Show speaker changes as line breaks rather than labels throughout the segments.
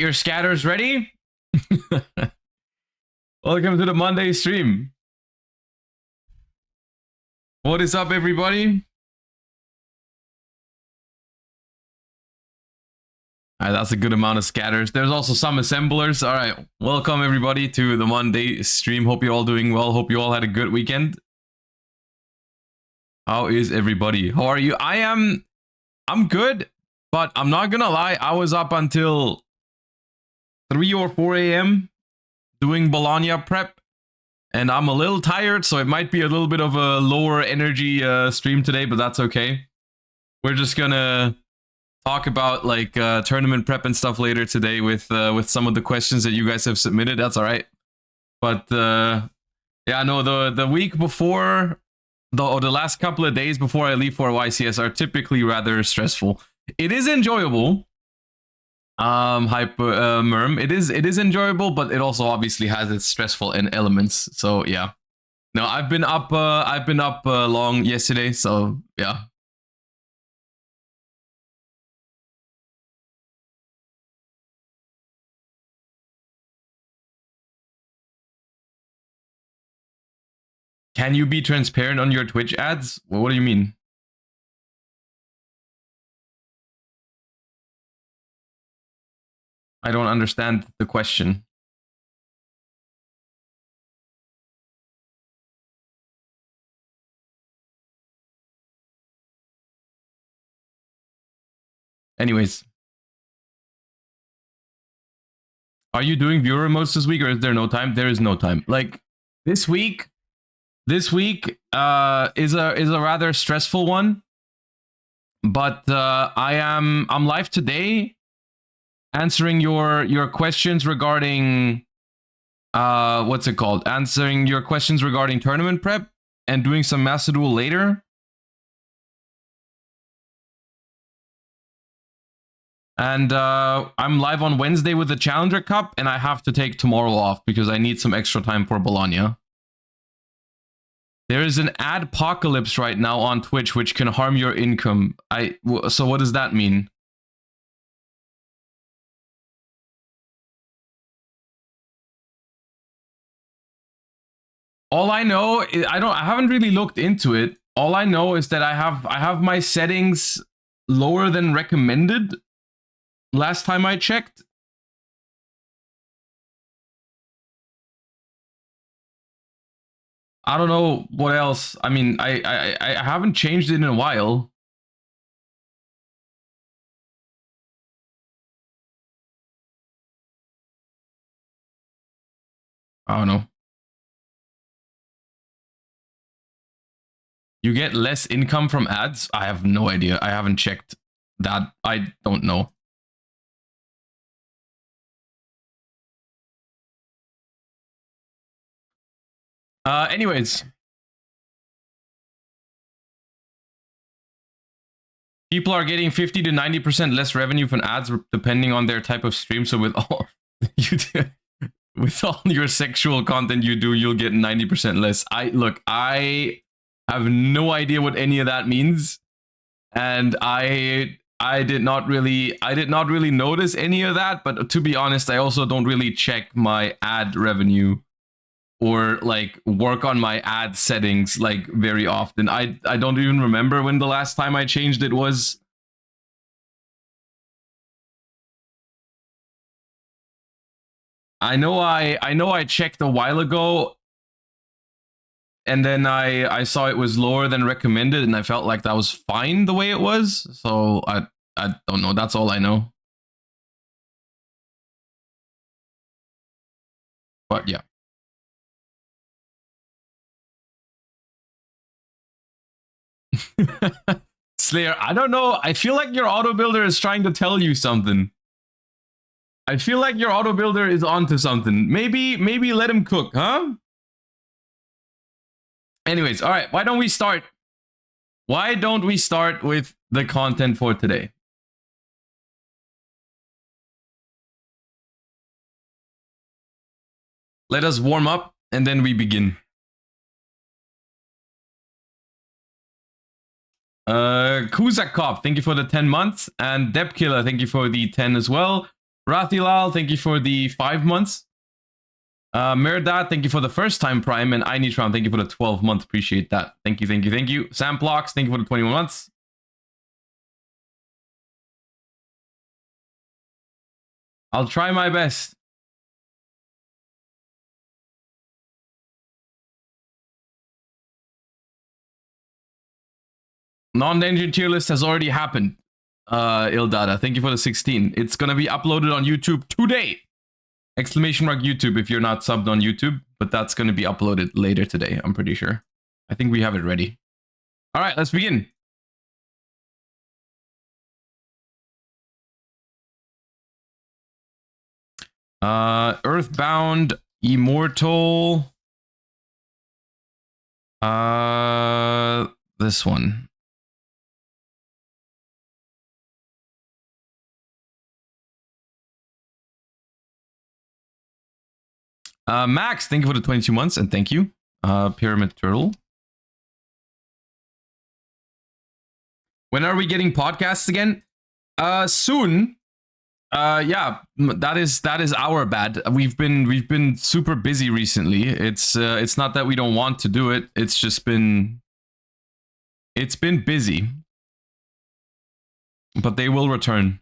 your scatters ready. Welcome to the Monday stream. What is up, everybody? All right, that's a good amount of scatters. There's also some assemblers. All right, welcome everybody to the Monday stream. Hope you're all doing well. Hope you all had a good weekend. How is everybody? How are you? I'm good, but I'm not gonna lie. I was up until 3 or 4 a.m. doing Bologna prep, and I'm a little tired, so it might be a little bit of a lower energy stream today, but that's okay. We're just gonna talk about like tournament prep and stuff later today with some of the questions that you guys have submitted. That's all right. But yeah, no, the week before, the last couple of days before I leave for YCS are typically rather stressful. It is enjoyable. Merm, it is enjoyable, but it also obviously has its stressful elements. So yeah, no, I've been up long yesterday, so yeah. Can you be transparent on your Twitch ads? Well, what do you mean? I don't understand the question. Anyways. Are you doing viewer remotes this week, or is there no time? There is no time. Like this week is a rather stressful one. But I'm live today answering your questions regarding what's it called? Answering your questions regarding tournament prep and doing some Master Duel later. And I'm live on Wednesday with the Challenger Cup, and I have to take tomorrow off because I need some extra time for Bologna. There is an adpocalypse right now on Twitch which can harm your income. So what does that mean? All I know is I haven't really looked into it. All I know is that I have my settings lower than recommended. Last time I checked. I don't know what else. I mean, I haven't changed it in a while. I don't know. You get less income from ads? I have no idea. I haven't checked that. I don't know. Anyways. People are getting 50 to 90% less revenue from ads depending on their type of stream. So with all with all your sexual content you do, you'll get 90% less. I have no idea what any of that means. And I did not really notice any of that, but to be honest, I also don't really check my ad revenue or like work on my ad settings like very often. I don't even remember when the last time I changed it was. I know I checked a while ago, and then I saw it was lower than recommended, and I felt like that was fine the way it was. So I don't know. That's all I know. But yeah. Slayer, I don't know. I feel like your auto builder is trying to tell you something. I feel like your auto builder is onto something. Maybe let him cook, huh? Anyways, all right. Why don't we start? Why don't we start with the content for today? Let us warm up and then we begin. Kuzakov, thank you for the 10 months. And Deb Killer, thank you for the 10 as well. Rathilal, thank you for the 5 months. Merdad, thank you for the first time Prime. And Initram, thank you for the 12 month. Appreciate that. Thank you, thank you, thank you. Samplocks, thank you for the 21 months. I'll try my best. Non-danger tier list has already happened. Ildada, thank you for the 16. It's gonna be uploaded on YouTube today. Exclamation mark YouTube if you're not subbed on YouTube, but that's gonna be uploaded later today, I'm pretty sure. I think we have it ready. All right, let's begin. Earthbound, Immortal. This one. Max, thank you for the 22 months, and thank you. Pyramid Turtle. When are we getting podcasts again? Soon. Yeah, that is our bad. We've been super busy recently. It's not that we don't want to do it. It's just been busy. But they will return.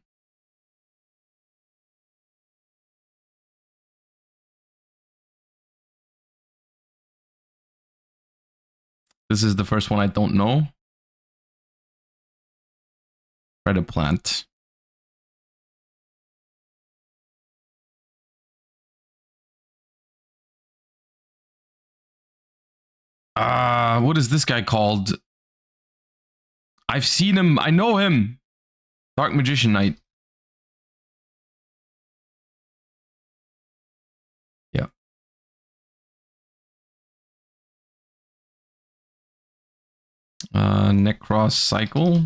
This is the first one I don't know. Credit plant. What is this guy called? I've seen him. I know him. Dark Magician Knight. Yeah. Necros Cycle.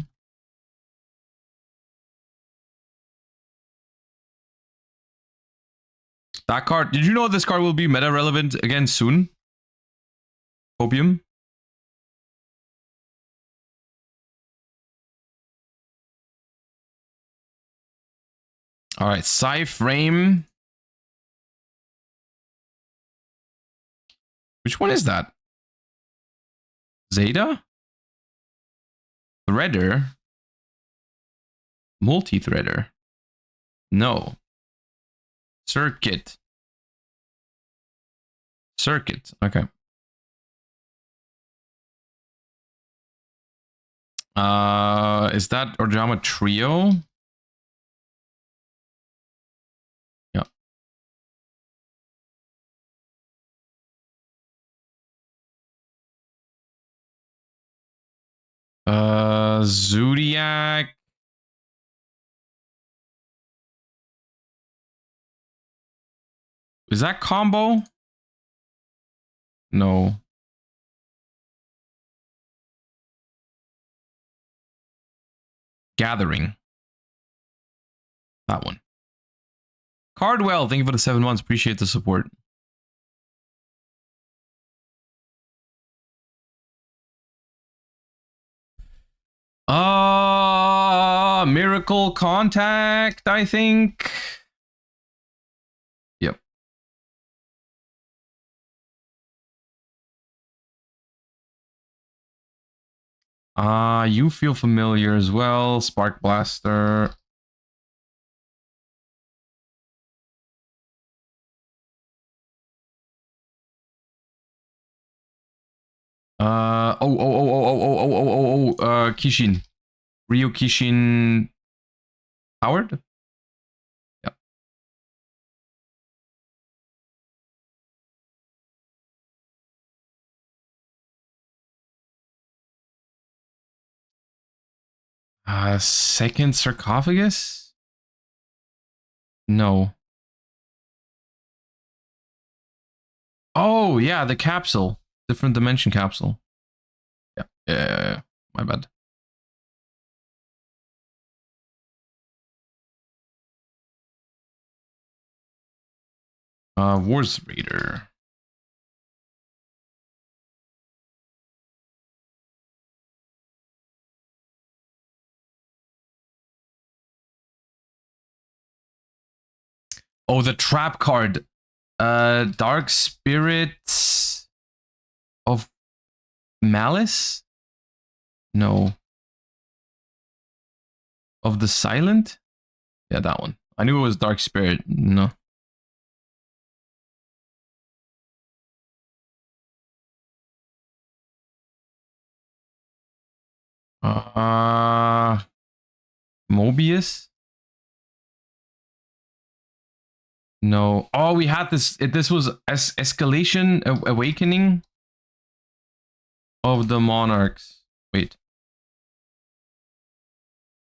That card. Did you know this card will be meta relevant again soon? Opium. All right, Psy-Frame. Which one is that? Zeta? Threader? Multi-threader? No. Circuit. Circuit. Okay. Is that Origami Trio? Yeah. Zodiac. Is that combo? No. Gathering. That one. Cardwell, thank you for the 7 months. Appreciate the support. Miracle Contact, I think. Yep. You feel familiar as well. Spark Blaster. Kishin. Ryu Kishin Howard? Yep. Second sarcophagus? No. Oh, yeah, the capsule. Different dimension capsule. Yeah. My bad. Wars Raider. Oh, the trap card. Dark Spirits of Malice? No. Of the Silent? Yeah, that one. I knew it was Dark Spirit. No. Mobius? No. Oh, we had this. This was Escalation Awakening of the Monarchs. Wait.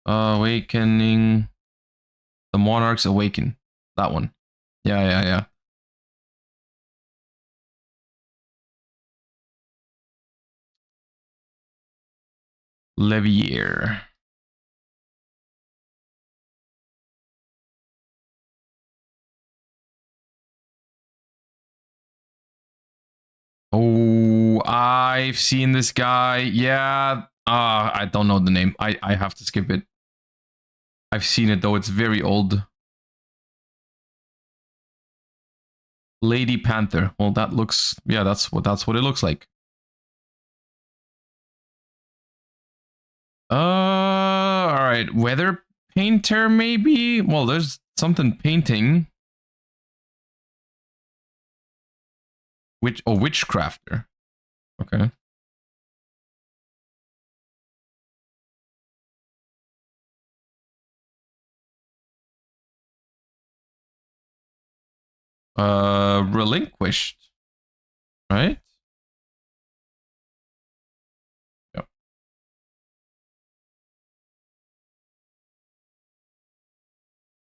Awakening. The Monarchs Awaken. That one. Yeah. Levier. Oh, I've seen this guy. Yeah. I don't know the name. I have to skip it. I've seen it though. It's very old. Lady Panther. Well, that looks. Yeah, that's what it looks like. All right. Weather painter, maybe. Well, there's something painting. Witchcrafter. Okay. Relinquished. Right? Yep.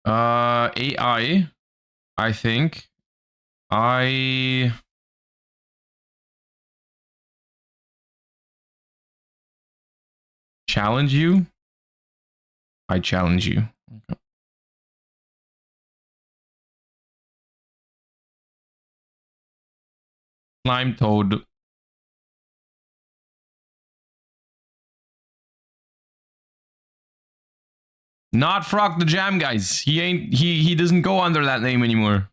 AI, I think. I challenge you. I challenge you. Okay. Slime Toad. Not Frog the Jam, guys. He doesn't go under that name anymore.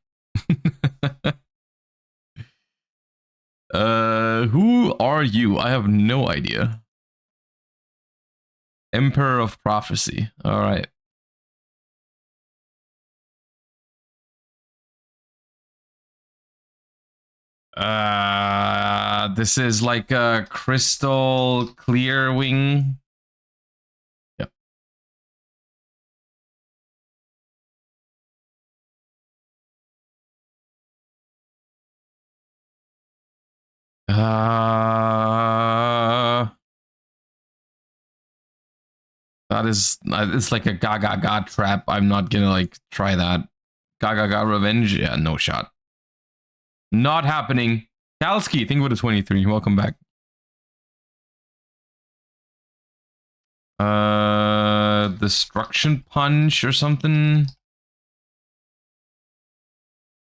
Who are you? I have no idea. Emperor of Prophecy. All right. This is like a crystal clear wing. Yep. That is, it's like a Gaga trap. I'm not gonna like try that. Gaga Revenge. Yeah, no shot. Not happening. Kalski, think about a 23. Welcome back. Destruction Punch or something.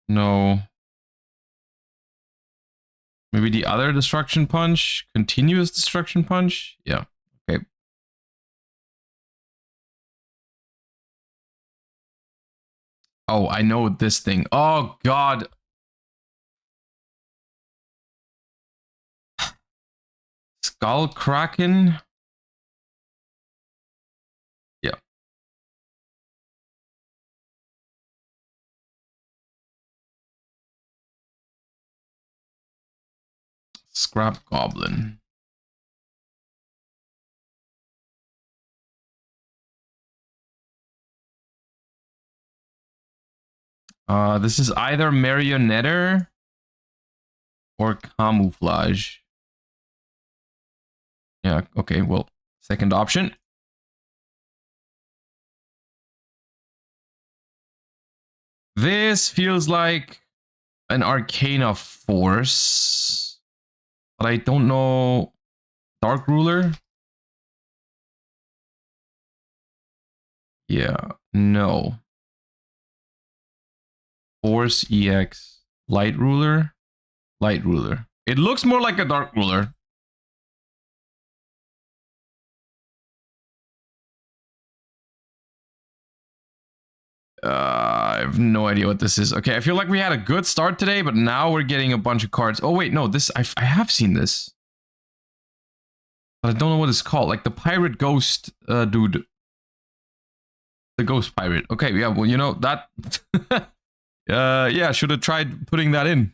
No. Maybe the other Destruction Punch? Continuous Destruction Punch? Yeah. Okay. Oh, I know this thing. Oh, God. Skull Kraken? Yeah. Scrap Goblin. This is either Marionetter or Camouflage. Yeah, okay, well, second option. This feels like an Arcana Force, but I don't know. Dark Ruler? Yeah, no. Force EX. Light Ruler? Light Ruler. It looks more like a Dark Ruler. I have no idea what this is. Okay, I feel like we had a good start today, but now we're getting a bunch of cards. Oh wait, no, this I have seen this, but I don't know what it's called. Like the pirate ghost dude, the ghost pirate. Okay, yeah, well you know that. Yeah, should have tried putting that in.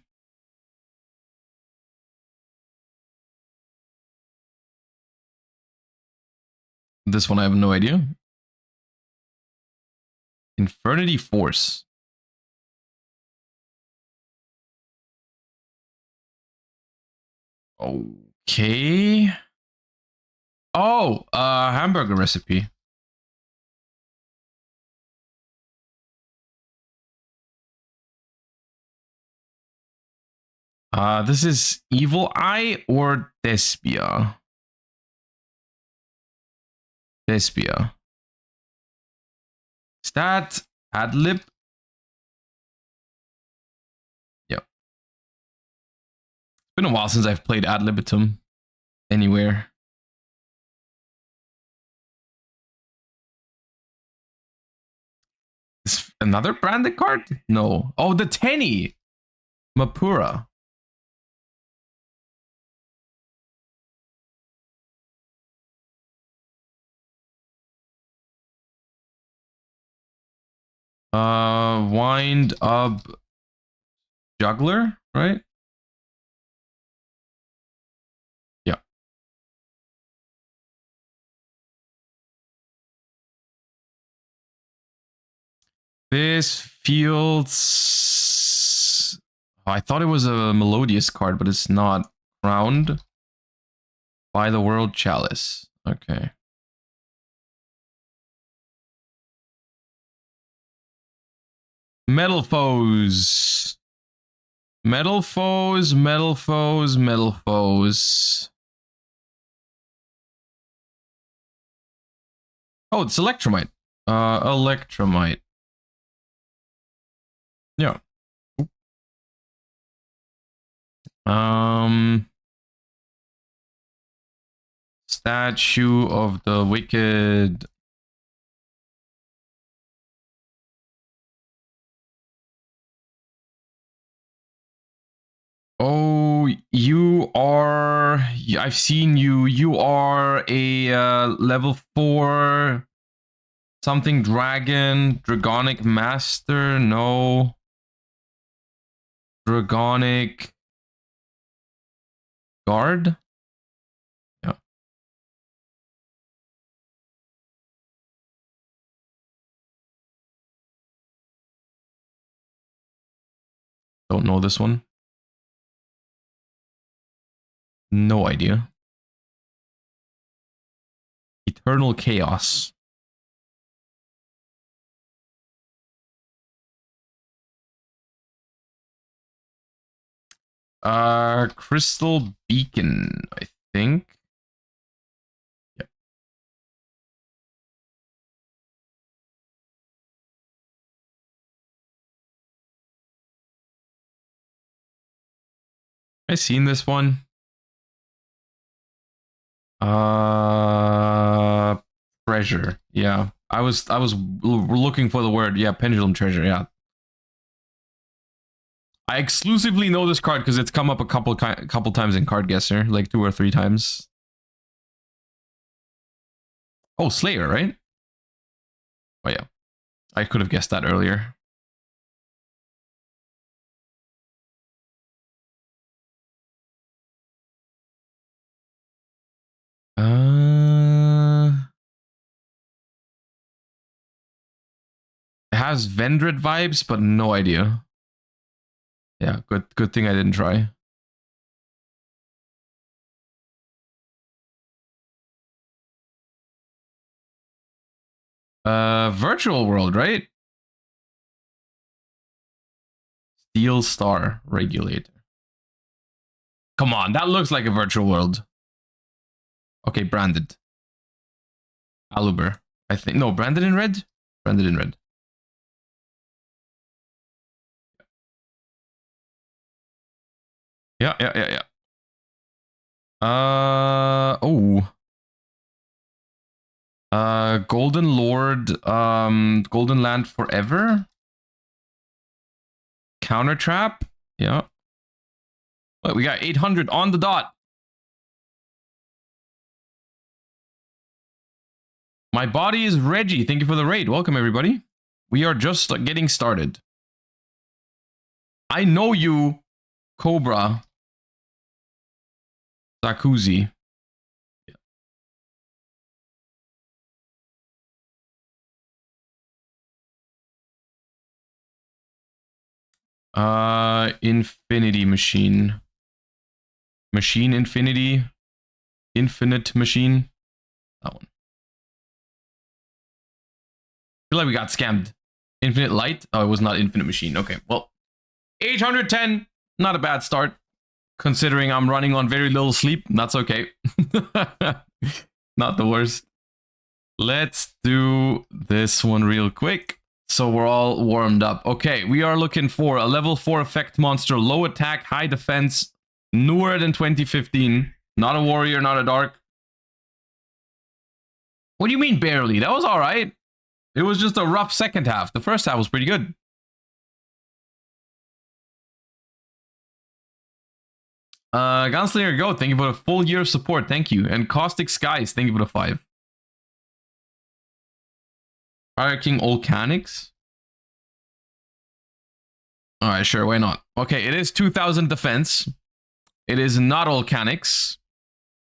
This one I have no idea. Infernity Force. Okay. Oh, hamburger recipe. This is Evil Eye or Despia? Despia. Is that Adlib? Yep. It's been a while since I've played Ad Libitum anywhere. Is another branded card? No. Oh, the Tenny. Mapura. Wind up juggler, right? Yeah. This feels. Oh, I thought it was a melodious card, but it's not. Crowned by the World Chalice. Okay. Metal foes. Metal foes, metal foes, metal foes. Oh, it's Electromite. Electromite. Yeah. Statue of the Wicked. Oh, you are. I've seen you. You are a level 4 something dragon. Dragonic Master. No. Dragonic Guard. Yeah. Don't know this one. No idea. Eternal Chaos. Crystal Beacon, I think. Yep. I seen this one. Treasure. Yeah. I was looking for the word. Yeah, pendulum treasure. Yeah. I exclusively know this card because it's come up a couple times in Card Guesser, like 2 or 3 times. Oh, Slayer, right? Oh yeah. I could have guessed that earlier. It has Vendred vibes, but no idea. Yeah, good thing I didn't try. Virtual World, right? Steel Star Regulator. Come on, that looks like a virtual world. Okay, branded. Aluber. I think. No, branded in red? Branded in red. Yeah. Oh. Golden Lord, Golden Land Forever. Counter Trap. Yeah. Wait, we got 800 on the dot. My body is Reggie. Thank you for the raid. Welcome, everybody. We are just getting started. I know you, Cobra. Sakuzi. Infinity Machine. Machine Infinity. Infinite Machine. That one. I feel like we got scammed. Infinite Light? Oh, it was not Infinite Machine. Okay, well. 810. Not a bad start. Considering I'm running on very little sleep. That's okay. Not the worst. Let's do this one real quick. So we're all warmed up. Okay, we are looking for a level 4 effect monster. Low attack, high defense. Newer than 2015. Not a warrior, not a dark. What do you mean barely? That was alright. It was just a rough second half. The first half was pretty good. Gunslinger Go, thank you for the full year of support. Thank you. And Caustic Skies, thank you for the 5. Fire King Volcanics. Alright, sure, why not? Okay, it is 2000 defense. It is not Volcanics.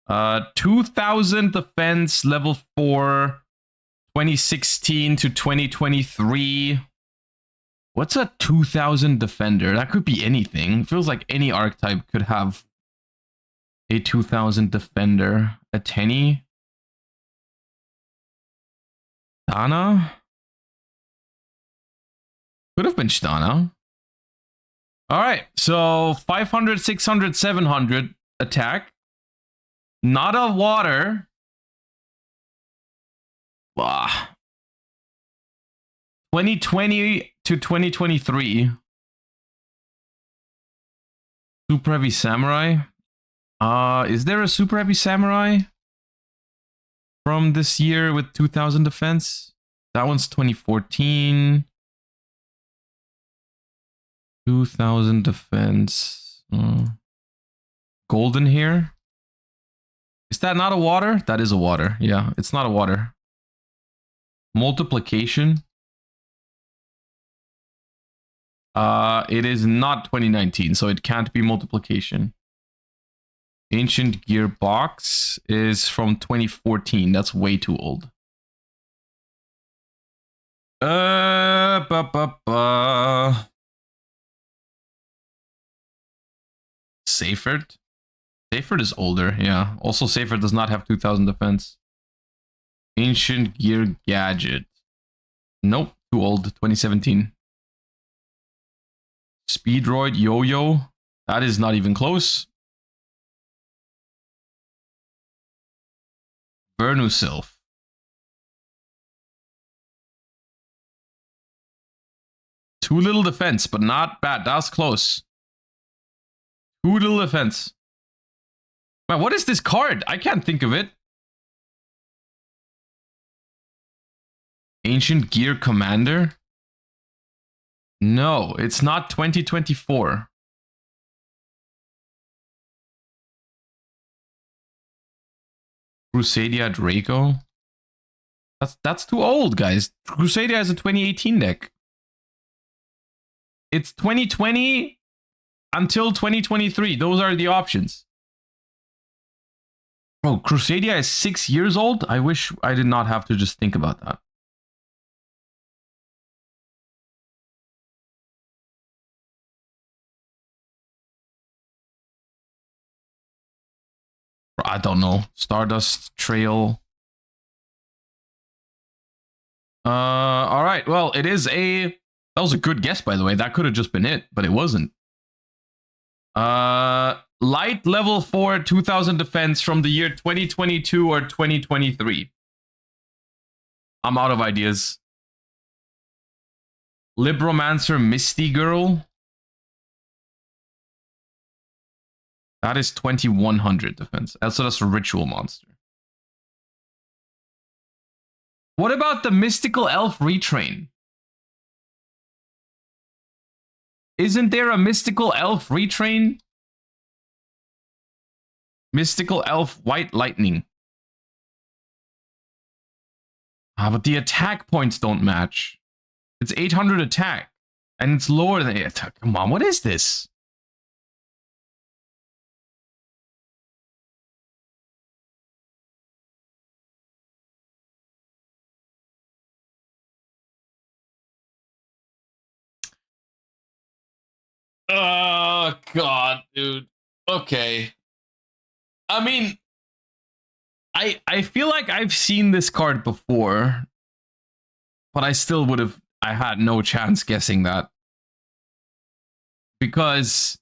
2000 defense, level 4, 2016 to 2023. What's a 2000 defender? That could be anything. It feels like any archetype could have a 2000 defender. A Tenny? Stana? Could have been Stana. Alright, so 500, 600, 700 attack. Not a water. Wow. 2020 to 2023. Super Heavy Samurai. Is there a Super Heavy Samurai from this year with 2000 defense? That one's 2014. 2000 defense. Golden here. Is that not a water? That is a water. Yeah, it's not a water. Multiplication. It is not 2019, so it can't be multiplication. Ancient Gearbox is from 2014. That's way too old. Seyfert? Seyfert is older, yeah. Also, Seyfert does not have 2000 defense. Ancient Gear Gadget. Nope, too old. 2017. Speedroid Yo-Yo. That is not even close. Vernusilf. Too little defense, but not bad. That was close. Too little defense. Man, what is this card? I can't think of it. Ancient Gear Commander? No, it's not 2024. Crusadia Draco? That's too old, guys. Crusadia is a 2018 deck. It's 2020 until 2023. Those are the options. Bro, Crusadia is 6 years old? I wish I did not have to just think about that. I don't know. Stardust Trail. All right. Well, it is a... That was a good guess, by the way. That could have just been it, but it wasn't. Light level 4, 2000 defense from the year 2022 or 2023. I'm out of ideas. Libromancer Misty Girl. That is 2100 defense. So that's a ritual monster. What about the Mystical Elf retrain? Isn't there a Mystical Elf retrain? Mystical Elf White Lightning. But the attack points don't match. It's 800 attack. And it's lower than it. Come on, what is this? Oh, God, dude. Okay. I mean, I feel like I've seen this card before, but I still would have, I had no chance guessing that. Because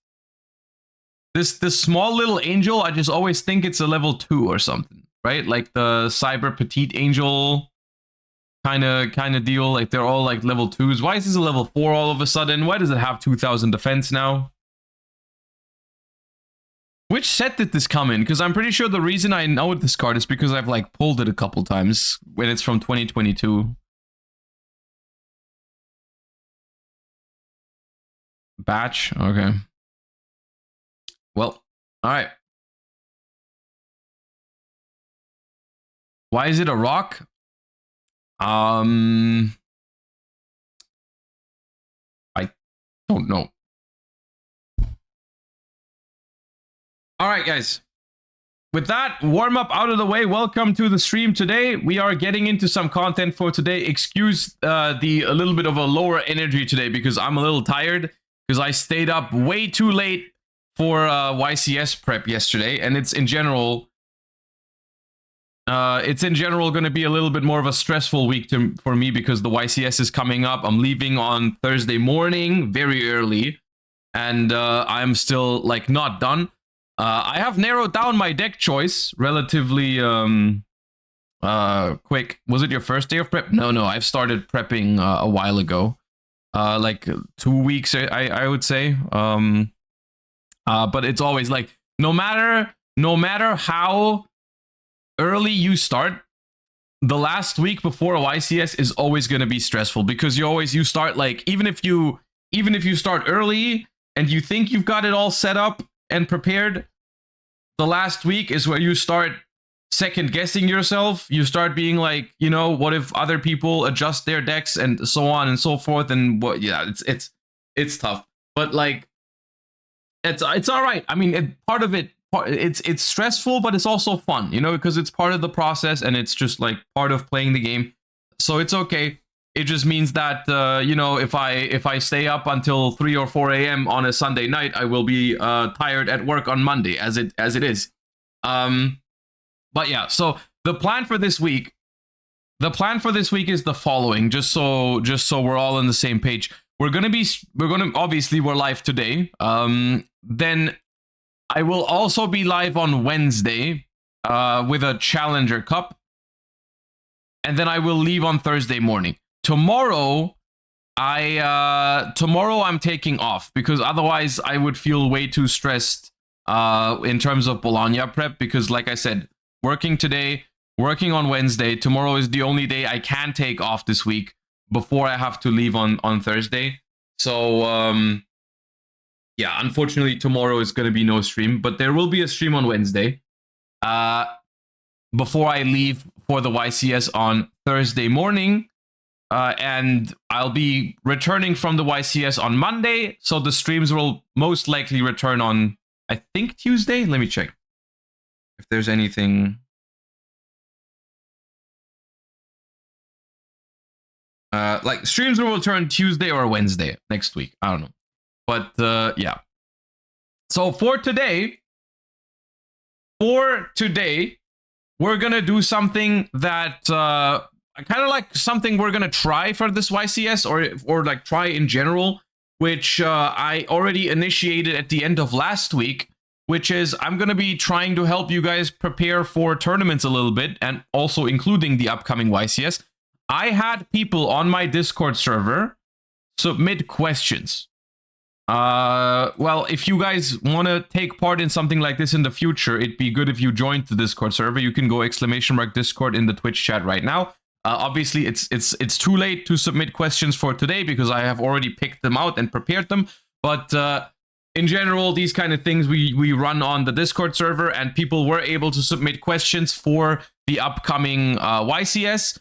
this small little angel, I just always think it's a level 2 or something, right? Like the Cyber Petite Angel kind of deal. Like they're all like level 2s. Why is this a level 4 all of a sudden? Why does it have 2000 defense now? Which set did this come in? Because I'm pretty sure the reason I know this card is because I've like pulled it a couple times when it's from 2022. Batch? Okay. Well, alright. Why is it a rock? I don't know. Alright, guys. With that, warm up out of the way. Welcome to the stream today. We are getting into some content for today. Excuse a little bit of a lower energy today because I'm a little tired because I stayed up way too late for YCS prep yesterday, and it's in general going to be a little bit more of a stressful week for me because the YCS is coming up. I'm leaving on Thursday morning, very early, and I'm still like not done. I have narrowed down my deck choice relatively quick. Was it your first day of prep? No, I've started prepping a while ago. Like 2 weeks, I would say. But it's always like no matter how early you start, the last week before a YCS is always going to be stressful because you start like even if you start early and you think you've got it all set up and prepared, the last week is where you start second guessing yourself. You start being like, you know, what if other people adjust their decks and so on and so forth, and what? Yeah, it's tough, but like it's all right. I mean, it's stressful, but it's also fun, you know, because it's part of the process and it's just like part of playing the game. So it's okay. It just means that you know, if I stay up until 3 or 4 a.m. on a Sunday night, I will be tired at work on Monday, as it is. But yeah, so the plan for this week is the following. Just so we're all on the same page. We're gonna obviously we're live today. Then I will also be live on Wednesday with a Challenger Cup, and then I will leave on Thursday morning. Tomorrow I'm taking off because otherwise I would feel way too stressed in terms of Bologna prep, because like I said, working today, working on Wednesday, tomorrow is the only day I can take off this week before I have to leave on Thursday. So yeah, unfortunately tomorrow is going to be no stream, but there will be a stream on Wednesday before I leave for the YCS on Thursday morning. And I'll be returning from the YCS on Monday, so the streams will most likely return on, I think, Tuesday. Let me check if there's anything. Like streams will return Tuesday or Wednesday next week. I don't know, but yeah. So for today, we're gonna do something that kind of like something we're gonna try for this YCS, or like try in general, which I already initiated at the end of last week, which is I'm gonna be trying to help you guys prepare for tournaments a little bit, and also including the upcoming YCS. I had people on my Discord server submit questions. Well, if you guys want to take part in something like this in the future, it'd be good if you joined the Discord server. You can go !Discord in the Twitch chat right now. Obviously, it's too late to submit questions for today because I have already picked them out and prepared them. But in general, these kind of things we run on the Discord server, and people were able to submit questions for the upcoming YCS.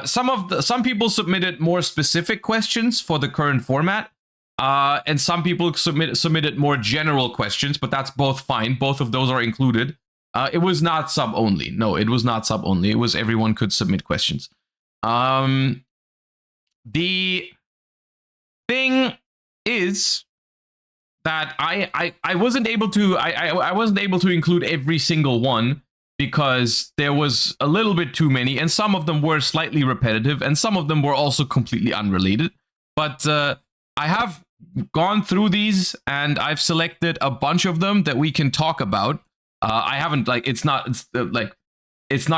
Some people submitted more specific questions for the current format, and some people submitted more general questions, but that's both fine. Both of those are included. It was not sub only. No, it was not sub only. It was everyone could submit questions. The thing is that I wasn't able to I wasn't able to include every single one because there was a little bit too many, and some of them were slightly repetitive, and some of them were also completely unrelated. But I have gone through these, and I've selected a bunch of them that we can talk about. I haven't it's not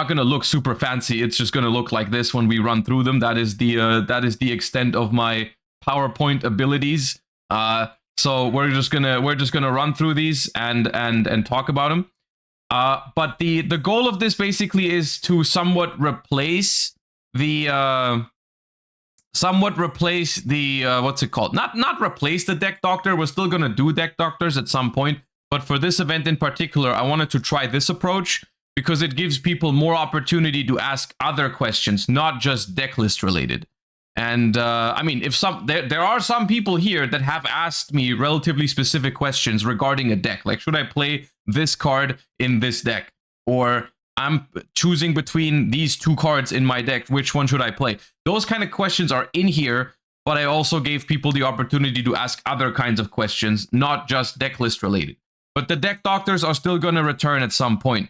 going to look super fancy. It's just going to look like this when we run through them. That is the extent of my PowerPoint abilities. So we're just gonna run through these and talk about them. But the goal of this basically is to somewhat replace the what's it called? Not replace the deck doctor. We're still gonna do deck doctors at some point. But for this event in particular, I wanted to try this approach because it gives people more opportunity to ask other questions, not just deck list related. And I mean, if there are some people here that have asked me relatively specific questions regarding a deck, like should I play this card in this deck, or I'm choosing between these two cards in my deck, which one should I play? Those kind of questions are in here, but I also gave people the opportunity to ask other kinds of questions, not just deck list related. But the deck doctors are still going to return at some point.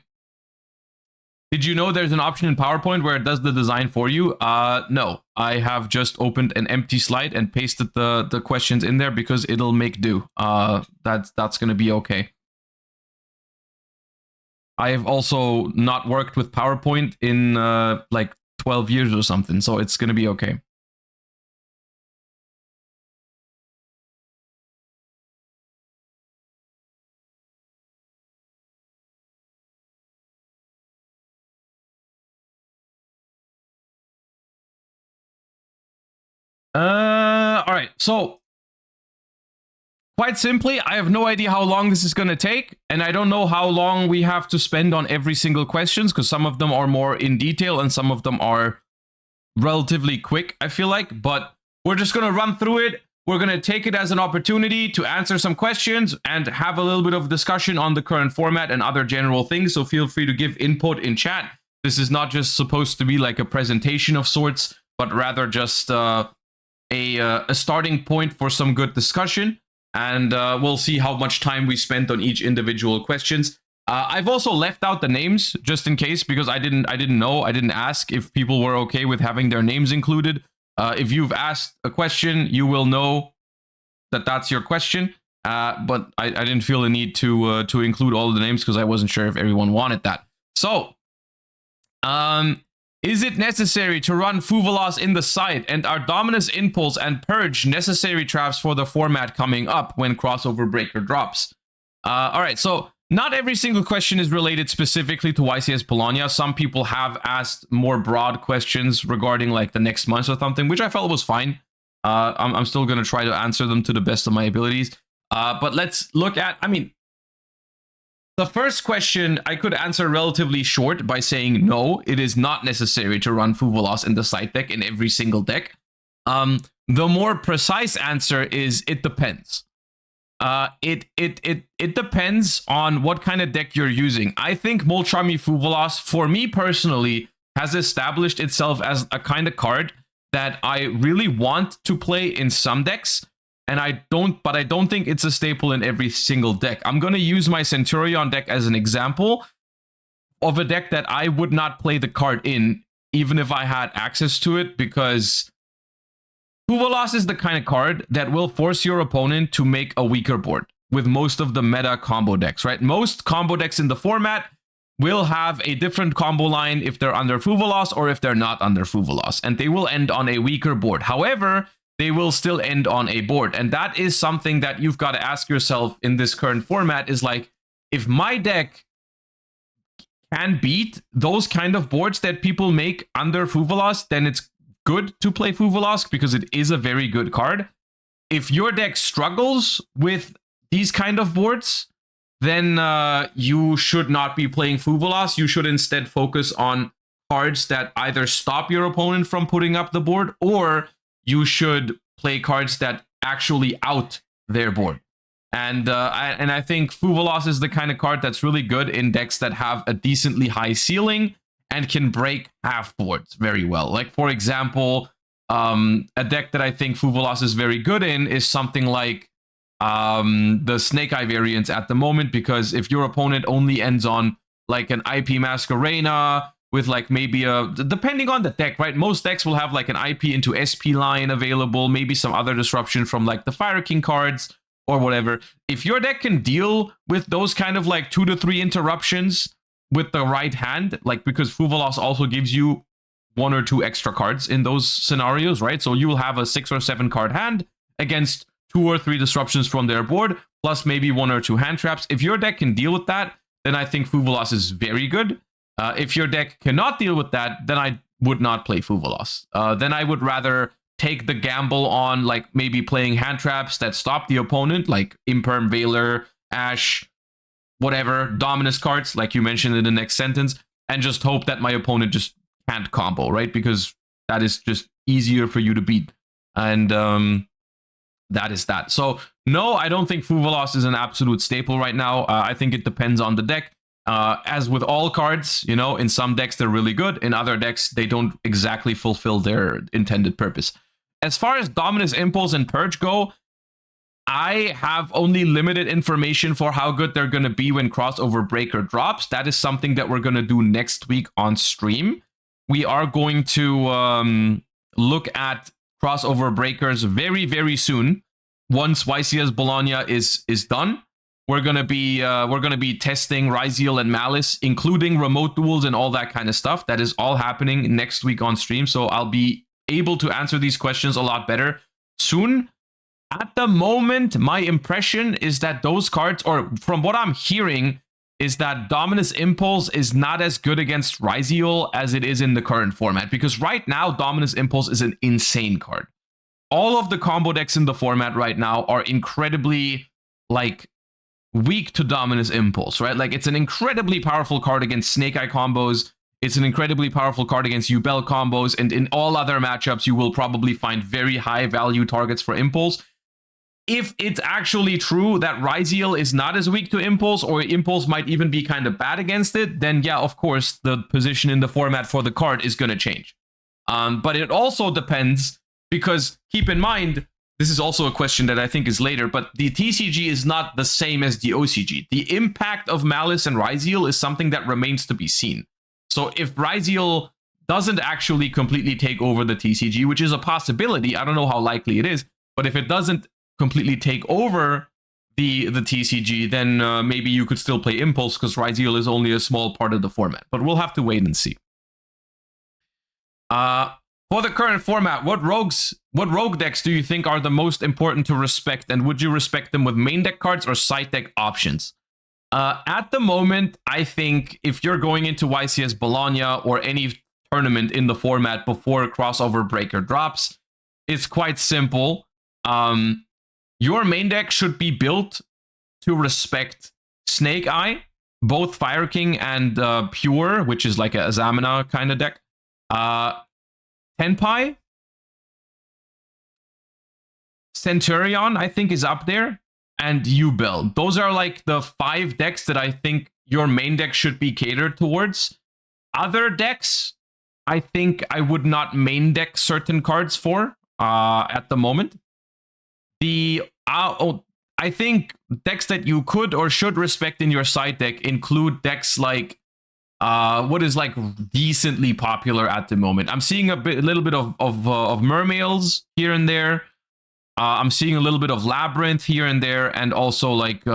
Did you know there's an option in PowerPoint where it does the design for you? No, I have just opened an empty slide and pasted the questions in there because it'll make do. That's going to be okay. I have also not worked with PowerPoint in like 12 years or something, so it's going to be okay. All right, so quite simply, I have no idea how long this is going to take, and I don't know how long we have to spend on every single questions, because some of them are more in detail and some of them are relatively quick, I feel like, but we're just going to run through it. We're going to take it as an opportunity to answer some questions and have a little bit of discussion on the current format and other general things, so feel free to give input in chat. This is not just supposed to be like a presentation of sorts, but rather just a starting point for some good discussion, and we'll see how much time we spent on each individual questions. I've also left out the names just in case, because I didn't ask if people were okay with having their names included. If you've asked a question, you will know that that's your question, but I didn't feel the need to include all of the names because I wasn't sure if everyone wanted that. So is it necessary to run Fuvalos in the side, and are Dominus Impulse and Purge necessary traps for the format coming up when Crossover Breaker drops? All right, so not every single question is related specifically to YCS Bologna. Some people have asked more broad questions regarding like the next month or something, which I felt was fine. I'm still going to try to answer them to the best of my abilities. But let's look at, I mean, the first question I could answer relatively short by saying no, it is not necessary to run Fuvalos in the side deck in every single deck. The more precise answer is it depends. It depends on what kind of deck you're using. I think Molcharmi Fuvalos, for me personally, has established itself as a kind of card that I really want to play in some decks. And I don't think it's a staple in every single deck. I'm going to use my Centurion deck as an example of a deck that I would not play the card in, even if I had access to it, because Fuvalos is the kind of card that will force your opponent to make a weaker board with most of the meta combo decks, right? Most combo decks in the format will have a different combo line if they're under Fuvalos or if they're not under Fuvalos, and they will end on a weaker board. However, they will still end on a board. And that is something that you've got to ask yourself in this current format is like, if my deck can beat those kind of boards that people make under Fuvolas, then it's good to play Fuvolas because it is a very good card. If your deck struggles with these kind of boards, then you should not be playing Fuvolas. You should instead focus on cards that either stop your opponent from putting up the board, or you should play cards that actually out their board. And I think Fuvolas is the kind of card that's really good in decks that have a decently high ceiling and can break half boards very well. Like, for example, a deck that I think Fuvolas is very good in is something like the Snake Eye variants at the moment, because if your opponent only ends on like an IP Masquerena with like maybe depending on the deck, right? Most decks will have like an IP into SP line available, maybe some other disruption from like the Fire King cards or whatever. If your deck can deal with those kind of like 2 to 3 interruptions with the right hand, like, because Fuvolas also gives you 1 or 2 extra cards in those scenarios, right? So you will have a 6 or 7 card hand against 2 or 3 disruptions from their board, plus maybe 1 or 2 hand traps. If your deck can deal with that, then I think Fuvolas is very good. If your deck cannot deal with that, then I would not play Fuvolas. Then I would rather take the gamble on like maybe playing hand traps that stop the opponent, like Imperm Veiler, Ash, whatever, Dominus cards, like you mentioned in the next sentence, and just hope that my opponent just can't combo, right? Because that is just easier for you to beat. And that is that. So no, I don't think Fuvolas is an absolute staple right now. I think it depends on the deck. As with all cards, you know, in some decks they're really good, in other decks they don't exactly fulfill their intended purpose. As far as Dominus Impulse and Purge go, I have only limited information for how good they're going to be when Crossover Breaker drops. That is something that we're going to do next week on stream. We are going to look at Crossover Breakers very, very soon. Once YCS Bologna is done, we're gonna be testing Ryziel and Malice, including remote duels and all that kind of stuff. That is all happening next week on stream, so I'll be able to answer these questions a lot better soon. At the moment, my impression is that those cards, or from what I'm hearing, is that Dominus Impulse is not as good against Ryziel as it is in the current format, because right now Dominus Impulse is an insane card. All of the combo decks in the format right now are incredibly like weak to Dominus Impulse, right? Like, it's an incredibly powerful card against Snake Eye combos. It's an incredibly powerful card against Yubel combos, and in all other matchups, you will probably find very high value targets for Impulse. If it's actually true that Ryziel is not as weak to Impulse, or Impulse might even be kind of bad against it, then yeah, of course, the position in the format for the card is going to change. But it also depends, because keep in mind, this is also a question that I think is later, but the TCG is not the same as the OCG. The impact of Malice and Ryziel is something that remains to be seen. So if Ryziel doesn't actually completely take over the TCG, which is a possibility, I don't know how likely it is, but if it doesn't completely take over the TCG, then maybe you could still play Impulse, because Ryziel is only a small part of the format. But we'll have to wait and see. For the current format, what rogue decks do you think are the most important to respect, and would you respect them with main deck cards or side deck options? At the moment, I think if you're going into YCS Bologna or any tournament in the format before Crossover Breaker drops, it's quite simple. Your main deck should be built to respect Snake Eye, both Fire King and Pure, which is like a Azamina kind of deck. Tenpai, Centurion, I think, is up there, and Yubel. Those are like the 5 decks that I think your main deck should be catered towards. Other decks, I think I would not main deck certain cards for at the moment. I think decks that you could or should respect in your side deck include decks like what is like decently popular at the moment. I'm seeing a little bit of Mermails here and there. I'm seeing a little bit of Labyrinth here and there, and also like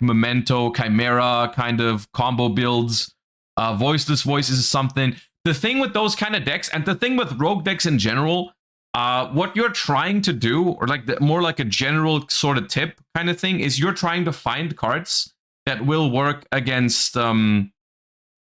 Memento, Chimera kind of combo builds. Voiceless Voice is something. The thing with those kind of decks, and the thing with rogue decks in general, what you're trying to do, or like more like a general sort of tip kind of thing, is you're trying to find cards that will work against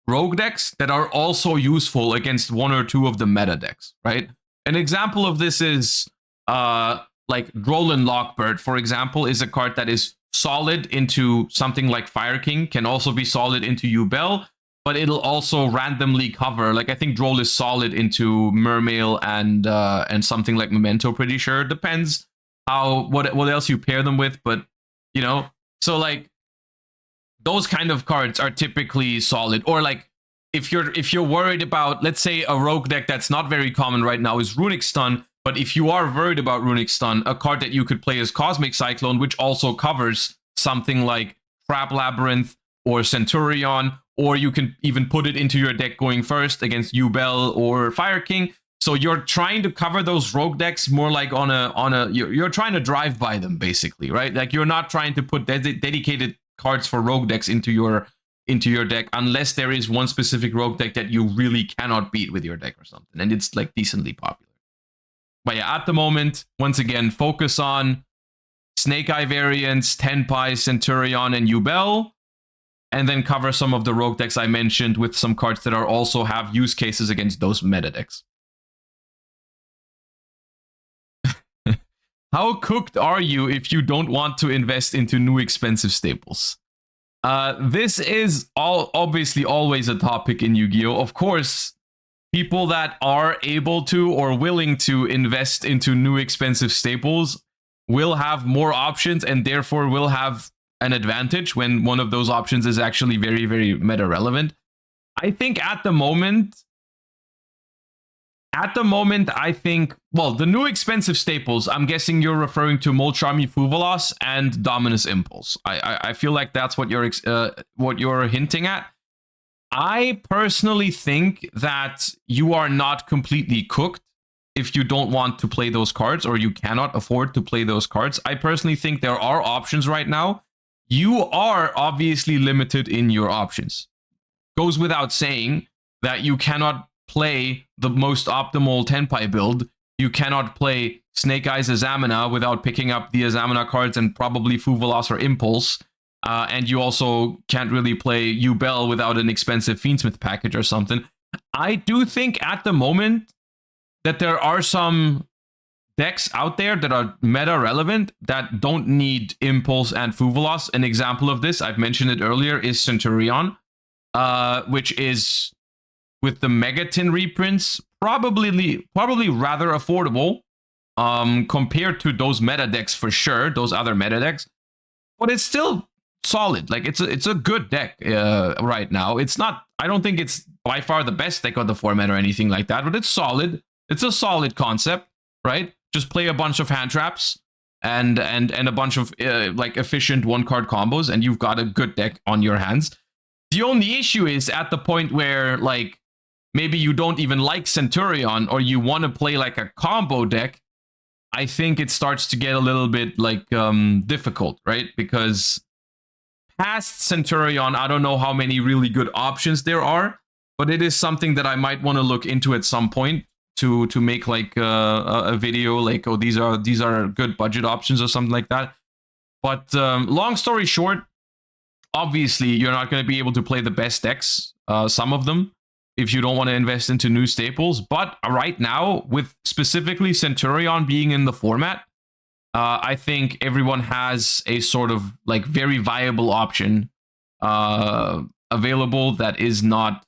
rogue decks that are also useful against one or two of the meta decks, right? An example of this is like Drolan Lockbird, for example, is a card that is solid into something like Fire King, can also be solid into Yubel, but it'll also randomly cover. Like I think Droll is solid into Mermail and something like Memento, pretty sure. Depends how what else you pair them with, but you know, so like those kind of cards are typically solid. Or like if you're worried about, let's say, a rogue deck that's not very common right now is Runic Stun, but if you are worried about Runic Stun, a card that you could play is Cosmic Cyclone, which also covers something like Trap Labyrinth or Centurion, or you can even put it into your deck going first against Yubel or Fire King. So you're trying to cover those rogue decks more like on a you're trying to drive by them, basically, right? Like you're not trying to put dedicated cards for rogue decks into your deck unless there is one specific rogue deck that you really cannot beat with your deck or something, and it's like decently popular. But yeah, at the moment, once again, focus on Snake Eye variants, Tenpai, Centurion, and Yubel, and then cover some of the rogue decks I mentioned with some cards that are also have use cases against those meta decks. How cooked are you if you don't want to invest into new expensive staples? This is obviously always a topic in Yu-Gi-Oh! Of course, people that are able to or willing to invest into new expensive staples will have more options and therefore will have an advantage when one of those options is actually very, very meta relevant. I think at the moment, I think, well, the new expensive staples, I'm guessing you're referring to Molcharmi Fuvalos and Dominus Impulse. I feel like that's what you're hinting at. I personally think that you are not completely cooked if you don't want to play those cards or you cannot afford to play those cards. I personally think there are options right now. You are obviously limited in your options. Goes without saying that you cannot play the most optimal Tenpai build. You cannot play Snake Eyes Azamina without picking up the Azamina cards and probably Fuvalos or Impulse. And you also can't really play Yubel without an expensive Fiendsmith package or something. I do think at the moment that there are some decks out there that are meta relevant that don't need Impulse and Fuvalos. An example of this, I've mentioned it earlier, is Centurion, which is with the Megatin reprints probably rather affordable compared to those meta decks for sure, those other meta decks. But it's still solid. Like it's a good deck right now. It's not. I don't think it's by far the best deck of the format or anything like that, but it's solid. It's a solid concept, right? Just play a bunch of hand traps and a bunch of like efficient one card combos, and you've got a good deck on your hands. The only issue is at the point where like maybe you don't even like Centurion or you want to play like a combo deck. I think it starts to get a little bit like difficult, right? Because past Centurion, I don't know how many really good options there are, but it is something that I might want to look into at some point to make like a video like, oh, these are good budget options or something like that. But long story short, obviously you're not going to be able to play the best decks, some of them, if you don't want to invest into new staples. But right now, with specifically Centurion being in the format, I think everyone has a sort of like very viable option available that is not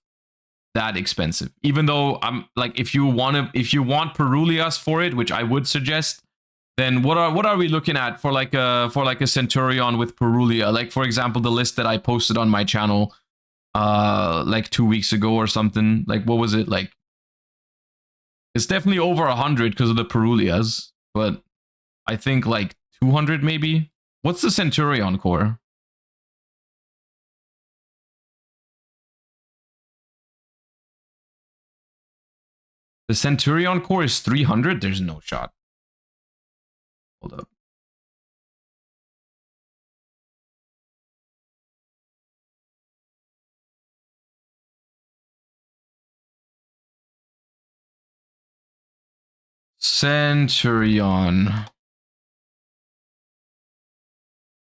that expensive. Even though I'm like, if you want Perulias for it, which I would suggest, then what are we looking at for like a Centurion with Perulia? Like for example, the list that I posted on my channel like 2 weeks ago or something. Like what was it like? It's definitely over 100 because of the Perulias, but I think like 200 maybe. What's the Centurion core? The Centurion core is 300? There's no shot. Hold up. Centurion.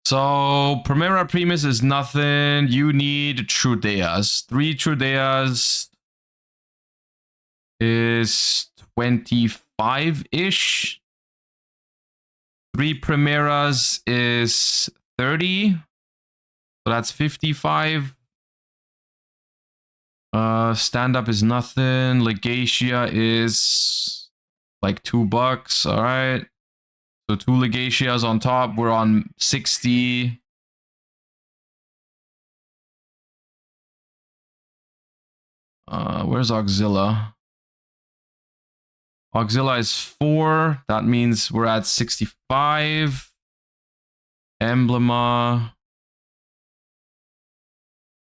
So Primera Primus is nothing. You need Trudeas. 3 Trudeas is 25-ish. 3 Primeras is 30. So that's 55. Stand-up is nothing. Legatia is like $2. All right. So 2 Legatias on top. We're on 60. Where's Auxilla? Auxilla is 4. That means we're at 65. Emblema.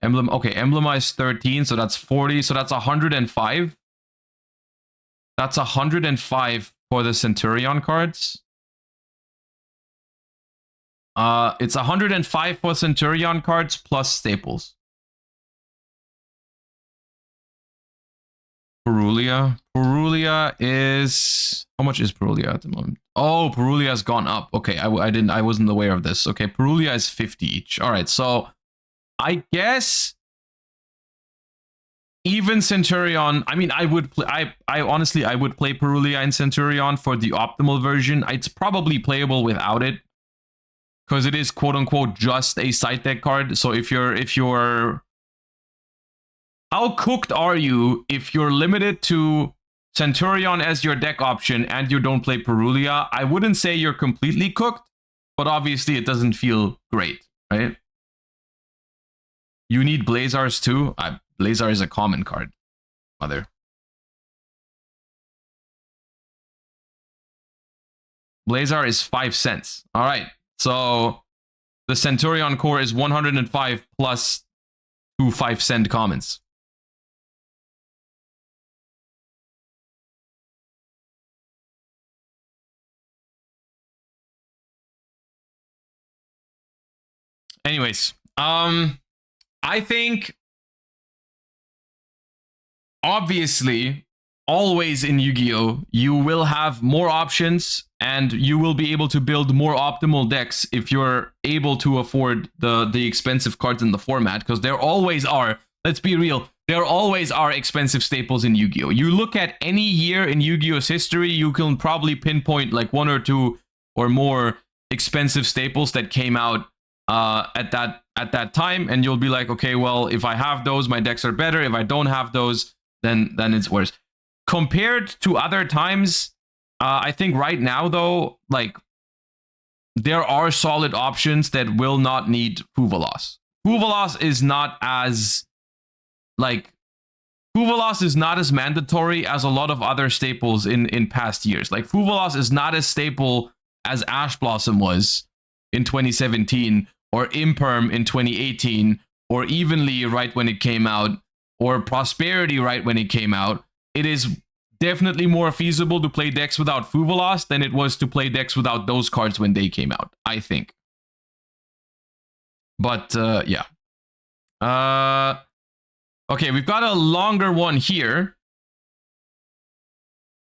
Okay, Emblema is 13, so that's 40. So that's 105. That's 105 for the Centurion cards. It's 105 for Centurion cards plus staples. Perulia. Perulia is... How much is Perulia at the moment? Oh, Perulia has gone up. Okay, I wasn't aware of this. Okay, Perulia is 50 each. All right, so I guess even Centurion, I mean, I would play, I honestly, I would play Perulia in Centurion for the optimal version. It's probably playable without it because it is quote unquote just a side deck card. So if you're, how cooked are you if you're limited to Centurion as your deck option and you don't play Perulia? I wouldn't say you're completely cooked, but obviously it doesn't feel great, right? You need Blazars too. Blazar is a common card, mother. Blazar is 5 cents. All right. So the Centurion core is 105 plus 2 5-cent commons. Anyways, I think obviously always in Yu-Gi-Oh you will have more options and you will be able to build more optimal decks if you're able to afford the expensive cards in the format, because there always are, let's be real, there always are expensive staples in Yu-Gi-Oh. You look at any year in Yu-Gi-Oh's history, you can probably pinpoint like 1 or 2 or more expensive staples that came out at that time, and you'll be like, okay, well, if I have those, my decks are better. If I don't have those, then it's worse. Compared to other times, I think right now though, like there are solid options that will not need Fuvalos. Fuvalos is not as Fuvalos is not as mandatory as a lot of other staples in past years. Like Fuvalos is not as staple as Ash Blossom was in 2017, or Imperm in 2018, or Evenly right when it came out, or Prosperity right when it came out. It is definitely more feasible to play decks without Fuvalos than it was to play decks without those cards when they came out, I think. But yeah. Okay, we've got a longer one here.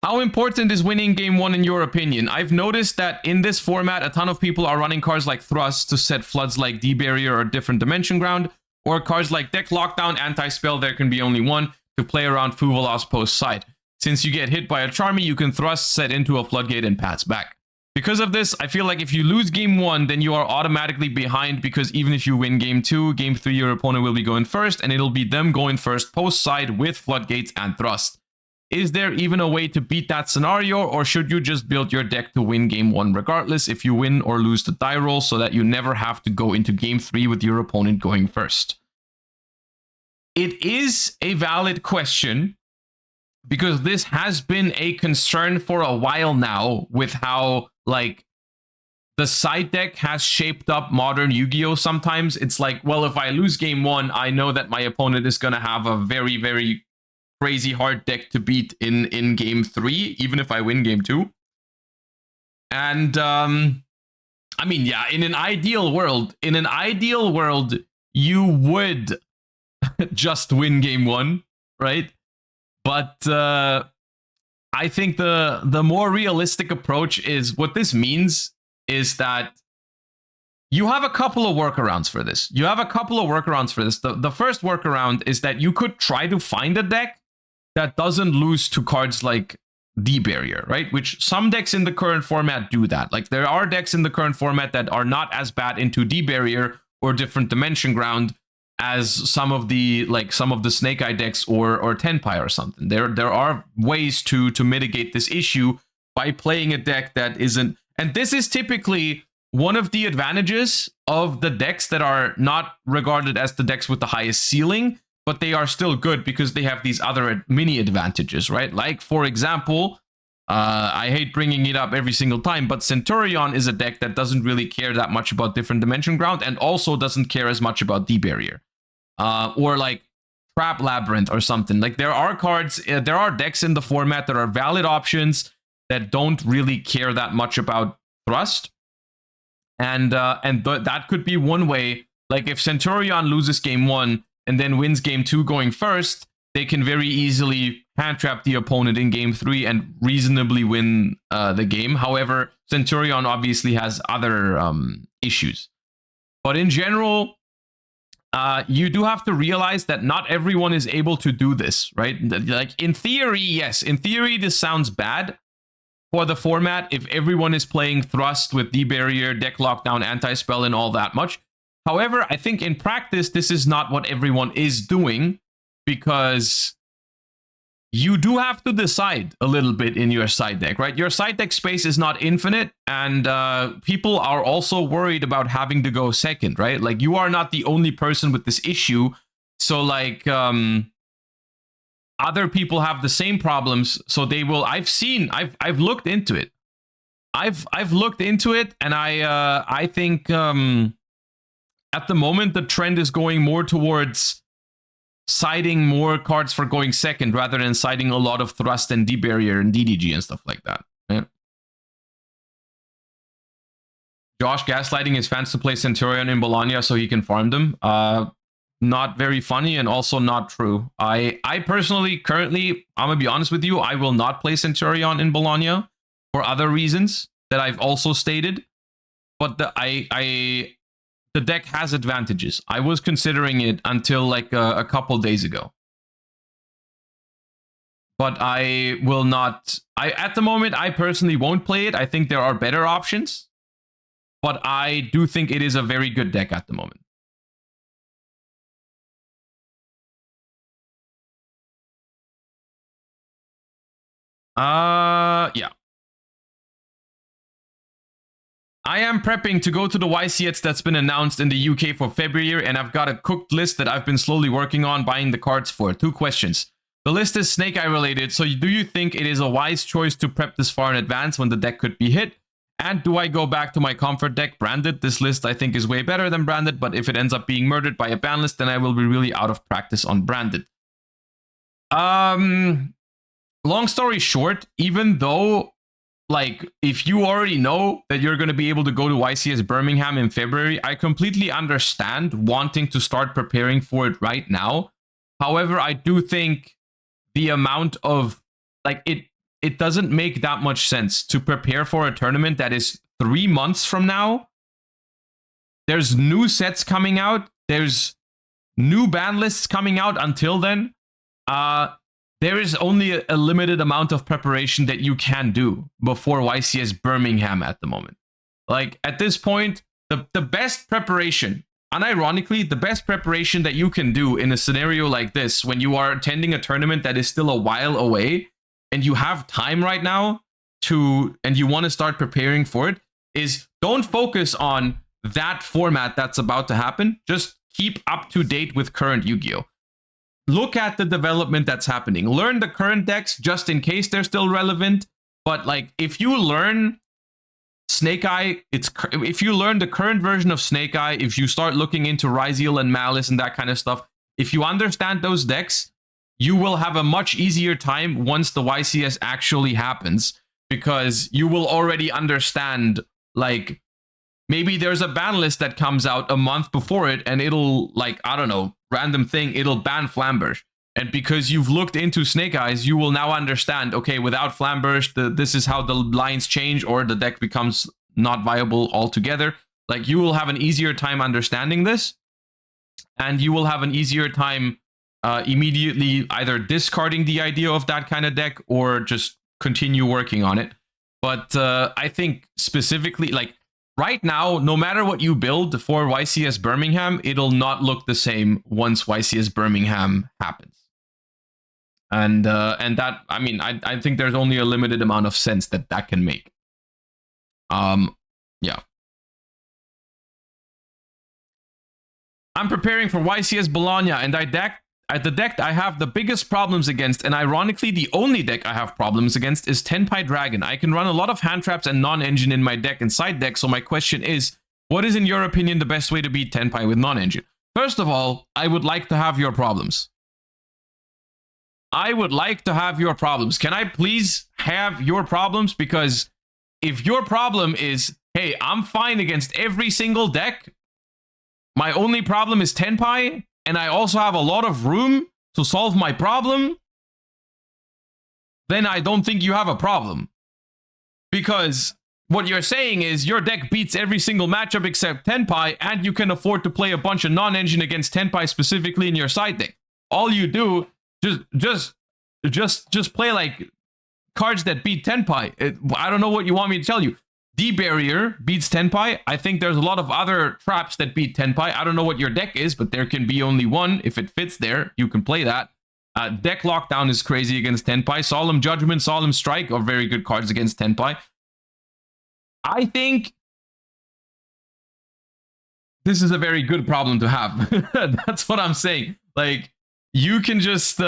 How important is winning game 1 in your opinion? I've noticed that in this format, a ton of people are running cards like Thrust to set floods like D-Barrier or Different Dimension Ground, or cards like Deck Lockdown, Anti-Spell, there can be only one, to play around Fuvalos post side. Since you get hit by a Charmy, you can Thrust, set into a Floodgate, and pass back. Because of this, I feel like if you lose game 1, then you are automatically behind, because even if you win game 2, game 3, your opponent will be going first, and it'll be them going first post side with Floodgates and Thrust. Is there even a way to beat that scenario, or should you just build your deck to win game 1 regardless if you win or lose the die roll, so that you never have to go into game 3 with your opponent going first? It is a valid question, because this has been a concern for a while now with how, like, the side deck has shaped up modern Yu-Gi-Oh! Sometimes it's like, well, if I lose game 1, I know that my opponent is going to have a very, very crazy hard deck to beat in game 3, even if I win game 2. And I mean, yeah, in an ideal world, you would just win game 1, right? But I think the more realistic approach is, what this means is that You have a couple of workarounds for this. The first workaround is that you could try to find a deck that doesn't lose to cards like D-Barrier, right? Which some decks in the current format do that. Like there are decks in the current format that are not as bad into D-Barrier or different dimension ground as some of the Snake Eye decks or Tenpai or something. There are ways to mitigate this issue by playing a deck that isn't, and this is typically one of the advantages of the decks that are not regarded as the decks with the highest ceiling, but they are still good because they have these other mini advantages, right? Like, for example, I hate bringing it up every single time, but Centurion is a deck that doesn't really care that much about different dimension ground and also doesn't care as much about D-Barrier. Or like Trap Labyrinth or something. Like there are cards, there are decks in the format that are valid options that don't really care that much about Thrust. And that could be one way. Like if Centurion loses game 1 and then wins game 2 going first, they can very easily hand trap the opponent in game 3 and reasonably win the game. However, Centurion obviously has other issues. But in general, you do have to realize that not everyone is able to do this, right? Like in theory, yes. In theory, this sounds bad for the format if everyone is playing Thrust with D-Barrier, Deck Lockdown, Anti-Spell, and all that much. However, I think in practice, this is not what everyone is doing because you do have to decide a little bit in your side deck, right? Your side deck space is not infinite, and people are also worried about having to go second, right? Like, you are not the only person with this issue. So, like, other people have the same problems, so they will. I've looked into it. I've looked into it, and I think at the moment the trend is going more towards siding more cards for going second rather than siding a lot of Thrust and D-Barrier and DDG and stuff like that. Yeah. Josh gaslighting his fans to play Centurion in Bologna so he can farm them. Not very funny and also not true. I personally, currently, I'm gonna be honest with you, I will not play Centurion in Bologna for other reasons that I've also stated. But the deck has advantages. I was considering it until like a couple days ago. But I will not. At the moment, I personally won't play it. I think there are better options. But I do think it is a very good deck at the moment. Yeah. I am prepping to go to the YCS that's been announced in the UK for February, and I've got a cooked list that I've been slowly working on buying the cards for. 2 questions. The list is Snake Eye related, so do you think it is a wise choice to prep this far in advance when the deck could be hit? And do I go back to my comfort deck, Branded? This list I think is way better than Branded, but if it ends up being murdered by a ban list, then I will be really out of practice on Branded. Long story short, even though, like, if you already know that you're going to be able to go to YCS Birmingham in February, I completely understand wanting to start preparing for it right now. However, I do think the amount of, like, it doesn't make that much sense to prepare for a tournament that is 3 months from now. There's new sets coming out. There's new ban lists coming out until then. There is only a limited amount of preparation that you can do before YCS Birmingham at the moment. Like, at this point, the best preparation, unironically, the best preparation that you can do in a scenario like this, when you are attending a tournament that is still a while away, and you have time right now and you want to start preparing for it, is don't focus on that format that's about to happen. Just keep up to date with current Yu-Gi-Oh! Look at the development that's happening. Learn the current decks just in case they're still relevant. But like, if you learn Snake Eye, if you learn the current version of Snake Eye, if you start looking into Ryzeal and Malice and that kind of stuff, if you understand those decks, you will have a much easier time once the YCS actually happens, because you will already understand, like, maybe there's a ban list that comes out a month before it and it'll, like, I don't know, random thing, it'll ban Flamberge. And because you've looked into Snake Eyes, you will now understand, okay, without Flamberge, this is how the lines change, or the deck becomes not viable altogether. Like, you will have an easier time understanding this, and you will have an easier time immediately either discarding the idea of that kind of deck or just continue working on it. But I think specifically, like, right now, no matter what you build for YCS Birmingham, it'll not look the same once YCS Birmingham happens. And that, I mean, I think there's only a limited amount of sense that that can make. Yeah. I'm preparing for YCS Bologna, and the deck I have the biggest problems against, and ironically, the only deck I have problems against is Tenpai Dragon. I can run a lot of hand traps and non-engine in my deck and side deck, so my question is, what is, in your opinion, the best way to beat Tenpai with non-engine? First of all, I would like to have your problems. I would like to have your problems. Can I please have your problems? Because if your problem is, hey, I'm fine against every single deck, my only problem is Tenpai, and I also have a lot of room to solve my problem, then I don't think you have a problem. Because what you're saying is your deck beats every single matchup except Tenpai, and you can afford to play a bunch of non-engine against Tenpai specifically in your side deck. All you do, just play like cards that beat Tenpai. I don't know what you want me to tell you. D-Barrier beats Tenpai. I think there's a lot of other traps that beat Tenpai. I don't know what your deck is, but there can be only one. If it fits there, you can play that. Deck Lockdown is crazy against Tenpai. Solemn Judgment, Solemn Strike are very good cards against Tenpai. I think this is a very good problem to have. That's what I'm saying. Like, you can just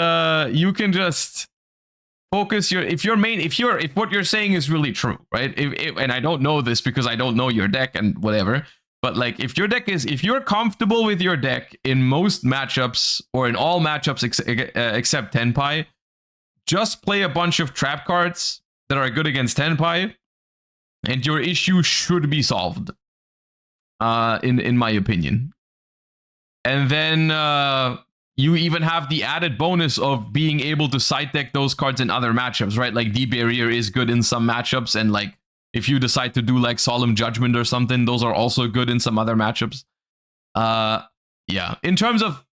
focus your, if what you're saying is really true, right? And I don't know this because I don't know your deck and whatever, but like, if you're comfortable with your deck in most matchups or in all matchups except Tenpai, just play a bunch of trap cards that are good against Tenpai, and your issue should be solved, in my opinion. And then you even have the added bonus of being able to side deck those cards in other matchups, right? Like, D-Barrier is good in some matchups, and like, if you decide to do like Solemn Judgment or something, those are also good in some other matchups. Yeah. In terms of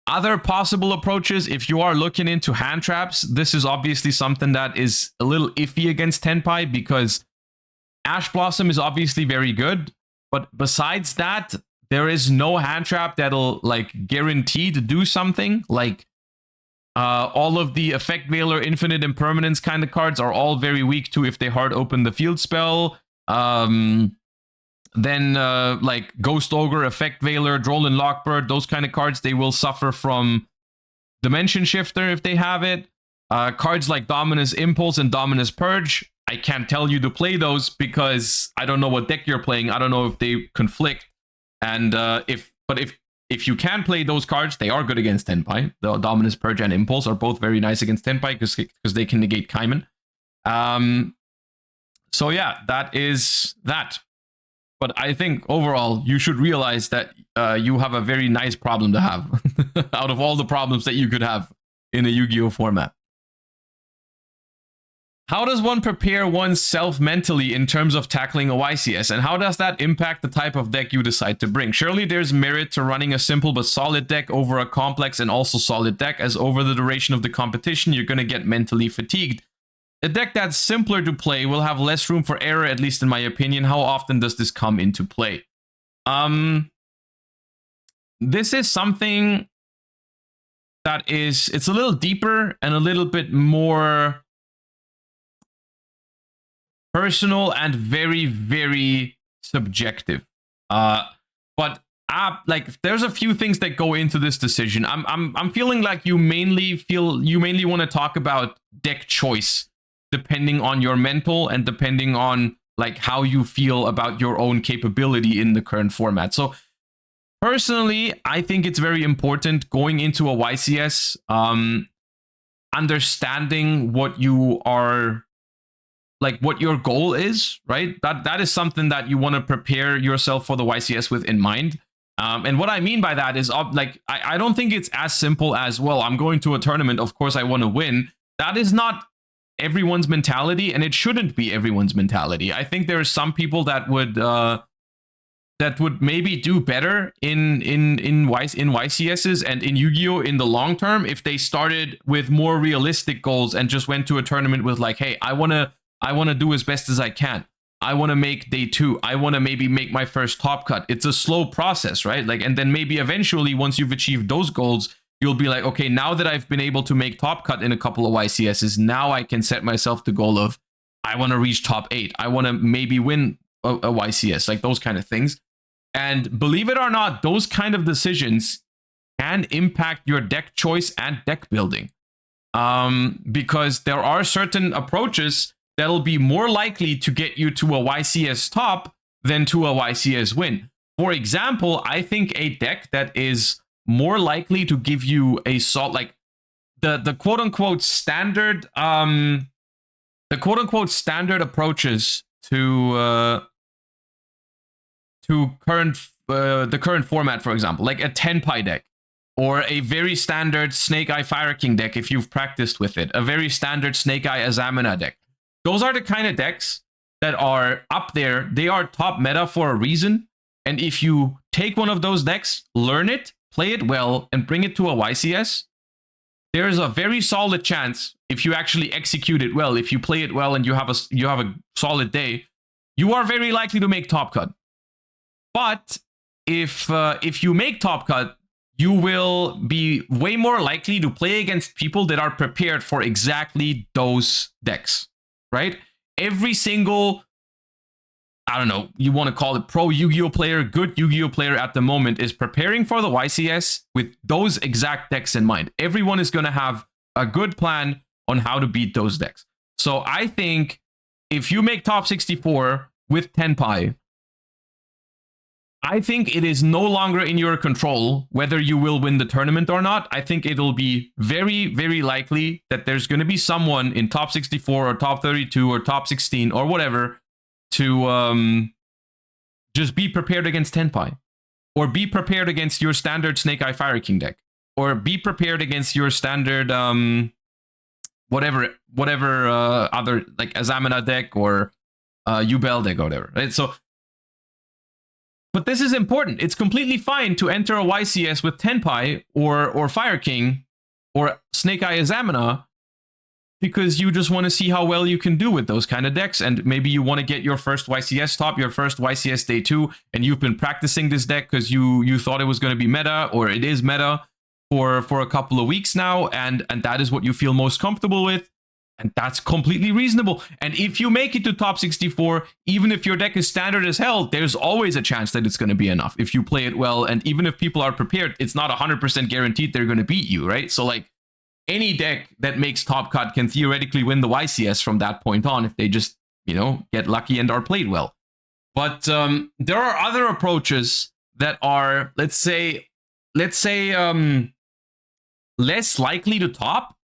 other possible approaches, if you are looking into hand traps, this is obviously something that is a little iffy against Tenpai, because Ash Blossom is obviously very good, but besides that, there is no hand trap that'll like guarantee to do something. Like, all of the Effect Veiler, Infinite Impermanence kind of cards are all very weak to if they hard open the field spell. Then like Ghost Ogre, Effect Veiler, Droll and Lockbird, those kind of cards, they will suffer from Dimension Shifter if they have it. Cards like Dominus Impulse and Dominus Purge, I can't tell you to play those because I don't know what deck you're playing. I don't know if they conflict. And if you can play those cards, they are good against Tenpai. The Dominus Purge and Impulse are both very nice against Tenpai because they can negate Kaiman. So yeah, that is that. But I think overall, you should realize that you have a very nice problem to have out of all the problems that you could have in a Yu-Gi-Oh format. How does one prepare oneself mentally in terms of tackling a YCS, and how does that impact the type of deck you decide to bring? Surely there's merit to running a simple but solid deck over a complex and also solid deck, as over the duration of the competition, you're going to get mentally fatigued. A deck that's simpler to play will have less room for error, at least in my opinion. How often does this come into play? This is something that it's a little deeper and a little bit more personal and very, very subjective. But like, there's a few things that go into this decision. I'm feeling like you mainly want to talk about deck choice, depending on your mental and depending on like how you feel about your own capability in the current format. So personally, I think it's very important going into a YCS, understanding what you are, like what your goal is, right? That is something that you want to prepare yourself for the YCS with in mind. And what I mean by that is, like, I don't think it's as simple as, well, I'm going to a tournament, of course I want to win. That is not everyone's mentality, and it shouldn't be everyone's mentality. I think there are some people that would that would maybe do better in YCSs and in Yu-Gi-Oh in the long term if they started with more realistic goals and just went to a tournament with like, hey, I wanna do as best as I can. I want to make day 2. I want to maybe make my first top cut. It's a slow process, right? Like, and then maybe eventually, once you've achieved those goals, you'll be like, okay, now that I've been able to make top cut in a couple of YCSs, now I can set myself the goal of, I want to reach top 8. I want to maybe win a YCS, like those kind of things. And believe it or not, those kind of decisions can impact your deck choice and deck building. Because there are certain approaches that'll be more likely to get you to a YCS top than to a YCS win. For example, I think a deck that is more likely to give you a salt, like the quote unquote standard, the quote unquote standard approaches to the current format, for example, like a 10-pie deck, or a very standard Snake Eye Fire King deck if you've practiced with it, a very standard Snake Eye Azamina deck. Those are the kind of decks that are up there. They are top meta for a reason. And if you take one of those decks, learn it, play it well, and bring it to a YCS, there is a very solid chance, if you actually execute it well, if you play it well and you have a solid day, you are very likely to make top cut. But if you make top cut, you will be way more likely to play against people that are prepared for exactly those decks. Right? Every single, I don't know, you want to call it pro Yu-Gi-Oh player, good Yu-Gi-Oh player at the moment is preparing for the YCS with those exact decks in mind. Everyone is going to have a good plan on how to beat those decks. So I think if you make top 64 with 10-pie, I think it is no longer in your control whether you will win the tournament or not. I think it'll be very, very likely that there's going to be someone in top 64 or top 32 or top 16 or whatever to just be prepared against 10-pie, or be prepared against your standard Snake Eye Fire King deck, or be prepared against your standard whatever other like Azamina deck or Yubel deck or whatever. Right? So. But this is important. It's completely fine to enter a YCS with 10-pie or Fire King or Snake Eye Azamina because you just want to see how well you can do with those kind of decks. And maybe you want to get your first YCS top, your first YCS day 2, and you've been practicing this deck because you thought it was going to be meta, or it is meta for a couple of weeks now, and that is what you feel most comfortable with. And that's completely reasonable. And if you make it to top 64, even if your deck is standard as hell, there's always a chance that it's going to be enough if you play it well. And even if people are prepared, it's not 100% guaranteed they're going to beat you, right? So like any deck that makes top cut can theoretically win the YCS from that point on if they just, you know, get lucky and are played well. But there are other approaches that are, let's say less likely to top,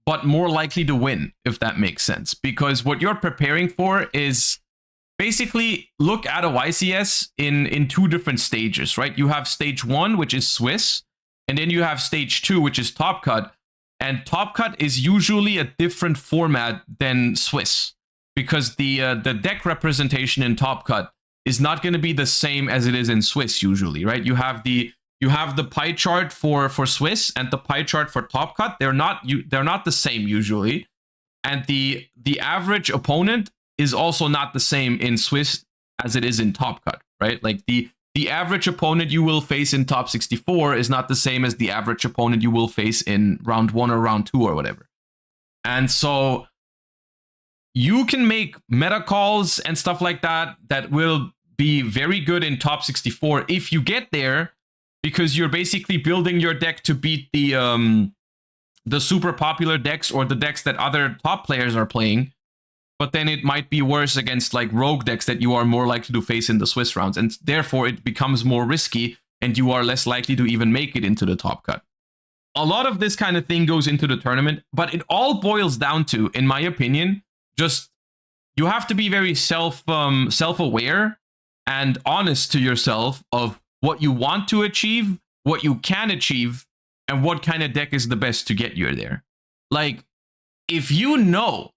but more likely to win, if that makes sense. Because what you're preparing for is basically look at a YCS in 2 different stages, right? You have stage 1, which is Swiss, and then you have stage 2, which is Top Cut. And Top Cut is usually a different format than Swiss, because the deck representation in Top Cut is not going to be the same as it is in Swiss usually, right? You have the pie chart for Swiss and the pie chart for Top Cut. They're not the same usually, and the average opponent is also not the same in Swiss as it is in Top Cut, right? Like the average opponent you will face in top 64 is not the same as the average opponent you will face in round 1 or round 2 or whatever. And so you can make meta calls and stuff like that that will be very good in top 64 if you get there, because you're basically building your deck to beat the super popular decks or the decks that other top players are playing. But then it might be worse against like rogue decks that you are more likely to face in the Swiss rounds, and therefore it becomes more risky and you are less likely to even make it into the top cut. A lot of this kind of thing goes into the tournament, but it all boils down to, in my opinion, just you have to be very self-aware and honest to yourself of what you want to achieve, what you can achieve, and what kind of deck is the best to get you there. Like, if you know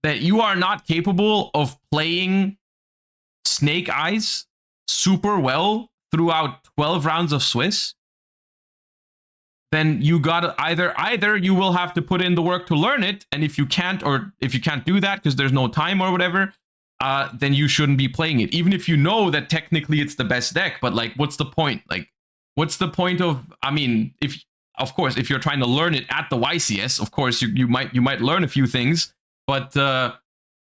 that you are not capable of playing Snake Eyes super well throughout 12 rounds of Swiss, then you got either you will have to put in the work to learn it, and if you can't do that because there's no time or whatever, then you shouldn't be playing it, even if you know that technically it's the best deck. But like, what's the point? Like, what's the point of? I mean, if you're trying to learn it at the YCS, of course you might learn a few things, but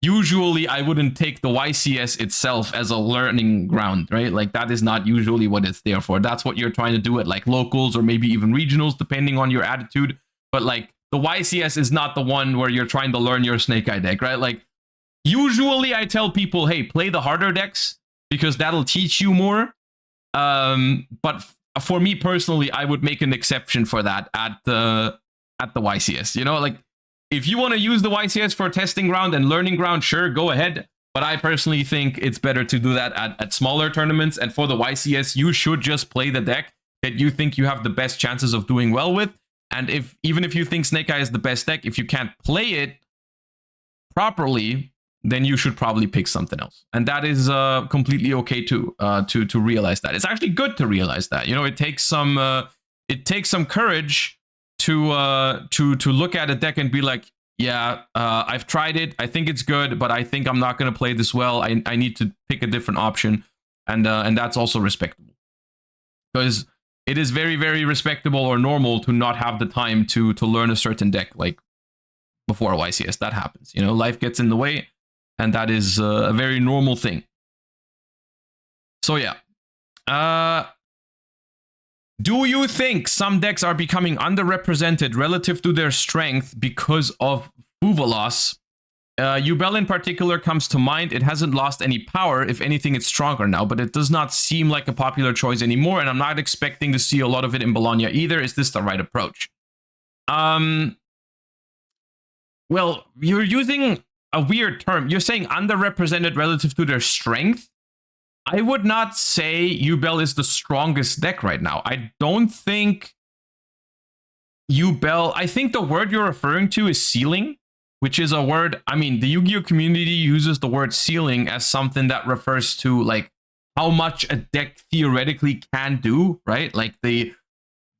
usually I wouldn't take the YCS itself as a learning ground, right? Like, that is not usually what it's there for. That's what you're trying to do at like locals or maybe even regionals, depending on your attitude. But like, the YCS is not the one where you're trying to learn your Snake Eye deck, right? Like, usually I tell people, hey, play the harder decks because that'll teach you more. But for me personally, I would make an exception for that at the YCS. You know, like, if you want to use the YCS for testing ground and learning ground, sure, go ahead. But I personally think it's better to do that at smaller tournaments. And for the YCS, you should just play the deck that you think you have the best chances of doing well with. And even if you think Snake Eye is the best deck, if you can't play it properly, then you should probably pick something else. And that is completely okay too, to realize that. It's actually good to realize that. You know, it takes some courage to look at a deck and be like, yeah, I've tried it, I think it's good, but I think I'm not going to play this well. I need to pick a different option, and that's also respectable, because it is very, very respectable or normal to not have the time to learn a certain deck like before a YCS. That happens, you know, life gets in the way, and that is a very normal thing. So yeah. Do you think some decks are becoming underrepresented relative to their strength because of Fuva loss? Yubel in particular comes to mind. It hasn't lost any power. If anything, it's stronger now, but it does not seem like a popular choice anymore, and I'm not expecting to see a lot of it in Bologna either. Is this the right approach? Well, you're using a weird term. You're saying underrepresented relative to their strength. I would not say Yubel is the strongest deck right now. I don't think Yubel... I think the word you're referring to is ceiling, which is a word... I mean, the Yu-Gi-Oh community uses the word ceiling as something that refers to, like, how much a deck theoretically can do, right? Like, the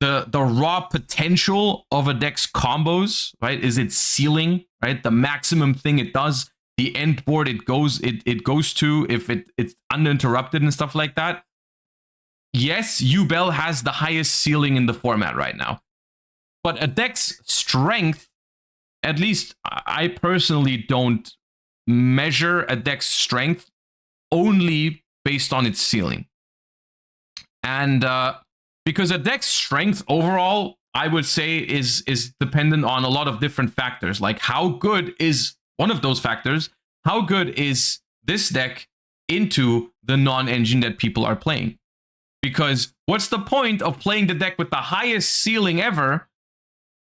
raw potential of a deck's combos, right, is its ceiling, right? The maximum thing it does, the end board it goes to if it's uninterrupted and stuff like that. Yes, Yubel has the highest ceiling in the format right now. But a deck's strength, at least I personally don't measure a deck's strength only based on its ceiling. And because a deck's strength overall, I would say, is dependent on a lot of different factors. Like, how good is one of those factors? How good is this deck into the non-engine that people are playing? Because what's the point of playing the deck with the highest ceiling ever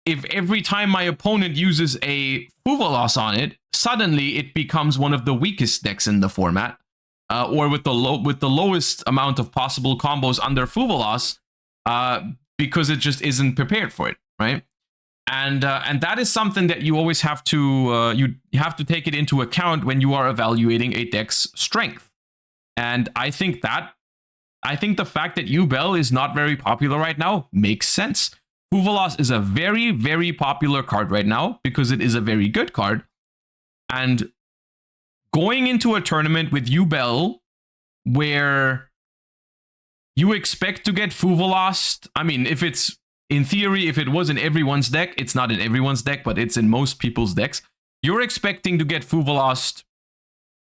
if every time my opponent uses a Fuva loss on it, suddenly it becomes one of the weakest decks in the format, or with the lowest amount of possible combos under Fuva loss, because it just isn't prepared for it, right? And that is something that you always have to you have to take it into account when you are evaluating a deck's strength. And I think the fact that Yubel is not very popular right now makes sense. Fuva loss is a very, very popular card right now because it is a very good card. And going into a tournament with Yubel where you expect to get Fuva lost, I mean, if it's in theory, if it was in everyone's deck, it's not in everyone's deck, but it's in most people's decks. You're expecting to get Fuva lost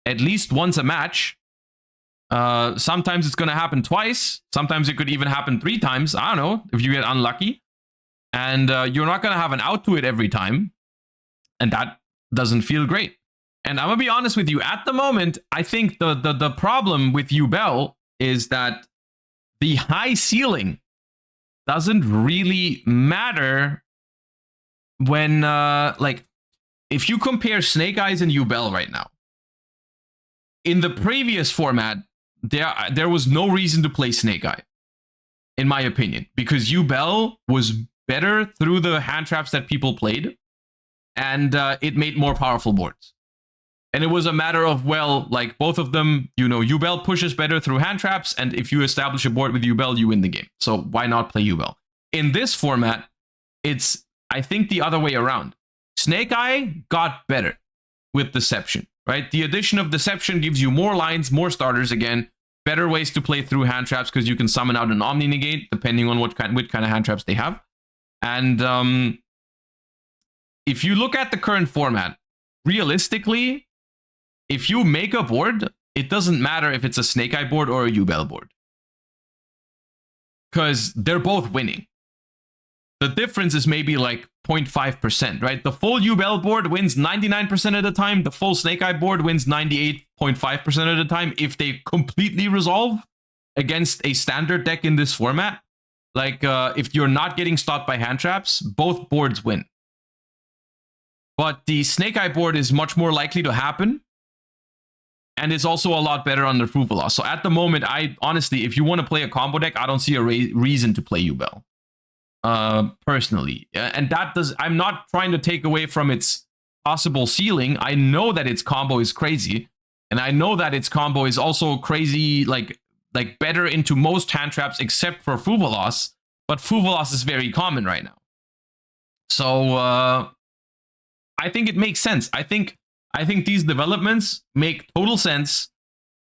at least once a match. Sometimes it's going to happen twice. Sometimes it could even happen 3 times. I don't know, if you get unlucky. And you're not going to have an out to it every time. And that doesn't feel great. And I'm going to be honest with you. At the moment, I think the problem with Yubel is that the high ceiling doesn't really matter when, like, if you compare Snake Eyes and Yubel right now. In the previous format, there was no reason to play Snake Eye, in my opinion, because Yubel was better through the hand traps that people played, and it made more powerful boards. And it was a matter of, well, like both of them, you know, Yubel pushes better through hand traps, and if you establish a board with Yubel, you win the game. So why not play Yubel? In this format, it's, I think, the other way around. Snake Eye got better with Deception, right? The addition of Deception gives you more lines, more starters again, better ways to play through hand traps because you can summon out an Omni Negate depending on what kind of hand traps they have. And if you look at the current format, realistically, if you make a board, it doesn't matter if it's a Snake Eye board or a Yubel board, because they're both winning. The difference is maybe like 0.5%, right? The full Yubel board wins 99% of the time. The full Snake Eye board wins 98.5% of the time if they completely resolve against a standard deck in this format. Like, if you're not getting stopped by hand traps, both boards win. But the Snake Eye board is much more likely to happen. And it's also a lot better under Fuvalos. So at the moment, I honestly, if you want to play a combo deck, I don't see a reason to play Yubel. Personally. And that does, I'm not trying to take away from its possible ceiling. I know that its combo is crazy. And I know that its combo is also crazy, like better into most hand traps except for Fuvalos. But Fuvalos is very common right now. So I think it makes sense. I think these developments make total sense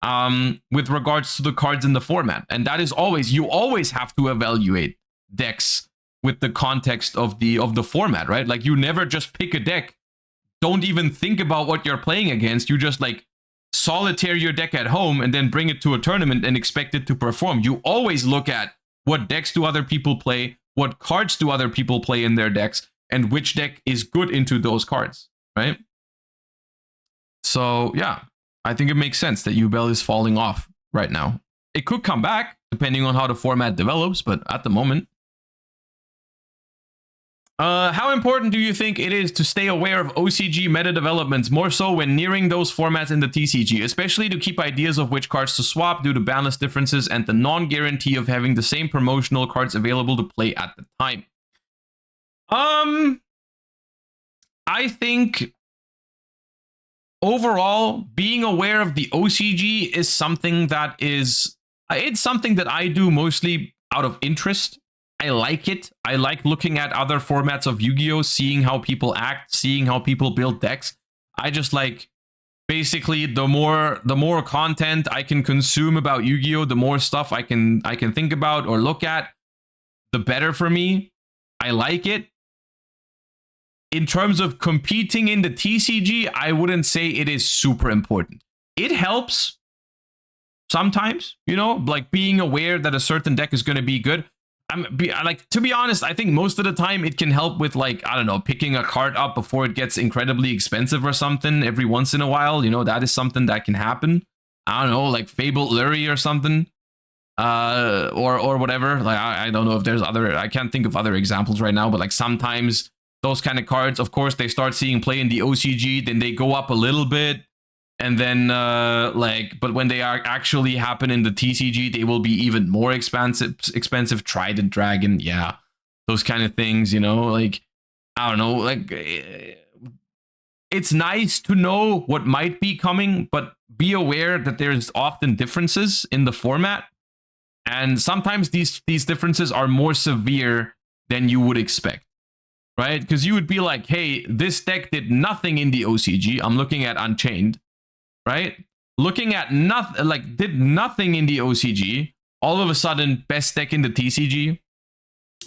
with regards to the cards in the format. And that is always, you always have to evaluate decks with the context of the format, right? Like, you never just pick a deck, don't even think about what you're playing against. You just like solitaire your deck at home and then bring it to a tournament and expect it to perform. You always look at what decks do other people play, what cards do other people play in their decks, and which deck is good into those cards, right? So yeah, I think it makes sense that Yubel is falling off right now. It could come back depending on how the format develops, but at the moment. How important do you think it is to stay aware of OCG meta developments, more so when nearing those formats in the TCG, especially to keep ideas of which cards to swap due to balance differences and the non-guarantee of having the same promotional cards available to play at the time? I think overall, being aware of the OCG is something that is, it's something that I do mostly out of interest. I like it. I like looking at other formats of Yu-Gi-Oh, seeing how people act, seeing how people build decks. I just like, basically, the more content I can consume about Yu-Gi-Oh, the more stuff I can think about or look at, the better for me. I like it. In terms of competing in the TCG, I wouldn't say it is super important. It helps sometimes, you know, like being aware that a certain deck is going to be good. To be honest, I think most of the time it can help with, like, I don't know, picking a card up before it gets incredibly expensive or something every once in a while. You know, that is something that can happen. I don't know, like Fabled Lurie or something. Or whatever. Like, I don't know if there's other, I can't think of other examples right now, but like sometimes those kind of cards, of course, they start seeing play in the OCG, then they go up a little bit. And then, but when they are actually happen in the TCG, they will be even more expensive. Trident Dragon, yeah. Those kind of things, you know, like, I don't know, like, it's nice to know what might be coming, but be aware that there's often differences in the format. And sometimes these differences are more severe than you would expect. Right? Because you would be like, hey, this deck did nothing in the OCG. I'm looking at Unchained, right? Looking at nothing, like, did nothing in the OCG. All of a sudden, best deck in the TCG.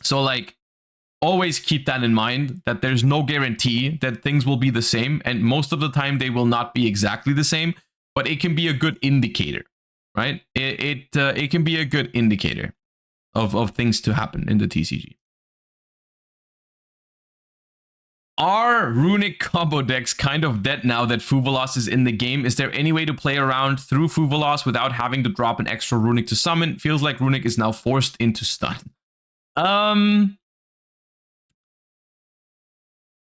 So, like, always keep that in mind, that there's no guarantee that things will be the same. And most of the time, they will not be exactly the same. But it can be a good indicator, right? It can be a good indicator of things to happen in the TCG. Are runic combo decks kind of dead now that Fuvalos is in the game? Is there any way to play around through Fuvalos without having to drop an extra runic to summon? Feels like runic is now forced into stun.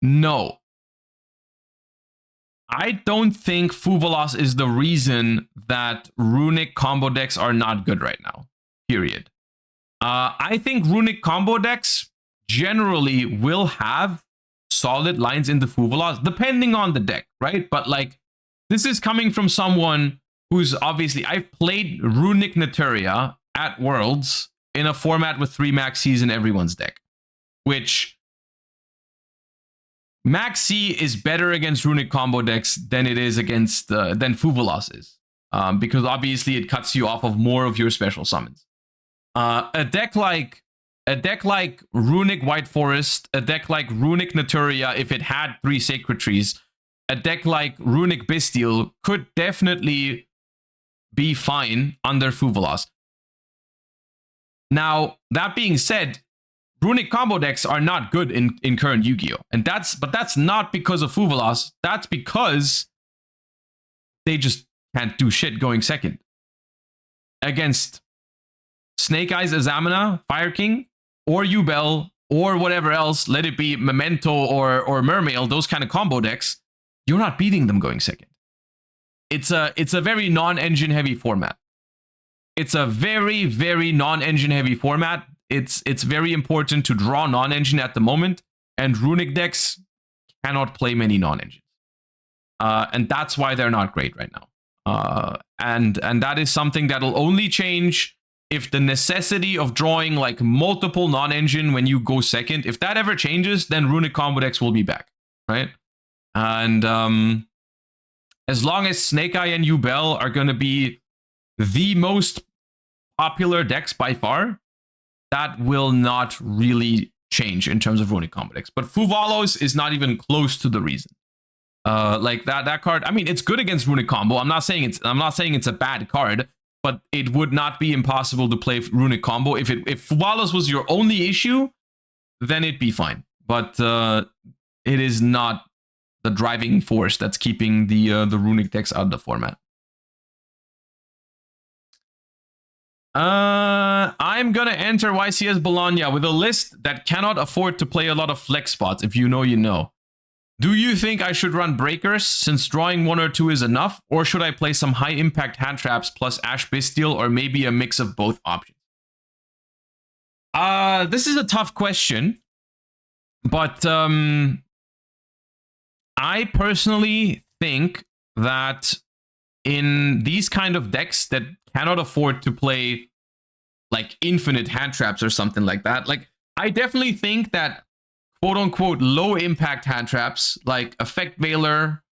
No. I don't think Fuvalos is the reason that runic combo decks are not good right now. Period. I think runic combo decks generally will have solid lines into Fuvalos, depending on the deck, right? But like, this is coming from someone who's obviously, I've played Runic Naturia at Worlds in a format with 3 Maxis in everyone's deck, which Maxi is better against Runic combo decks than it is against than Fuvalos is, because obviously it cuts you off of more of your special summons. A deck like Runic White Forest, a deck like Runic Naturia, if it had 3 Sacred Trees, a deck like Runic Bestial could definitely be fine under Fuvalos. Now, that being said, Runic combo decks are not good in current Yu-Gi-Oh! But that's not because of Fuvalos. That's because they just can't do shit going second. Against Snake Eyes Azamina, Fire King, or Yubel, or whatever else, let it be Memento or Mermail, those kind of combo decks, you're not beating them going second. It's a very non-engine heavy format. It's a very, very non-engine heavy format. It's very important to draw non-engine at the moment, and Runic decks cannot play many non-engines. And that's why they're not great right now. And that is something that'll only change if the necessity of drawing like multiple non-engine when you go second, if that ever changes, then Runic combo decks will be back, right? And as long as Snake Eye and Yubel are going to be the most popular decks by far, that will not really change in terms of Runic combo decks. But Fuvalos is not even close to the reason. Like that card, I mean, it's good against Runic combo. I'm not saying it's a bad card, but it would not be impossible to play Runic combo. If Fuvalos was your only issue, then it'd be fine. But it is not the driving force that's keeping the Runic decks out of the format. I'm gonna enter YCS Bologna with a list that cannot afford to play a lot of flex spots. If you know, you know. Do you think I should run breakers since drawing 1 or 2 is enough, or should I play some high impact hand traps plus Ash Bestial, or maybe a mix of both options? This is a tough question, but I personally think that in these kind of decks that cannot afford to play like infinite hand traps or something like that, like I definitely think that quote unquote low impact hand traps like Effect Veiler,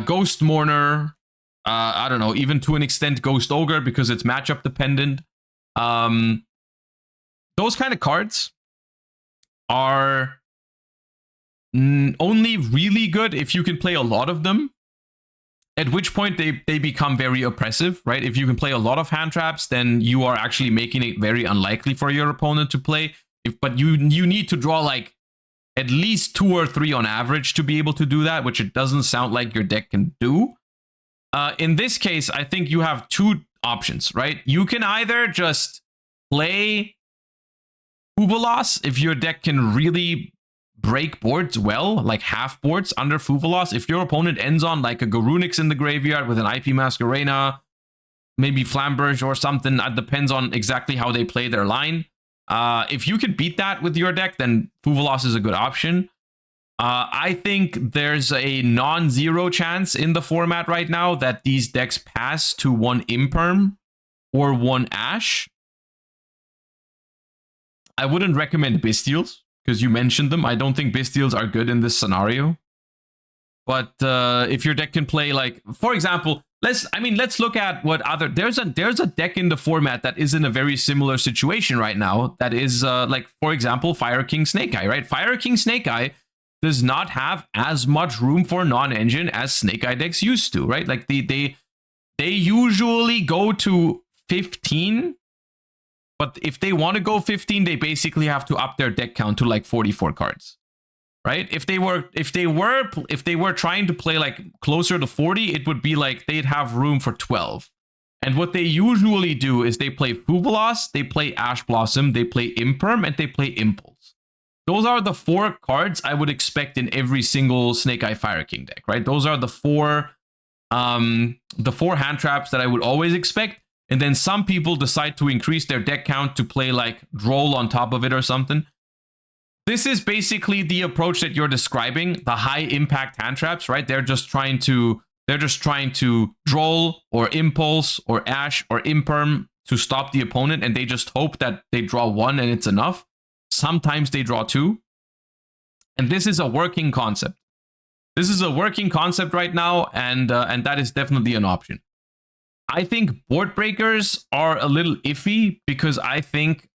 Ghost Mourner, I don't know, even to an extent Ghost Ogre because it's matchup dependent. Those kind of cards are only really good if you can play a lot of them, at which point they become very oppressive, right? If you can play a lot of hand traps, then you are actually making it very unlikely for your opponent to play. But you need to draw like at least 2 or 3 on average to be able to do that, which it doesn't sound like your deck can do. In this case, I think you have 2 options, right? You can either just play Fuvalos if your deck can really break boards well, like half boards under Fuvalos. If your opponent ends on like a Garunix in the graveyard with an IP Masquerena, maybe Flamberge or something, it depends on exactly how they play their line. If you can beat that with your deck, then Fuvalos is a good option. I think there's a non-zero chance in the format right now that these decks pass to 1 Imperm or 1 Ash. I wouldn't recommend Bestials because you mentioned them. I don't think Bestials are good in this scenario. But if your deck can play like, for example, let's look at what other, there's a deck in the format that is in a very similar situation right now. That is like, for example, Fire King Snake Eye, right? Fire King Snake Eye does not have as much room for non-engine as Snake Eye decks used to, right? Like they usually go to 15, but if they want to go 15, they basically have to up their deck count to like 44 cards. Right? If they were trying to play like closer to 40, it would be like they'd have room for 12. And what they usually do is they play Fuvalos, they play Ash Blossom, they play Imperm, and they play Impulse. Those are the 4 cards I would expect in every single Snake Eye Fire King deck, right? Those are the 4 hand traps that I would always expect. And then some people decide to increase their deck count to play like Droll on top of it or something. This is basically the approach that you're describing, the high impact hand traps, right? They're They're just trying to Droll or Impulse or Ash or Imperm to stop the opponent, and they just hope that they draw one and it's enough. Sometimes they draw two. And this is a working concept. This is a working concept right now, and that is definitely an option. I think board breakers are a little iffy because I think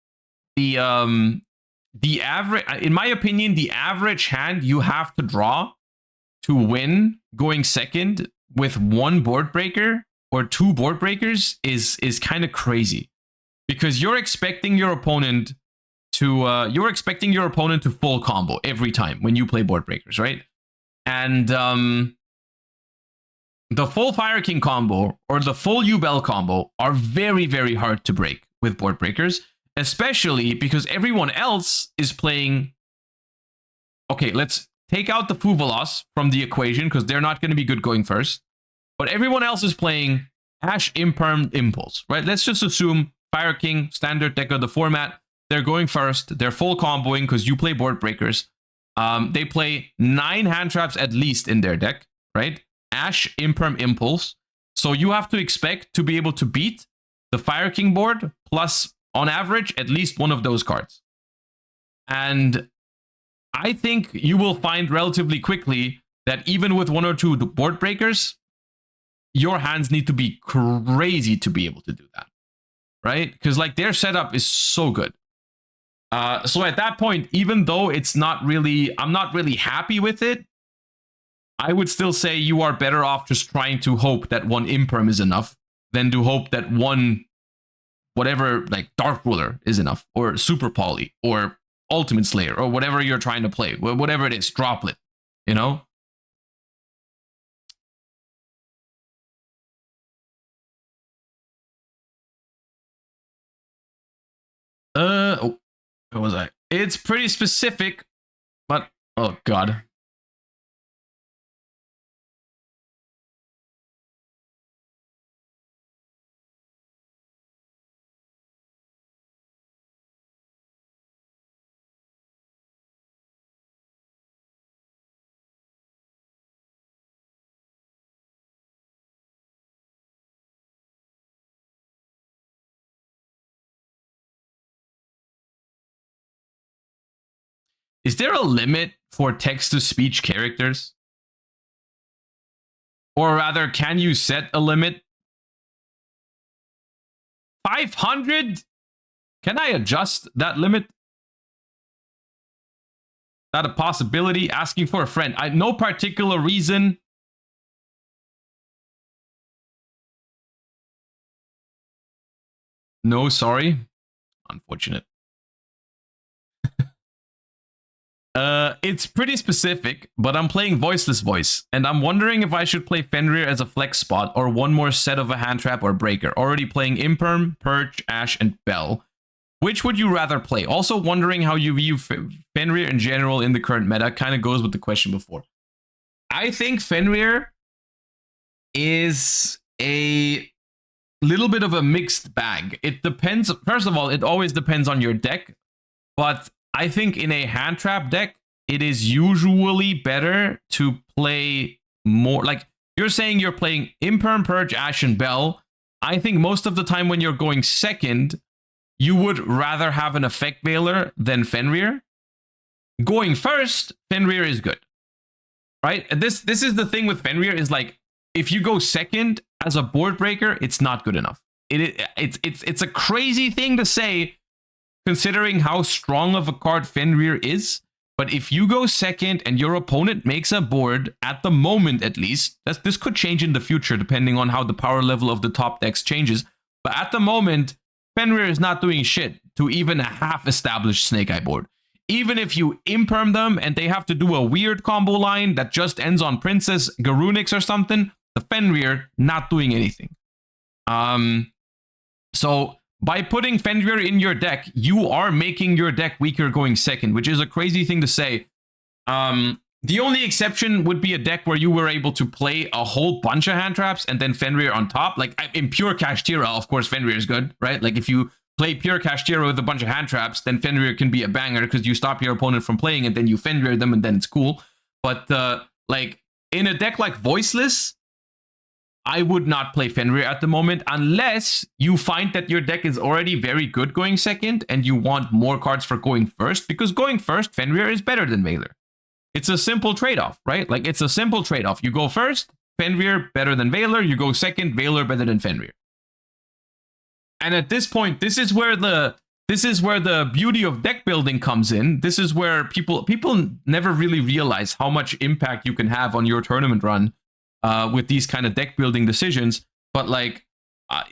the average, in my opinion, the average hand you have to draw to win going second with one board breaker or two board breakers is kind of crazy, because you're expecting your opponent to full combo every time when you play board breakers, right? And the full Fire King combo or the full Yubel combo are very, very hard to break with board breakers, especially because everyone else is playing. Okay, let's take out the Fuvalos from the equation because they're not going to be good going first. But everyone else is playing Ash, Imperm, Impulse, right? Let's just assume Fire King, standard deck of the format. They're going first. They're full comboing because you play board breakers. They play 9 hand traps at least in their deck, right? Ash, Imperm, Impulse. So you have to expect to be able to beat the Fire King board plus, on average, at least one of those cards. And I think you will find relatively quickly that even with 1 or 2 board breakers, your hands need to be crazy to be able to do that, right? Because like their setup is so good. So at that point, even though it's not really, I'm not really happy with it, I would still say you are better off just trying to hope that one Imperm is enough than to hope that one, whatever, like Dark Ruler is enough, or Super Poly, or Ultimate Slayer, or whatever you're trying to play, whatever it is, Droplet, you know? Oh, where was I? It's pretty specific, but oh god. Is there a limit for text-to-speech characters? Or rather, can you set a limit? 500? Can I adjust that limit? Is that a possibility? Asking for a friend. No particular reason. No, sorry. Unfortunate. It's pretty specific, but I'm playing Voiceless Voice, and I'm wondering if I should play Fenrir as a flex spot or one more set of a hand trap or breaker. Already playing Imperm, Purge, Ash, and Bell. Which would you rather play? Also wondering how you view Fenrir in general in the current meta. Kind of goes with the question before. I think Fenrir is a little bit of a mixed bag. It depends. First of all, it always depends on your deck, but I think in a hand trap deck, it is usually better to play more. Like you're saying, you're playing Imperm, Purge, Ash, and Bell. I think most of the time when you're going second, you would rather have an Effect Veiler than Fenrir. Going first, Fenrir is good, right? And this is the thing with Fenrir is like, if you go second as a board breaker, it's not good enough. It's a crazy thing to say, considering how strong of a card Fenrir is. But if you go second and your opponent makes a board, at the moment at least, this could change in the future depending on how the power level of the top decks changes. But at the moment, Fenrir is not doing shit to even a half-established Snake Eye board. Even if you Imperm them and they have to do a weird combo line that just ends on Princess, Garunix or something, the Fenrir not doing anything. So by putting Fenrir in your deck, you are making your deck weaker going second, which is a crazy thing to say. The only exception would be a deck where you were able to play a whole bunch of hand traps and then Fenrir on top. Like in pure Kashtira, of course, Fenrir is good, right? Like if you play pure Kashtira with a bunch of hand traps, then Fenrir can be a banger because you stop your opponent from playing and then you Fenrir them and then it's cool. But like in a deck like Voiceless, I would not play Fenrir at the moment unless you find that your deck is already very good going second and you want more cards for going first, because going first, Fenrir is better than Veiler. It's a simple trade-off, right? Like, it's a simple trade-off. You go first, Fenrir better than Veiler. You go second, Veiler better than Fenrir. And at this point, this is where the beauty of deck building comes in. This is where people never really realize how much impact you can have on your tournament run with these kind of deck building decisions. But like,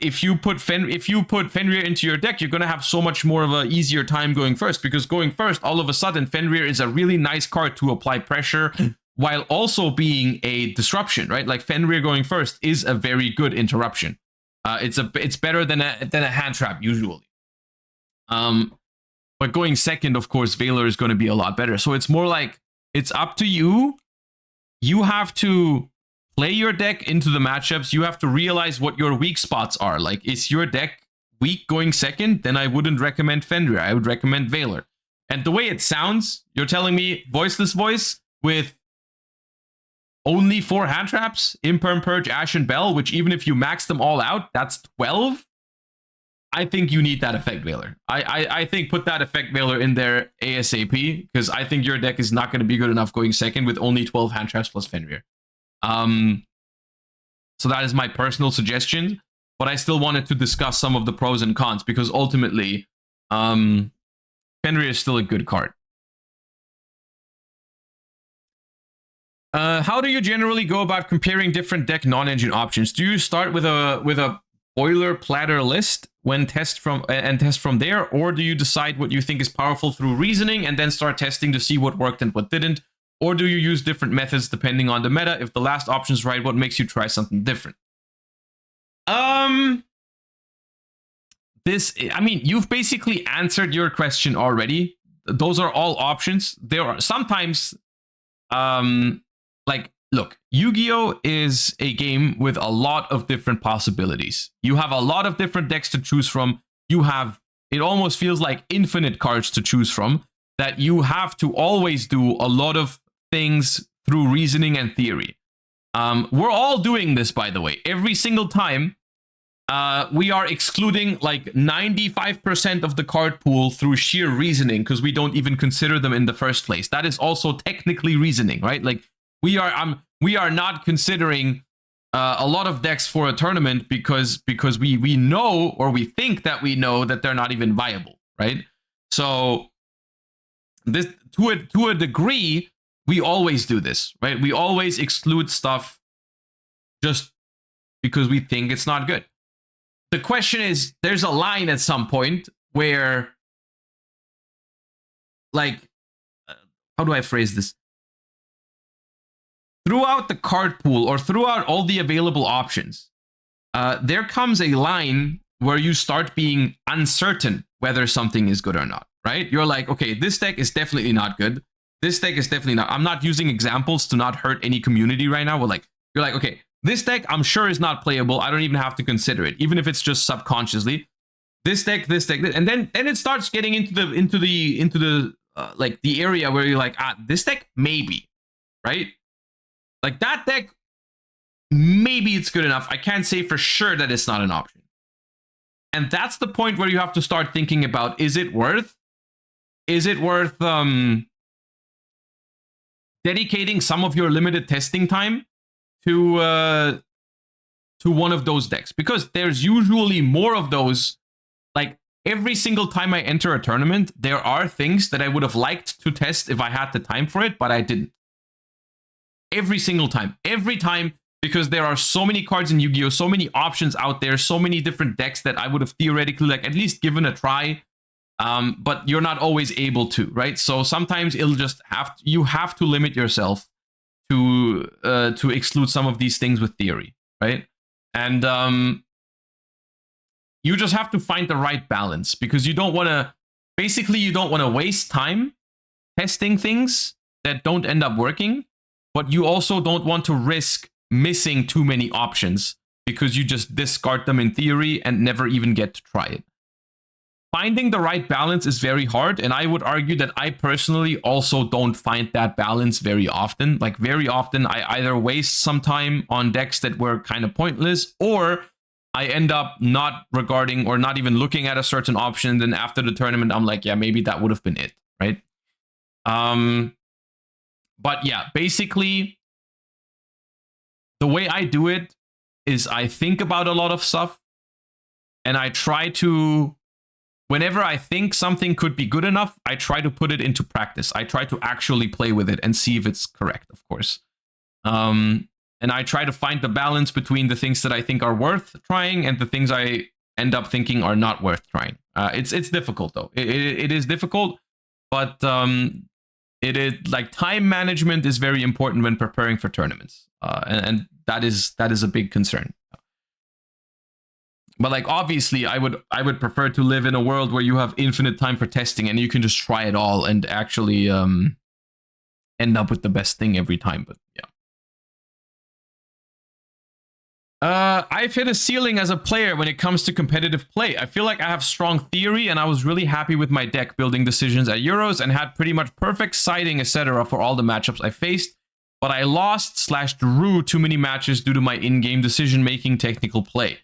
if you put Fenrir into your deck, you're gonna have so much more of an easier time going first, because going first, all of a sudden, Fenrir is a really nice card to apply pressure while also being a disruption, right? Like, Fenrir going first is a very good interruption. It's better than a hand trap usually. But going second, of course, Veiler is going to be a lot better. So it's more like, it's up to you. You have to play your deck into the matchups. You have to realize what your weak spots are. Like, is your deck weak going second? Then I wouldn't recommend Fenrir. I would recommend Veiler. And the way it sounds, you're telling me Voiceless Voice with only 4 hand traps, Imperm, Purge, Ash, and Bell, which even if you max them all out, that's 12. I think you need that Effect Veiler. I think put that Effect Veiler in there ASAP, because I think your deck is not going to be good enough going second with only 12 hand traps plus Fenrir. So that is my personal suggestion, but I still wanted to discuss some of the pros and cons, because ultimately, Fenrir is still a good card. How do you generally go about comparing different deck non-engine options? Do you start with a boiler platter list when test from there, or do you decide what you think is powerful through reasoning and then start testing to see what worked and what didn't? Or do you use different methods depending on the meta? If the last option's right, what makes you try something different? I mean, you've basically answered your question already. Those are all options. There are sometimes, like, look, Yu-Gi-Oh! Is a game with a lot of different possibilities. You have a lot of different decks to choose from. You have, it almost feels like infinite cards to choose from, that you have to always do a lot of things through reasoning and theory. We're all doing this, by the way. Every single time, we are excluding like 95% of the card pool through sheer reasoning, because we don't even consider them in the first place. That is also technically reasoning, right? Like, we are not considering a lot of decks for a tournament because we know, or we think that we know, that they're not even viable, right? So this, to a degree, we always do this, right? We always exclude stuff just because we think it's not good. The question is, there's a line at some point where, like, how do I phrase this? Throughout the card pool, or throughout all the available options, there comes a line where you start being uncertain whether something is good or not, right? You're like, okay, this deck is definitely not good. This deck is definitely not. I'm not using examples to not hurt any community right now. But like, you're like, okay, this deck I'm sure is not playable. I don't even have to consider it, even if it's just subconsciously. This deck, and then it starts getting into the like the area where you're like, this deck maybe, right? Like, that deck, maybe it's good enough. I can't say for sure that it's not an option. And that's the point where you have to start thinking about, is it worth dedicating some of your limited testing time to one of those decks? Because there's usually more of those. Like, every single time I enter a tournament, there are things that I would have liked to test if I had the time for it, but I didn't. Every single time. Every time, because there are so many cards in Yu-Gi-Oh! So many options out there, so many different decks that I would have theoretically, like, at least given a try. But you're not always able to, right? So sometimes it'll just you have to limit yourself to exclude some of these things with theory, right? And you just have to find the right balance, because you don't want to, basically, you don't want to waste time testing things that don't end up working, but you also don't want to risk missing too many options because you just discard them in theory and never even get to try it. finding the right balance is very hard, and I would argue that I personally also don't find that balance very often. Like, very often I either waste some time on decks that were kind of pointless, or I end up not regarding or not even looking at a certain option. Then after the tournament, I'm like, yeah, maybe that would have been it, right? But yeah, basically, the way I do it is I think about a lot of stuff, and I try to, whenever I think something could be good enough, I try to put it into practice. I try to actually play with it and see if it's correct, of course. And I try to find the balance between the things that I think are worth trying and the things I end up thinking are not worth trying. It's difficult, though. It is difficult, but it is like time management is very important when preparing for tournaments, and that is a big concern. But like, obviously, I would prefer to live in a world where you have infinite time for testing and you can just try it all and actually end up with the best thing every time. But yeah. I've hit a ceiling as a player when it comes to competitive play. I feel like I have strong theory, and I was really happy with my deck building decisions at Euros and had pretty much perfect sighting, etc. for all the matchups I faced. But I lost/drew too many matches due to my in-game decision-making technical play.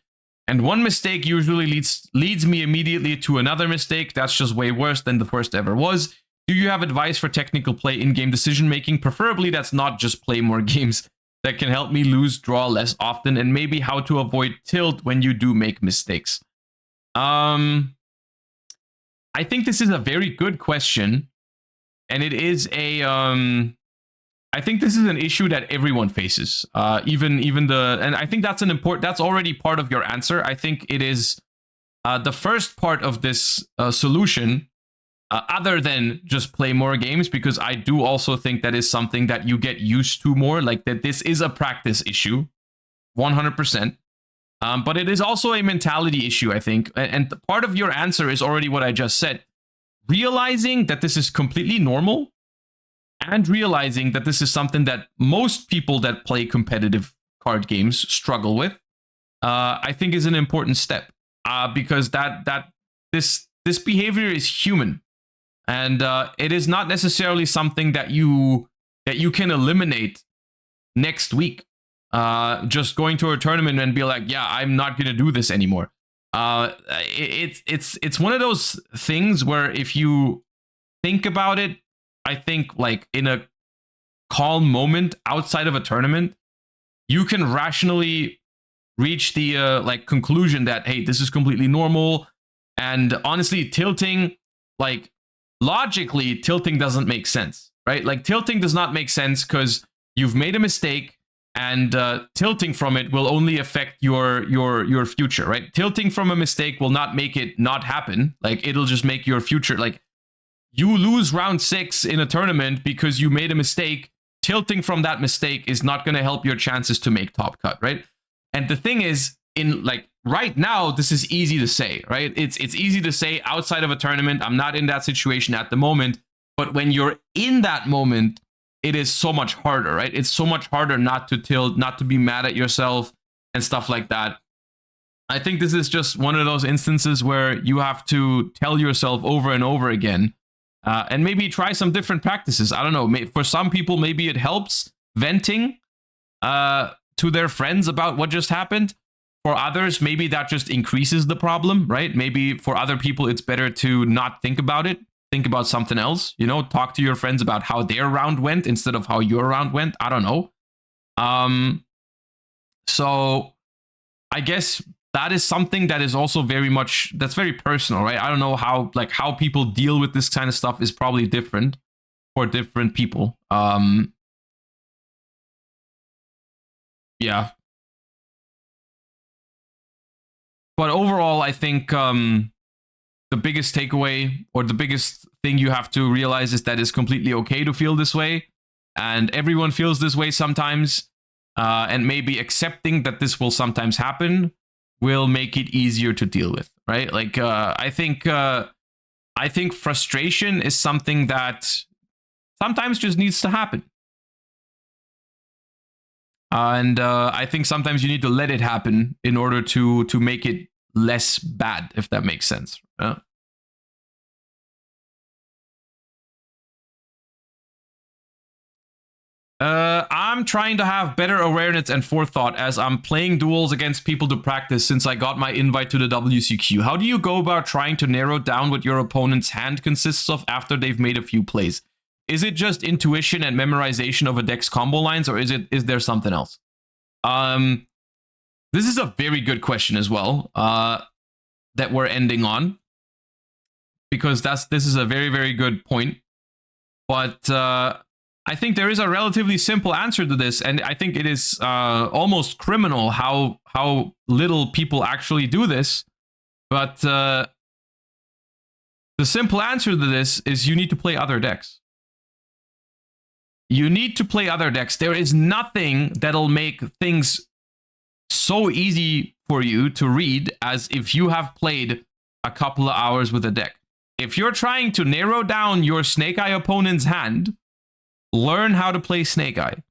And one mistake usually leads me immediately to another mistake. That's just way worse than the first ever was. Do you have advice for technical play in-game decision-making? Preferably that's not just play more games, that can help me lose, draw less often, and maybe how to avoid tilt when you do make mistakes. I think this is a very good question, and it is a I think this is an issue that everyone faces. And I think that's that's already part of your answer. I think it is the first part of this solution. Other than just play more games, because I do also think that is something that you get used to more, like that this is a practice issue, 100%. But it is also a mentality issue, I think. And part of your answer is already what I just said. Realizing that this is completely normal and realizing that this is something that most people that play competitive card games struggle with, I think is an important step, because this behavior is human. And it is not necessarily something that you can eliminate next week. Just going to a tournament and be like, yeah, I'm not gonna do this anymore. It's one of those things where if you think about it, I think like in a calm moment outside of a tournament, you can rationally reach the like conclusion that, hey, this is completely normal. And honestly, tilting, like, logically, tilting doesn't make sense, right? Like, tilting does not make sense because you've made a mistake, and tilting from it will only affect your future, right? Tilting from a mistake will not make it not happen. Like, it'll just make your future, like, you lose round 6 in a tournament because you made a mistake. Tilting from that mistake is not going to help your chances to make top cut, right? And the thing is, in like right now, this is easy to say, right? It's easy to say outside of a tournament. I'm not in that situation at the moment. But when you're in that moment, it is so much harder, right? It's so much harder not to tilt, not to be mad at yourself and stuff like that. I think this is just one of those instances where you have to tell yourself over and over again, and maybe try some different practices. I don't know. For some people, maybe it helps venting to their friends about what just happened. For others, maybe that just increases the problem, right? Maybe for other people, it's better to not think about it. Think about something else, you know, talk to your friends about how their round went instead of how your round went. I don't know. So I guess that is something that is also that's very personal, right? I don't know how people deal with this kind of stuff is probably different for different people. Yeah. But overall, I think the biggest takeaway, or the biggest thing you have to realize, is that it's completely okay to feel this way. And everyone feels this way sometimes. And maybe accepting that this will sometimes happen will make it easier to deal with, right? Like, I think frustration is something that sometimes just needs to happen. And I think sometimes you need to let it happen in order to make it less bad, if that makes sense. I'm trying to have better awareness and forethought as I'm playing duels against people to practice since I got my invite to the WCQ. How do you go about trying to narrow down what your opponent's hand consists of after they've made a few plays? Is it just intuition and memorization of a deck's combo lines, or is there something else? This is a very good question as well, that we're ending on, because this is a very, very good point. But I think there is a relatively simple answer to this, and I think it is almost criminal how little people actually do this. But the simple answer to this is you need to play other decks. You need to play other decks. There is nothing that'll make things so easy for you to read as if you have played a couple of hours with a deck. If you're trying to narrow down your Snake Eye opponent's hand, learn how to play Snake Eye.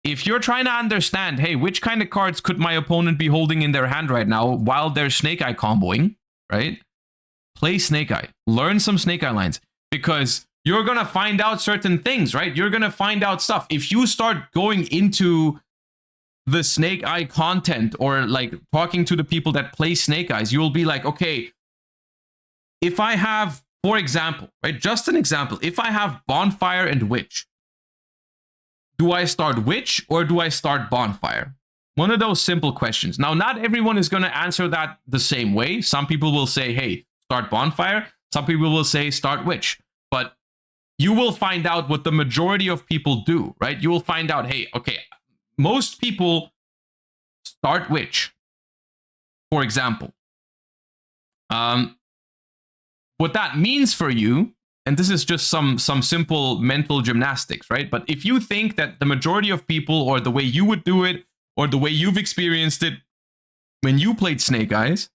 If you're trying to understand, hey, which kind of cards could my opponent be holding in their hand right now while they're Snake Eye comboing, right? Play Snake Eye. Learn some Snake Eye lines, because you're going to find out certain things, right? You're going to find out stuff. If you start going into the Snake Eye content or like talking to the people that play Snake Eyes, you'll be like, okay, if I have, for example, right, just an example, if I have Bonfire and Witch, do I start Witch or do I start Bonfire? One of those simple questions. Now, not everyone is going to answer that the same way. Some people will say, hey, start Bonfire. Some people will say, start Witch. But you will find out what the majority of people do, right? You will find out, hey, okay, most people start Witch, for example. What that means for you, and this is just some simple mental gymnastics, right? But if you think that the majority of people, or the way you would do it, or the way you've experienced it when you played Snake Eyes,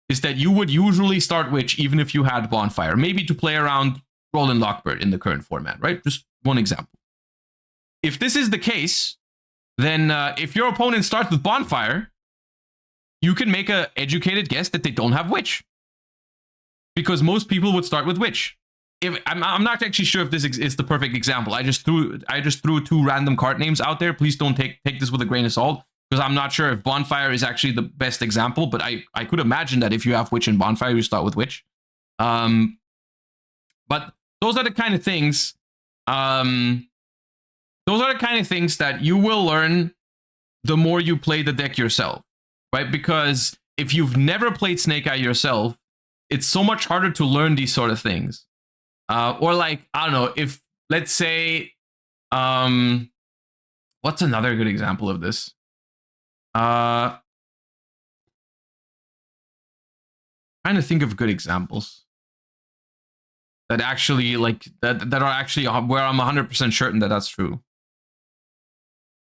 is that you would usually start Witch even if you had Bonfire, maybe to play around Roland Lockbird in the current format, right? Just one example. If this is the case, then if your opponent starts with Bonfire, you can make an educated guess that they don't have Witch, because most people would start with Witch. If I'm not actually sure if this is the perfect example. I just threw two random card names out there. Please don't take this with a grain of salt, because I'm not sure if Bonfire is actually the best example. But I could imagine that if you have Witch and Bonfire, you start with Witch. But those are the kind of things. Those are the kind of things that you will learn the more you play the deck yourself, right? Because if you've never played Snake Eye yourself, it's so much harder to learn these sort of things. Or like, I don't know, if, let's say, what's another good example of this? Trying to think of good examples that actually, like, that are actually where I'm 100% certain that that's true.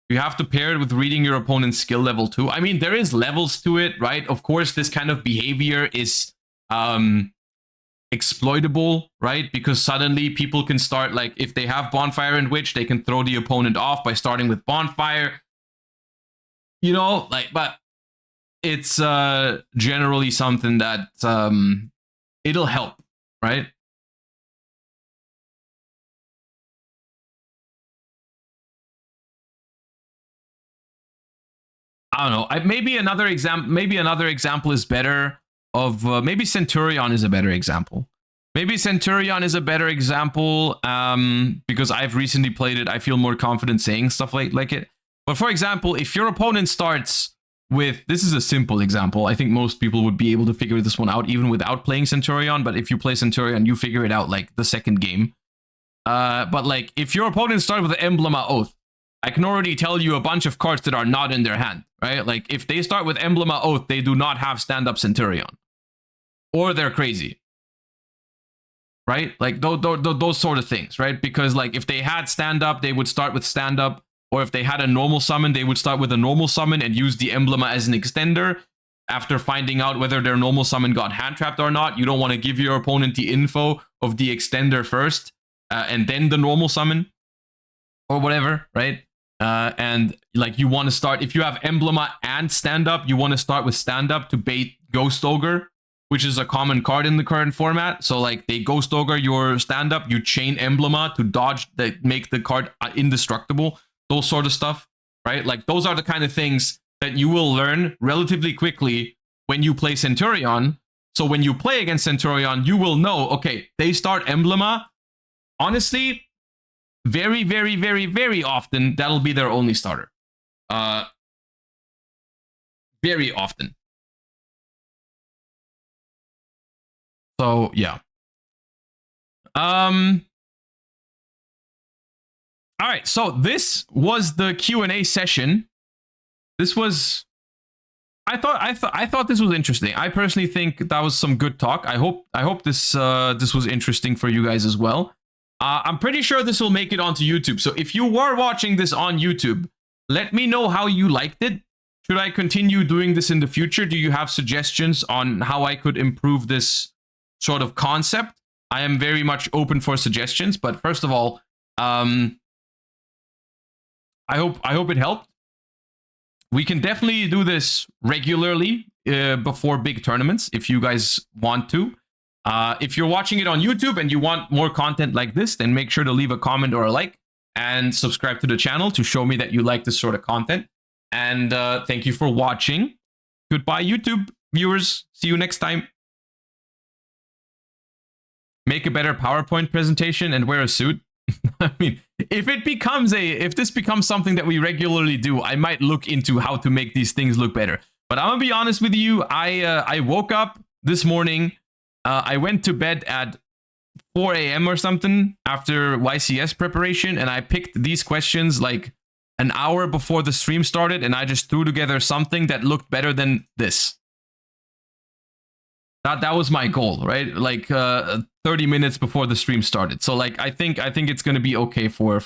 You have to pair it with reading your opponent's skill level too. I mean, there is levels to it, right? Of course, this kind of behavior is exploitable, right? Because suddenly people can start, like, if they have Bonfire and Witch, they can throw the opponent off by starting with Bonfire. You know, like, but it's generally something that it'll help, right? I don't know. Maybe another example is better. Of maybe Centurion is a better example. Maybe Centurion is a better example because I've recently played it. I feel more confident saying stuff like it. But for example, if your opponent starts with, this is a simple example. I think most people would be able to figure this one out even without playing Centurion. But if you play Centurion, you figure it out like the second game. But like, if your opponent started with the Emblema Oath, I can already tell you a bunch of cards that are not in their hand, right? Like, if they start with Emblema Oath, they do not have stand-up Centurion. Or they're crazy. Right? Like, those sort of things, right? Because, like, if they had stand-up, they would start with stand-up. Or if they had a normal summon, they would start with a normal summon and use the Emblema as an extender. After finding out whether their normal summon got hand-trapped or not, you don't want to give your opponent the info of the extender first, and then the normal summon. Or whatever, right? And like, you want to start, if you have Emblema and stand-up, you want to start with stand-up to bait Ghost Ogre which is a common card in the current format. So like they Ghost Ogre your stand-up, you chain Emblema to dodge that make the card indestructible, those sort of stuff, right? Like those are the kind of things that you will learn relatively quickly when you play Centurion. So when you play against Centurion, you will know, okay, they start Emblema. Honestly, very, very, very, very often, that'll be their only starter. Very often. So, yeah. All right, so this was the Q&A session. This was... I thought this was interesting. I personally think that was some good talk. I hope this was interesting for you guys as well. I'm pretty sure this will make it onto YouTube. So if you were watching this on YouTube, let me know how you liked it. Should I continue doing this in the future? Do you have suggestions on how I could improve this sort of concept? I am very much open for suggestions. But first of all, I hope it helped. We can definitely do this regularly before big tournaments if you guys want to. If you're watching it on YouTube and you want more content like this, then make sure to leave a comment or a like and subscribe to the channel to show me that you like this sort of content. And thank you for watching. Goodbye, YouTube viewers. See you next time. Make a better PowerPoint presentation and wear a suit. I mean, if this becomes something that we regularly do, I might look into how to make these things look better. But I'm gonna be honest with you. I woke up this morning. I went to bed at 4 a.m. or something after YCS preparation, and I picked these questions like an hour before the stream started, and I just threw together something that looked better than this. That was my goal, right? Like 30 minutes before the stream started. So like I think it's gonna be okay for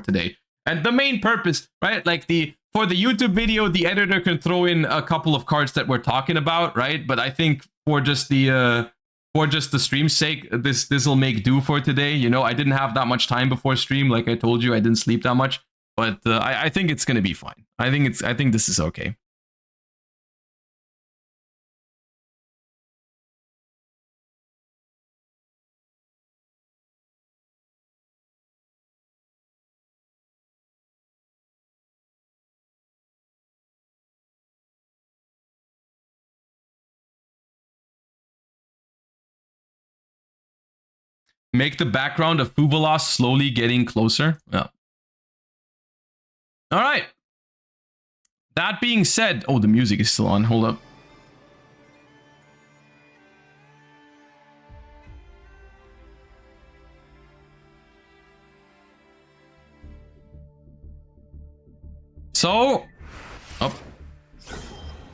today. And the main purpose, right? Like for the YouTube video, the editor can throw in a couple of cards that we're talking about, right? But I think for just the stream's sake, this will make do for today. You know, I didn't have that much time before stream, like I told you, I didn't sleep that much. But I think it's gonna be fine. I think this is okay. Make the background of Fuvalos slowly getting closer. Yeah. All right. That being said, oh, the music is still on. Hold up. So, oh,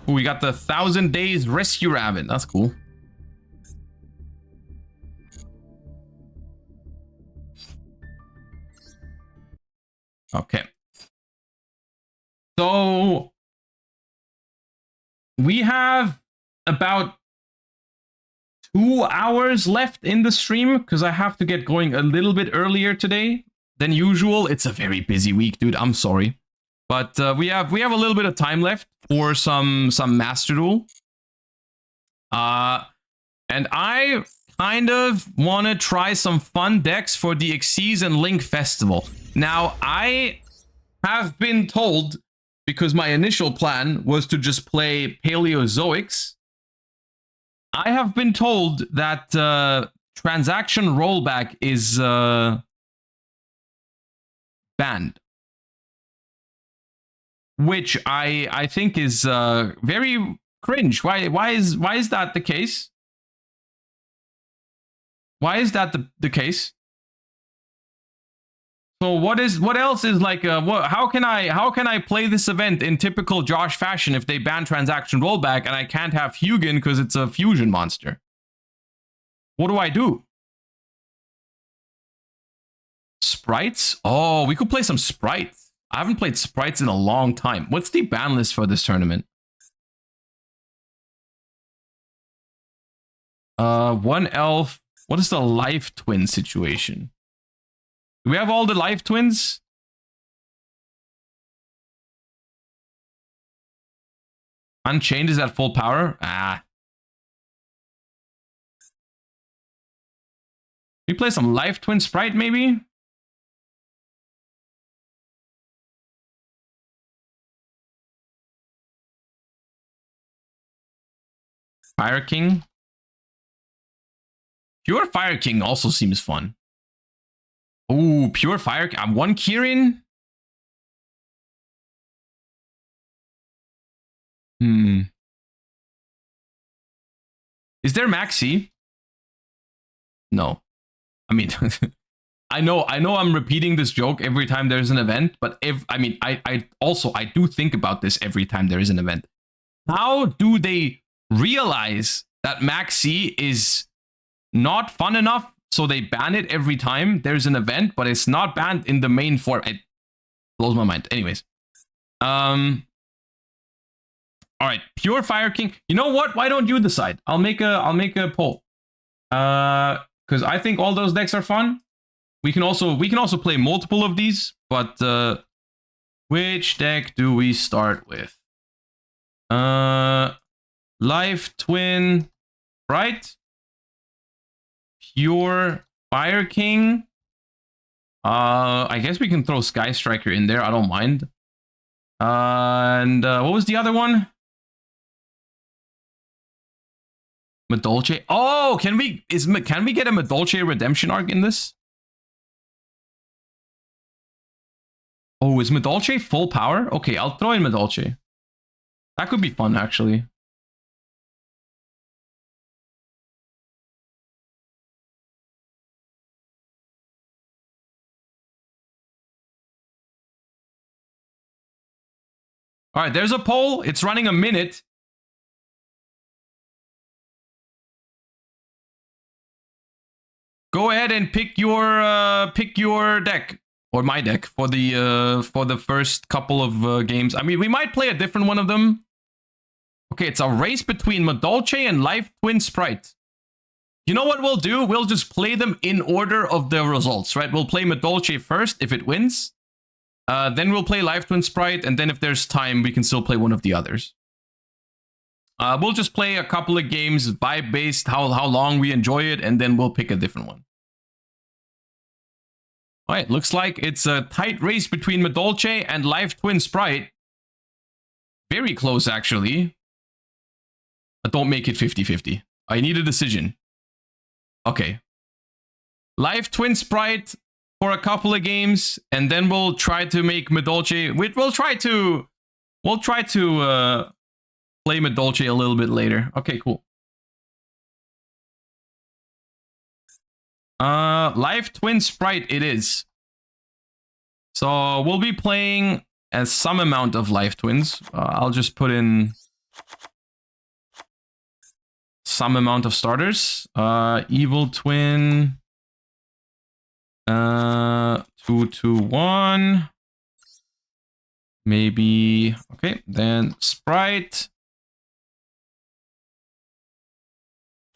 ooh, we got the 1,000 Days Rescue Rabbit. That's cool. Okay. So we have about 2 hours left in the stream because I have to get going a little bit earlier today than usual. It's a very busy week, dude. I'm sorry. But we have a little bit of time left for some Master Duel. And I kind of want to try some fun decks for the Xyz and Link Festival. Now, I have been told, because my initial plan was to just play Paleozoics, I have been told that transaction rollback is banned. Which I think is very cringe. Why is that the case? Why is that the case? So what else is like how can I play this event in typical Josh fashion if they ban transaction rollback and I can't have Hugin because it's a fusion monster? What do I do? Sprights? Oh, we could play some Sprights. I haven't played Sprights in a long time. What's the ban list for this tournament? One elf. What is the life twin situation? Do we have all the life twins? Unchained is at full power? Ah. We play some Life Twin Spright, maybe? Fire King. Pure Fire King also seems fun. Oh, Pure Fire King. One Kirin? Is there Maxi? No. I mean, I know I'm repeating this joke every time there's an event, but I do think about this every time there is an event. How do they realize that Maxi is not fun enough, so they ban it every time there's an event, but it's not banned in the main form? It blows my mind. Anyways. All right, Pure Fire King. You know what? Why don't you decide? I'll make a poll. Because I think all those decks are fun. We can also play multiple of these, but which deck do we start with? Life Twin Spright, Pure Fire King. I guess we can throw Sky Striker in there. I don't mind. And what was the other one? Madolche. Oh, can we get a Madolche redemption arc in this? Oh, is Madolche full power? Okay, I'll throw in Madolche. That could be fun, actually. All right, there's a poll. It's running a minute. Go ahead and pick your deck or my deck for the first couple of games. I mean, we might play a different one of them. Okay, it's a race between Madolche and Life Twin Spright. You know what we'll do? We'll just play them in order of the results, right? We'll play Madolche first if it wins. Then we'll play Life Twin Spright, and then if there's time, we can still play one of the others. We'll just play a couple of games, vibe-based, how long we enjoy it, and then we'll pick a different one. All right, looks like it's a tight race between Madolche and Life Twin Spright. Very close, actually. But don't make it 50-50. I need a decision. Okay. Life Twin Spright for a couple of games, and then we'll try to make Madolche. We'll try to play Madolche a little bit later. Okay, cool. Life Twin Spright it is. So we'll be playing as some amount of Life Twins. I'll just put in some amount of starters. Evil Twin. 2-2-1. Maybe. Okay, then Spright.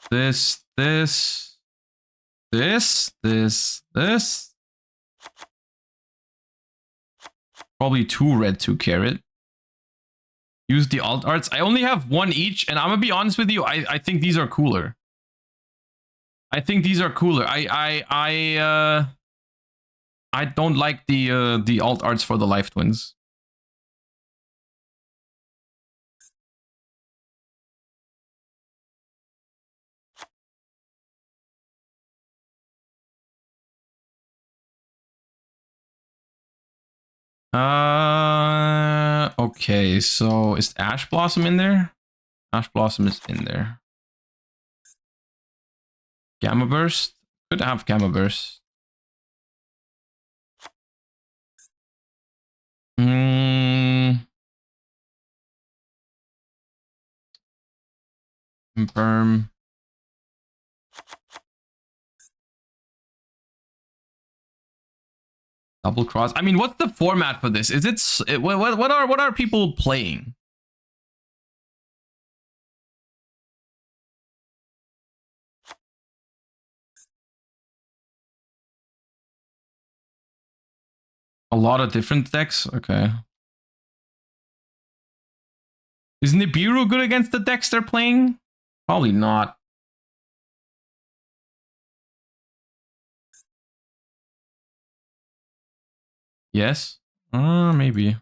This. Probably 2 red, 2 carrot. Use the alt arts. I only have 1 each, and I'm gonna be honest with you. I think these are cooler. I don't like the alt arts for the Life Twins. Okay, so is Ash Blossom in there? Ash Blossom is in there. Gamma Burst? Could have Gamma Burst. Confirm. Double cross. I mean, what's the format for this? Is what are people playing? A lot of different decks? Okay. Is Nibiru good against the decks they're playing? Probably not. Yes. Maybe.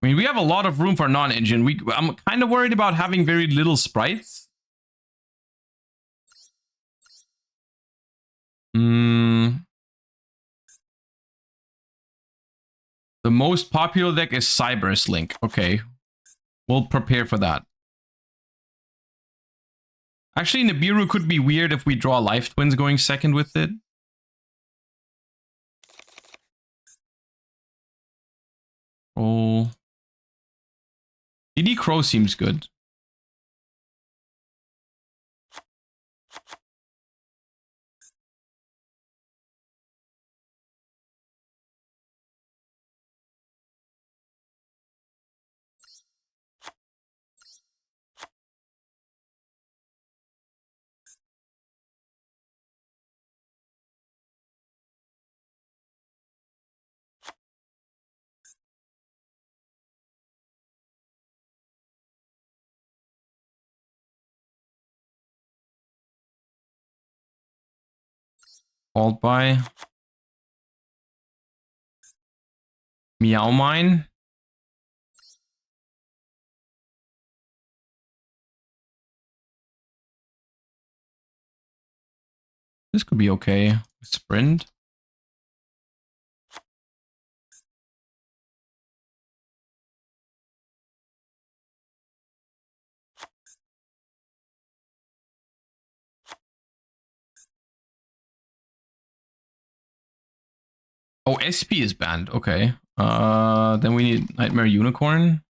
I mean, we have a lot of room for non-engine. I'm kind of worried about having very little sprites. The most popular deck is Cyberus Link. Okay. We'll prepare for that. Actually, Nibiru could be weird if we draw Life Twins going second with it. Oh. DD Crow seems good. Followed by Meow Mine. This could be okay. Sprint. Oh, SP is banned. Okay. Then we need Nightmare Unicorn.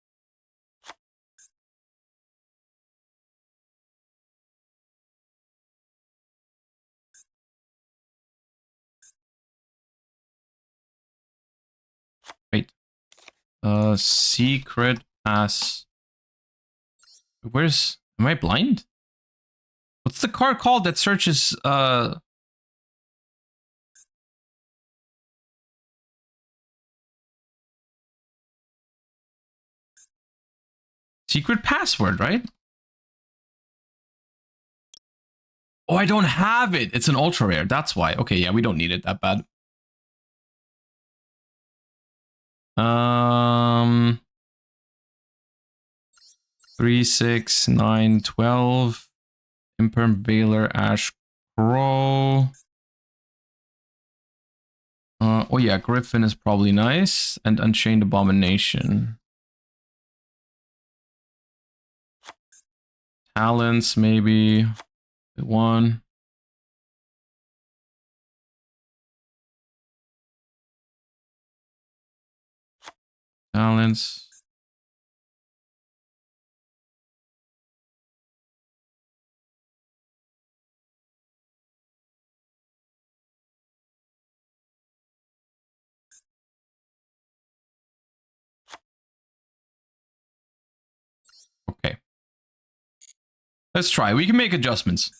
Wait. Secret Pass. Where's... Am I blind? What's the card called that searches... Secret Password, right? Oh, I don't have it. It's an ultra rare. That's why. Okay, yeah, we don't need it that bad. 3, 6, 9, 12. Imperm Veiler, Ash Crow. Oh yeah, Griffin is probably nice. And Unchained Abomination. Talents, maybe. One. Talents. Okay. Let's try. We can make adjustments.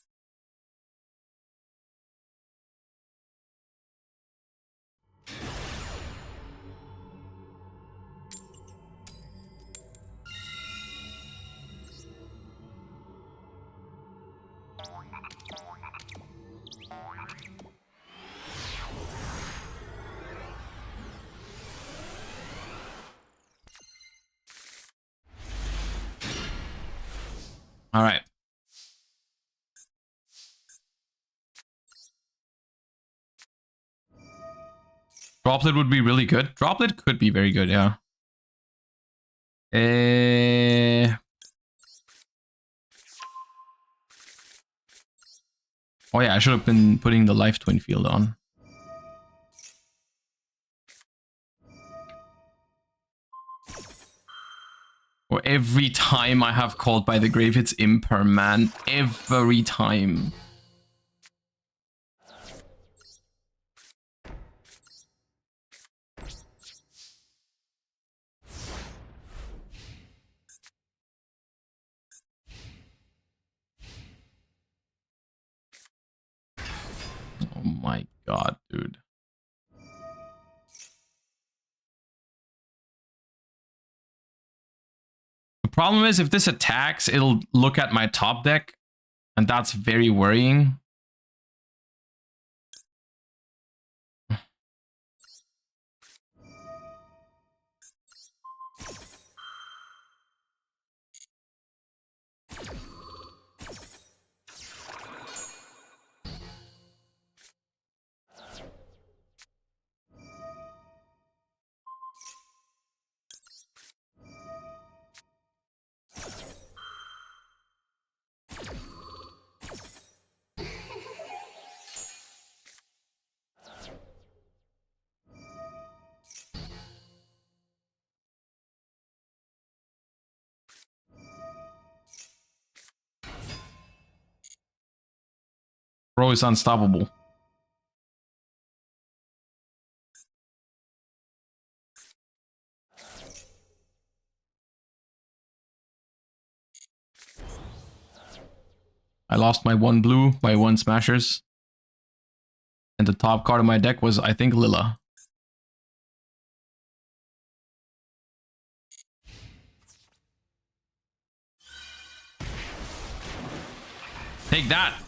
All right. Droplet would be really good. Droplet could be very good, yeah. Oh yeah, I should have been putting the Life Twin field on. Or every time I have Called by the Grave, it's Imper, man. Every time. Oh my god, dude. The problem is if this attacks, it'll look at my top deck, and that's very worrying. Bro is unstoppable. I lost my 1 blue by 1 smashers. And the top card of my deck was, I think, Lila. Take that!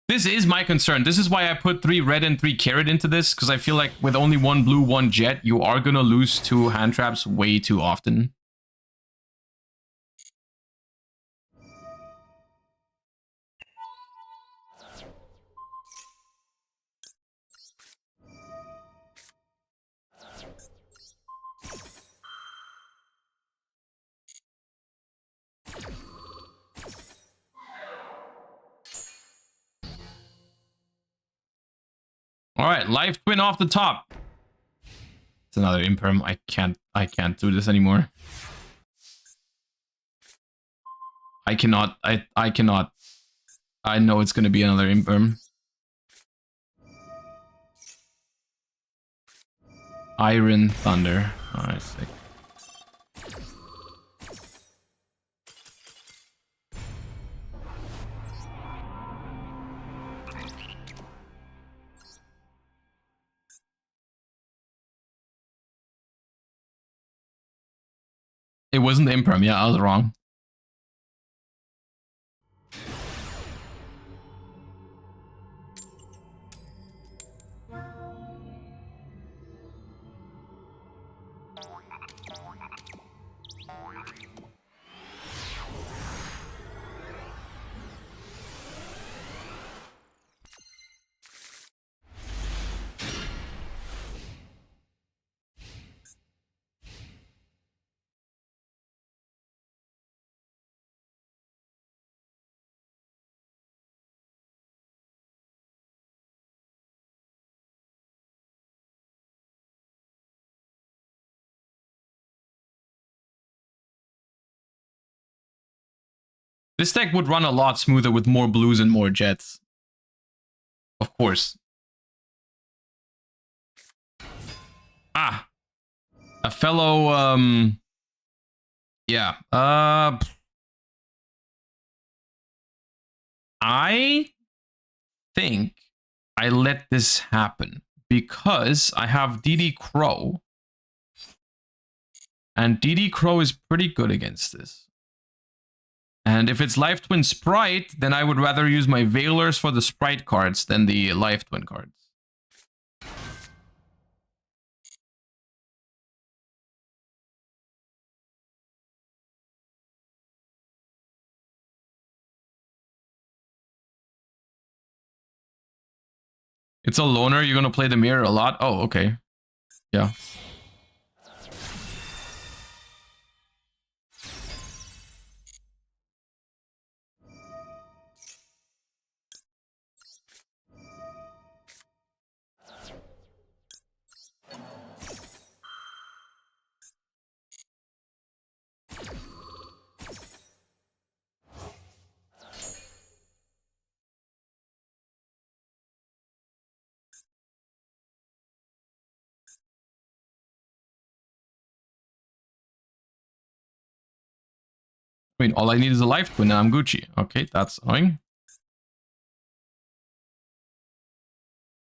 This is my concern. This is why I put 3 red and 3 carrot into this, because I feel like with only 1 blue, 1 jet, you are gonna lose 2 hand traps way too often. All right, life twin off the top. It's another imperm. I can't do this anymore. I cannot. I cannot. I know it's gonna be another imperm. Iron Thunder. Alright, sick. It wasn't the imperm. Yeah, I was wrong. This deck would run a lot smoother with more blues and more jets. Of course. Ah. A fellow, yeah. I think I let this happen because I have DD Crow. And DD Crow is pretty good against this. And if it's Life Twin Spright, then I would rather use my Veilers for the Spright cards than the Life Twin cards. It's a loner, you're gonna play the mirror a lot? Oh, okay. Yeah. I mean, all I need is a Life Twin and I'm Gucci. Okay, that's annoying.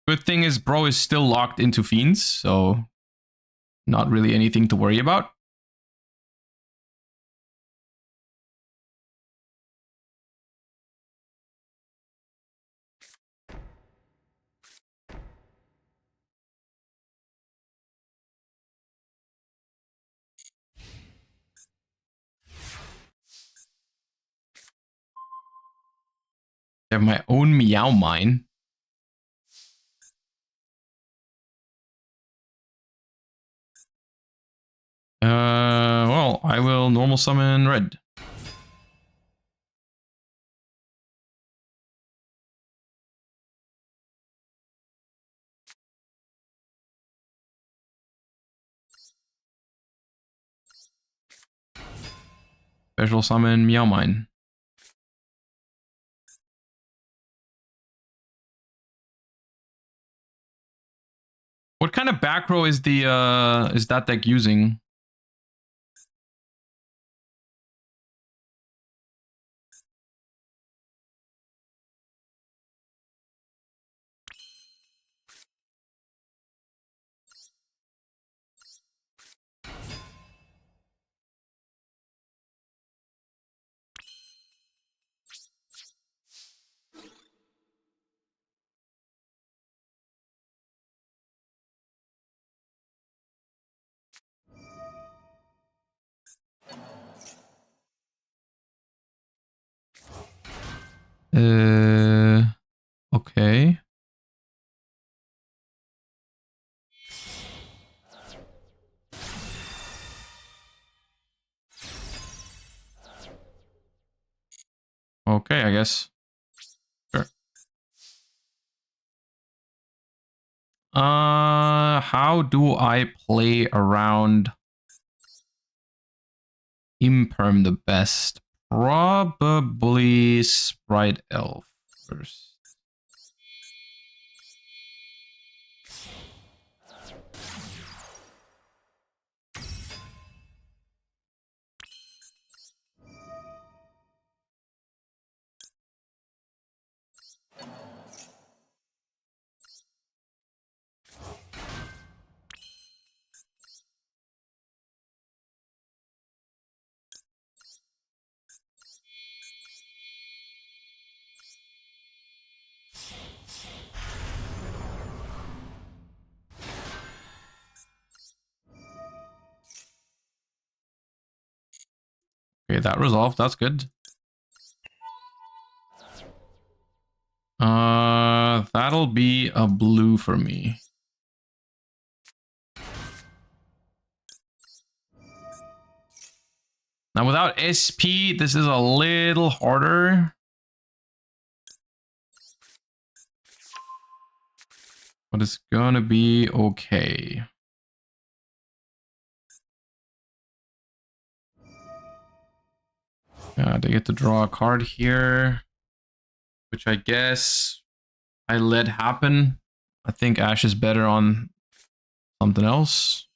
Good thing is bro is still locked into Fiends, so not really anything to worry about. I have my own Meow Mine. Well, I will normal summon red. Special summon Meow Mine. What kind of back row is that deck using? Okay. Okay, I guess. Sure. How do I play around Imperm the best? Probably Spright Elf first. Okay, that resolved. That's good. That'll be a blue for me. Now, without SP, this is a little harder. But it's gonna be okay. They get to draw a card here, which I guess I let happen. I think Ash is better on something else.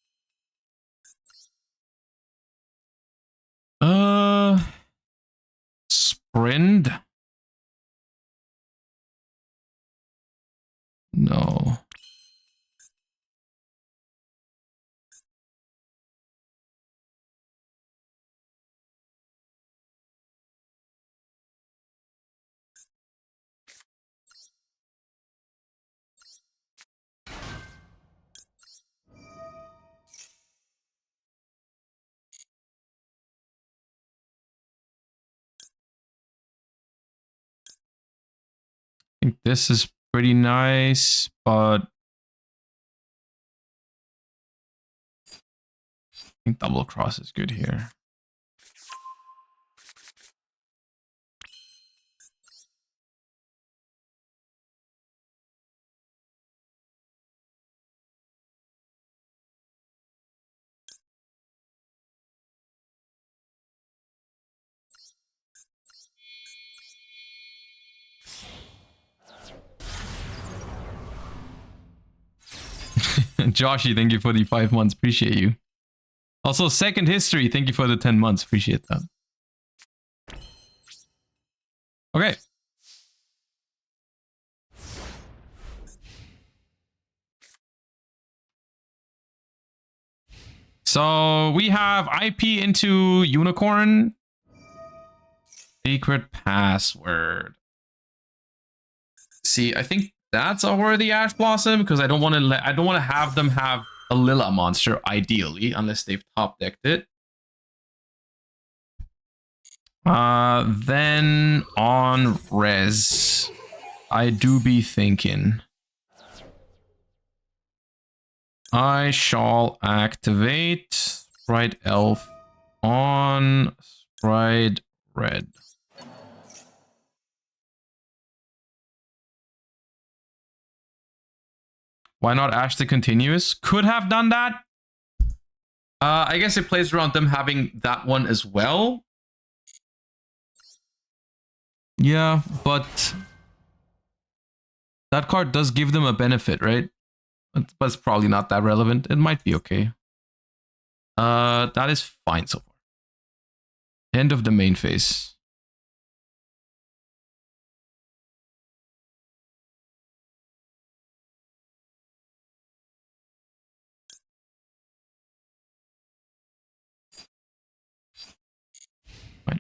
Sprint? No. I think this is pretty nice, but I think double cross is good here. Joshy, thank you for the 5 months. Appreciate you. Also, Second History, thank you for the 10 months. Appreciate that. Okay. So we have IP into Unicorn. Secret password. See, I think that's a worthy Ash Blossom because I don't want to have them have a Lila monster ideally unless they've top decked it. Then on res, I do be thinking I shall activate Spright Elf on Spright Red. Why not Ash the Continuous? Could have done that. I guess it plays around them having that one as well. Yeah, but that card does give them a benefit, right? But it's probably not that relevant. It might be okay. That is fine so far. End of the main phase. Fine.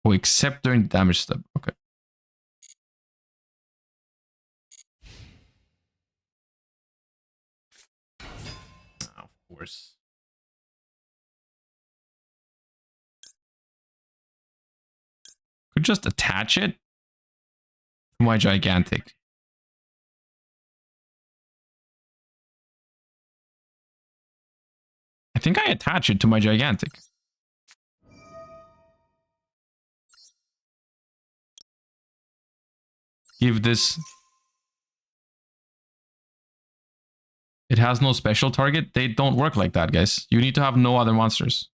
Oh, except during the damage step. Okay. Of course. Could just attach it to my gigantic. I think I attach it to my gigantic. Give this. It has no special target. They don't work like that, guys. You need to have no other monsters.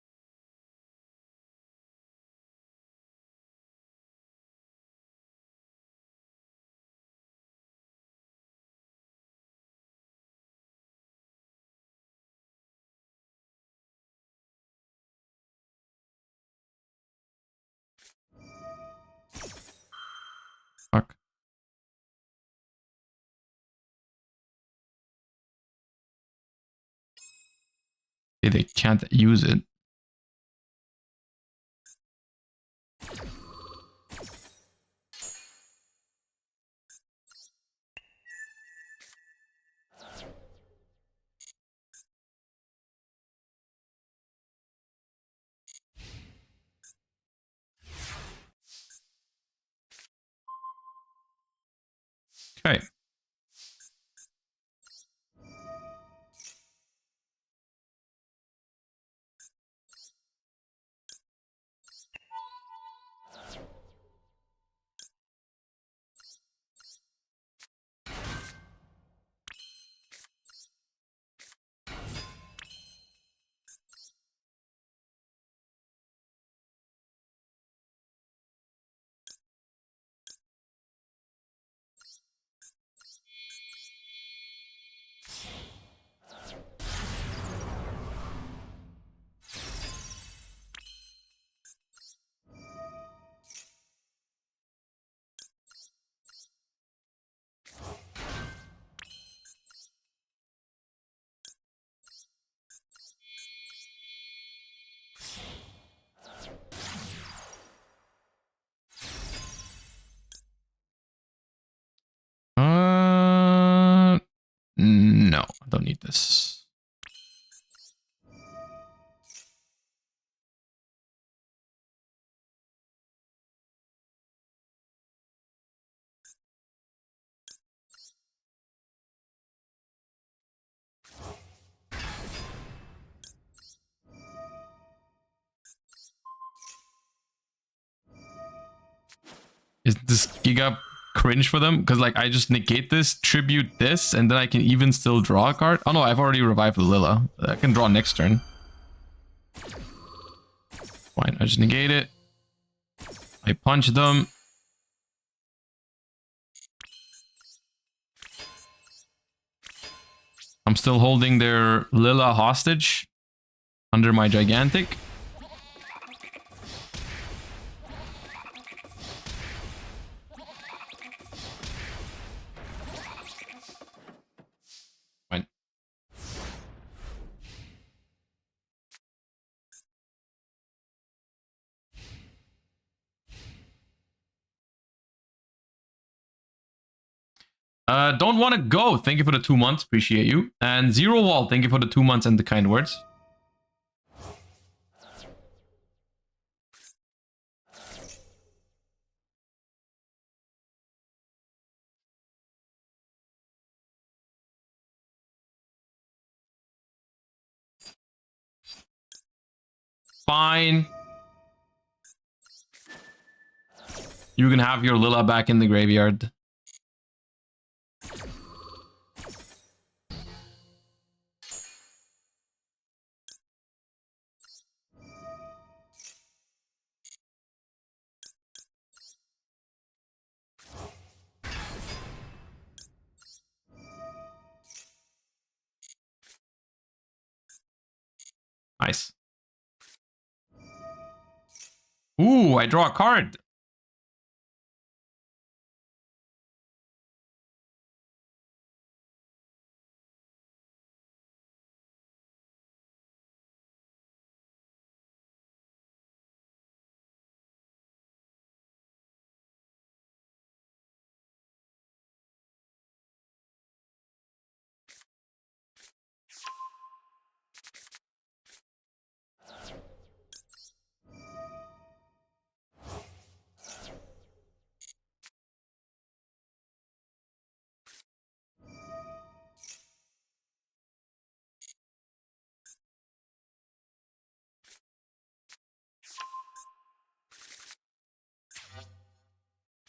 Fuck. They can't use it. Okay. No, I don't need this. Is this Giga cringe for them? Because like I just negate this, tribute this, and then I can even still draw a card. Oh no, I've already revived the Lilla. I can draw next turn. Fine, I just negate it. I punch them. I'm still holding their Lilla hostage under my gigantic. Fine. Don't want to go. Thank you for the 2 months. Appreciate you. And Zero Wall, thank you for the 2 months and the kind words. fine. You can have your Lilla back in the graveyard. Nice. Ooh, I draw a card.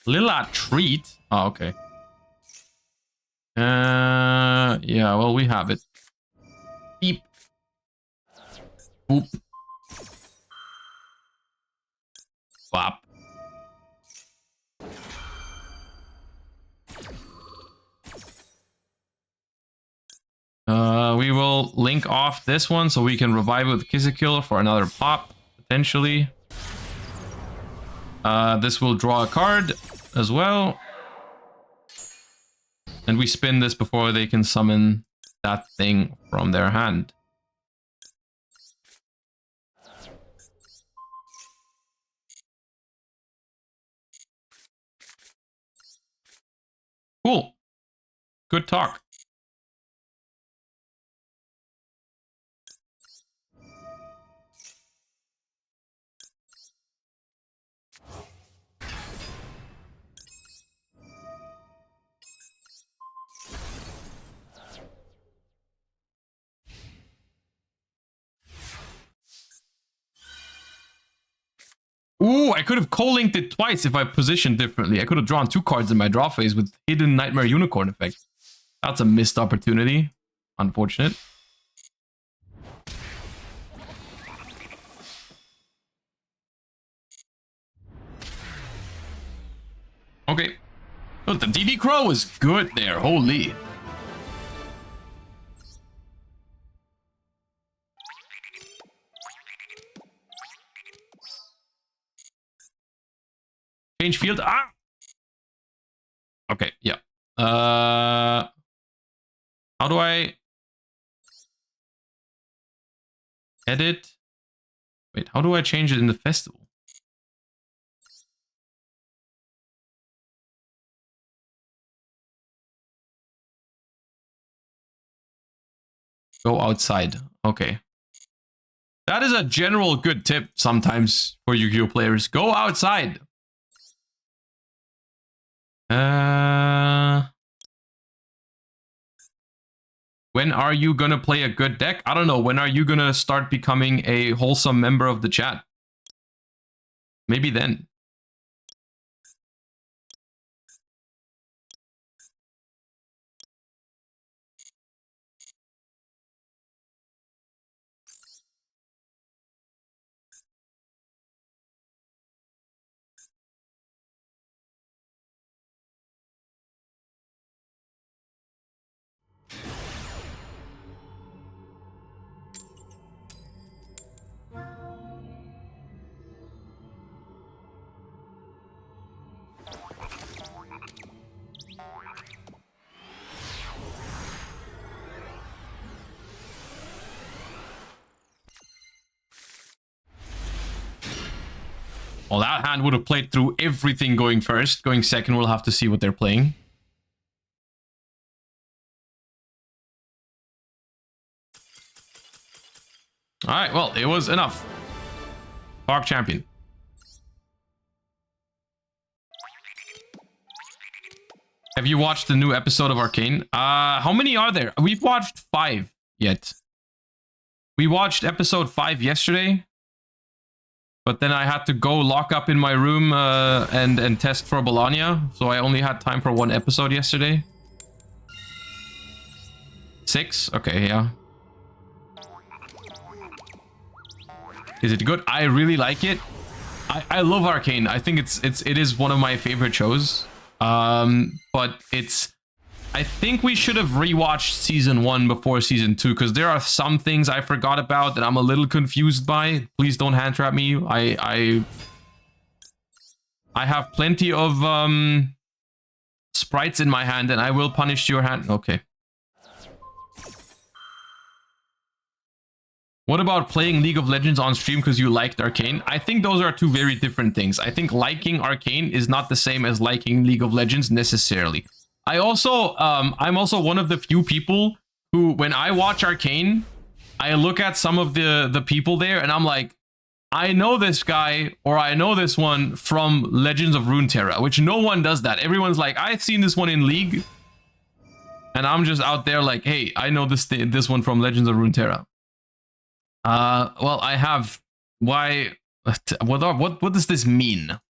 Lilla treat. Oh, okay. Yeah, well, we have it. Beep. Boop. Bop. We will link off this one so we can revive with Kill for another pop, potentially. This will draw a card as well. And we spin this before they can summon that thing from their hand. Cool. Good talk. Ooh, I could have co-linked it twice if I positioned differently. I could have drawn 2 cards in my draw phase with hidden Nightmare Unicorn effect. That's a missed opportunity. Unfortunate. Okay. Oh, the DD Crow was good there. Holy. Change field. Ah. Okay, yeah. How do I edit? Wait, how do I change it in the festival? Go outside. Okay. That is a general good tip sometimes for Yu-Gi-Oh players. Go outside. When are you gonna play a good deck? I don't know. When are you gonna start becoming a wholesome member of the chat? Maybe then. Well, that hand would have played through everything going first. Going second, we'll have to see what they're playing. All right, well, it was enough. Park champion. Have you watched the new episode of Arcane? How many are there? We've watched 5 yet. We watched episode 5 yesterday. But then I had to go lock up in my room and test for Bologna. So I only had time for 1 episode yesterday. 6? Okay, yeah. Is it good? I really like it. I love Arcane. I think it is one of my favorite shows. But it's... I think we should have rewatched season 1 before season 2 because there are some things I forgot about that I'm a little confused by. Please don't hand trap me. I have plenty of sprites in my hand and I will punish your hand. Okay. What about playing League of Legends on stream because you liked Arcane? I think those are 2 very different things. I think liking Arcane is not the same as liking League of Legends necessarily. I'm also one of the few people who, when I watch Arcane, I look at some of the people there and I'm like, I know this guy or I know this one from Legends of Runeterra, which no one does that. Everyone's like, I've seen this one in League. And I'm just out there like, hey, I know this one from Legends of Runeterra. Well, I have. Why? What does this mean?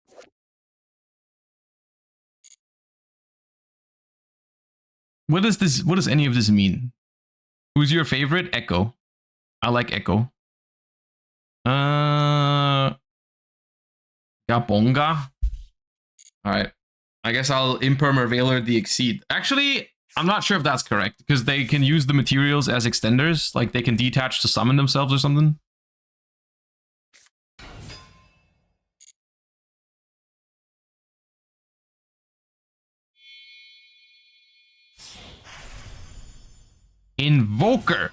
What does any of this mean? Who's your favorite? Echo. I like Echo. Gabonga. All right. I guess I'll Imperm or Veiler the Exceed. Actually, I'm not sure if that's correct because they can use the materials as extenders. Like they can detach to summon themselves or something. Invoker.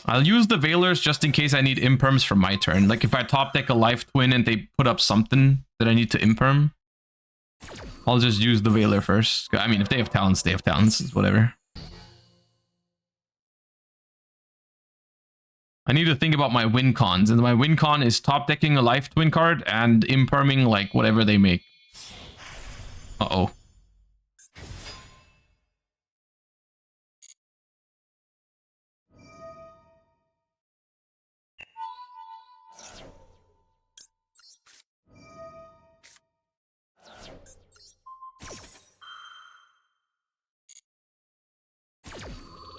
I'll use the Veilers just in case I need imperms for my turn. Like if I top deck a Life Twin and they put up something that I need to imperm, I'll just use the Veiler first. I mean, if they have talents, they have talents. It's whatever. I need to think about my win cons. And my win con is top decking a Life Twin card and imperming like whatever they make. Uh-oh.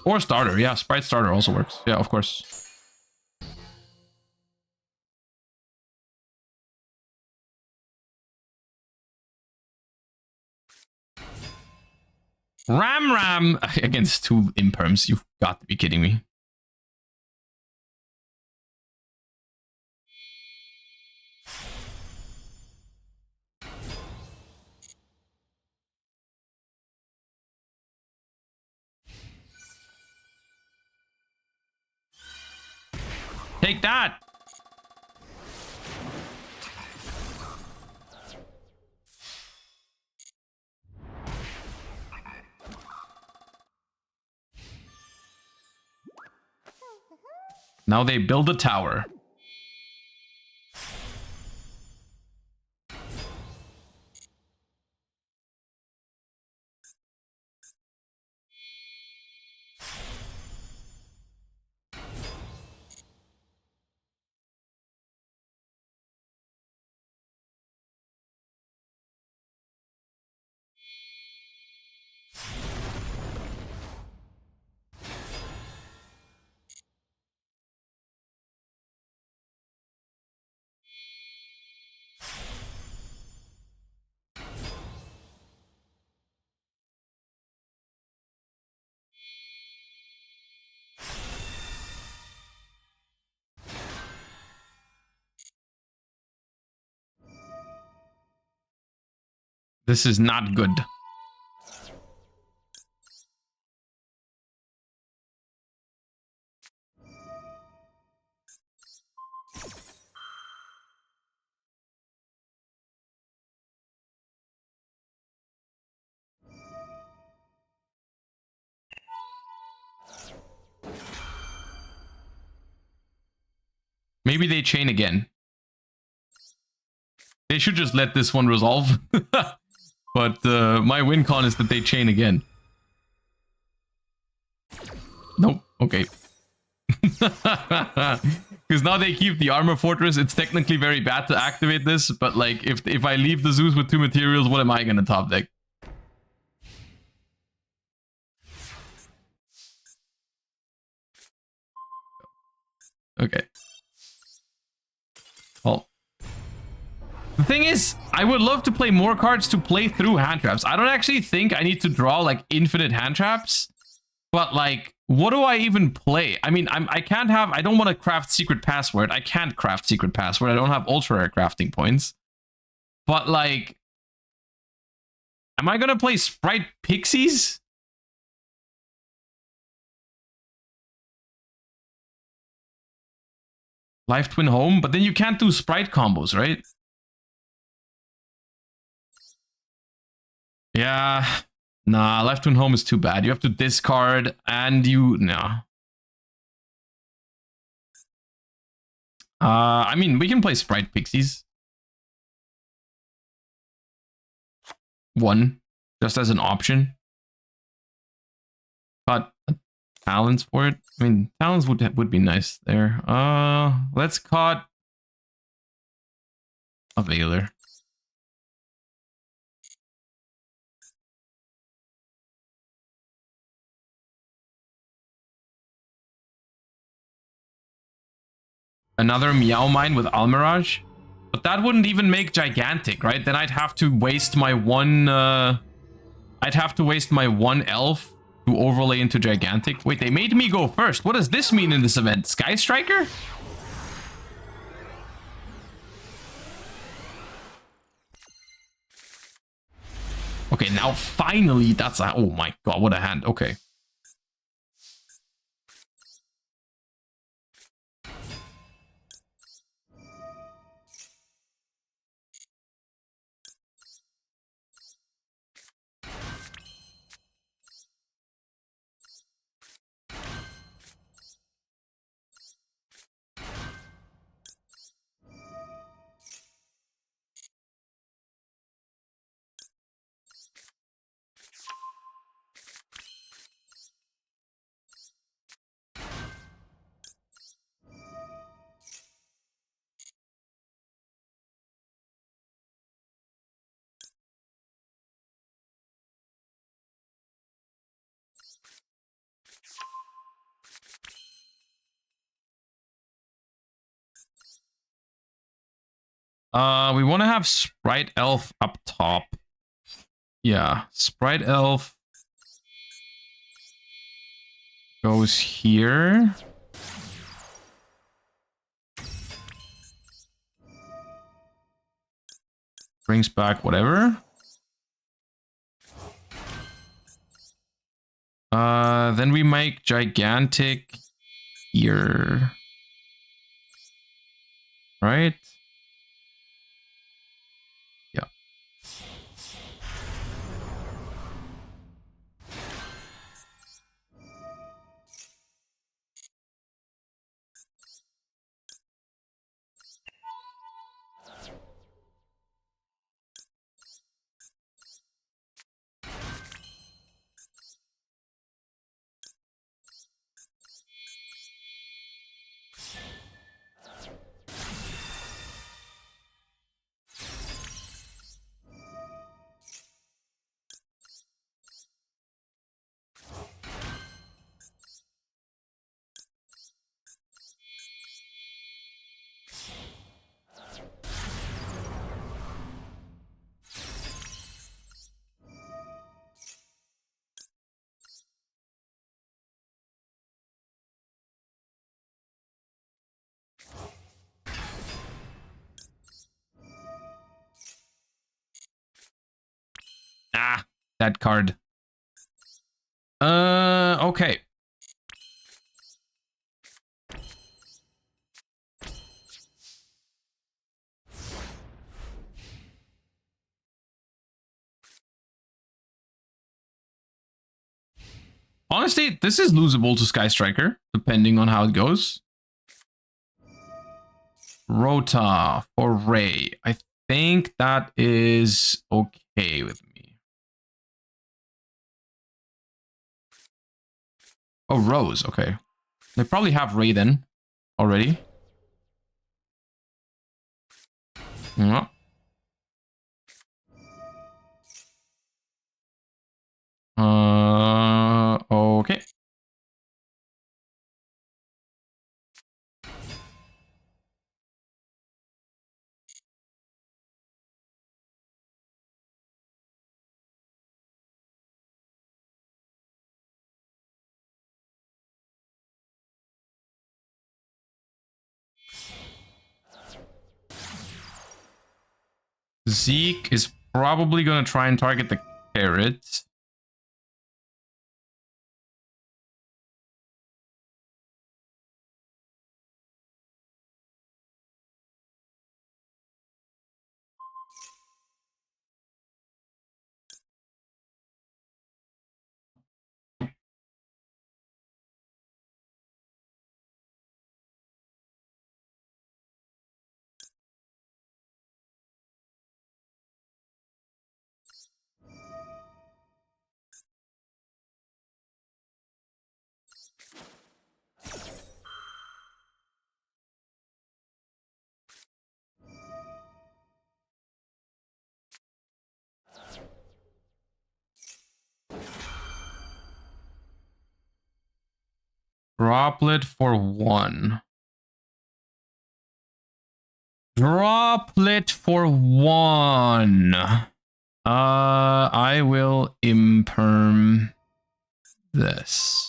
Or starter, yeah. Spright starter also works. Yeah, of course. Ram against 2 imperms. You've got to be kidding me. Take that. Now they build a tower. This is not good. Maybe they chain again. They should just let this one resolve. But my win con is that they chain again. Nope. Okay. Because now they keep the armor fortress. It's technically very bad to activate this, but like if I leave the Zeus with 2 materials, what am I gonna top deck? Okay. Well, the thing is, I would love to play more cards to play through hand traps. I don't actually think I need to draw like infinite hand traps, but like, what do I even play? I mean, I can't have, I don't want to craft secret password. I can't craft secret password. I don't have ultra rare crafting points. But like, am I gonna play Spright Pixies? Life Twin Home? But then you can't do Spright combos, right? Yeah. Nah, Life Twin Home is too bad. You have to discard and you... No. I mean, we can play Spright Pixies. 1. Just as an option. But talents for it. I mean, talents would be nice there. Let's cut a Veiler. Another Meow Mine with Almirage. But that wouldn't even make gigantic, right? Then I'd have to waste my one I'd have to waste my 1 elf to overlay into gigantic. Wait, they made me go first. What does this mean in this event? Sky Striker? Okay, now finally that's a... Oh my god, what a hand. Okay. We want to have Spright Elf up top. Yeah, Spright Elf goes here. Brings back whatever. Then we make gigantic here. Right? Yeah. Ah, that card. Okay. Honestly, this is losable to Sky Striker, depending on how it goes. Rota for Ray. I think that is okay with me. Oh, Rose. Okay. They probably have Raiden already. Yeah. Okay. Zeke is probably going to try and target the carrot. Droplet for 1. Droplet for 1. I will imperm this.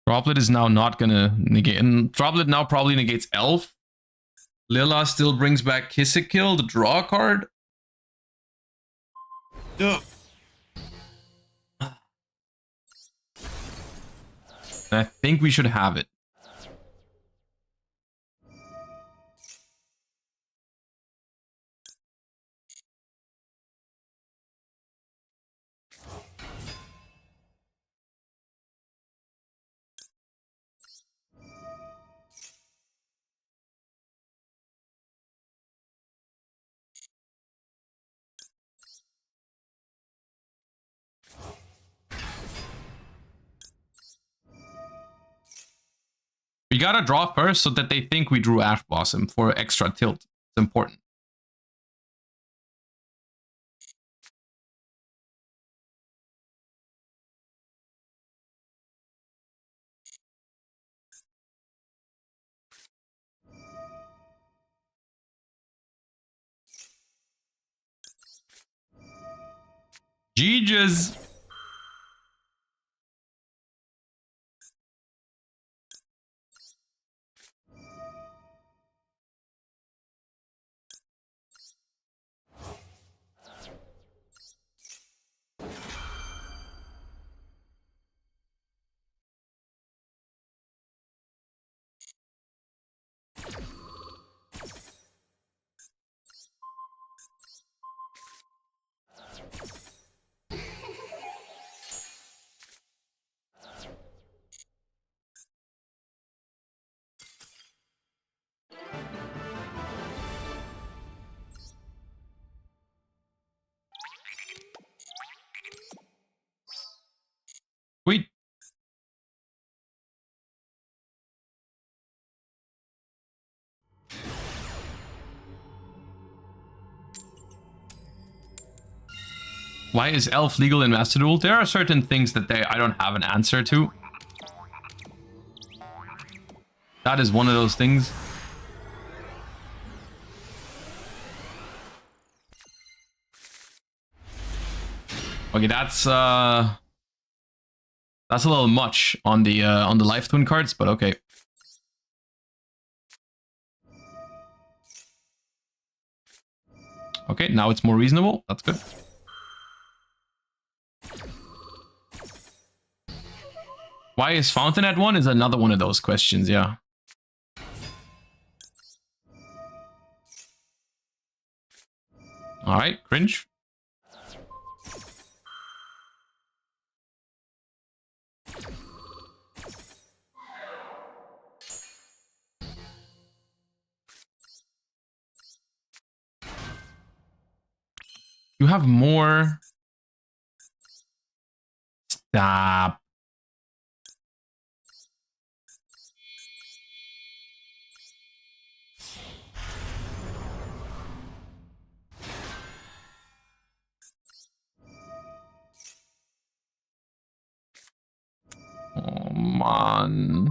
Droplet is now not gonna negate, and Droplet now probably negates Elf. Lila still brings back Kill to draw a card. Ugh. I think we should have it. We gotta draw first so that they think we drew Ash Blossom for extra tilt. It's important. GG's. Sweet. Why is Elf legal in Master Duel? There are certain things that I don't have an answer to. That is one of those things. Okay, that's a little much on the life twin cards, but okay. Okay, now it's more reasonable. That's good. Why is Fountain at 1 is another one of those questions, yeah. All right, cringe. You have more. Stop. Oh, man.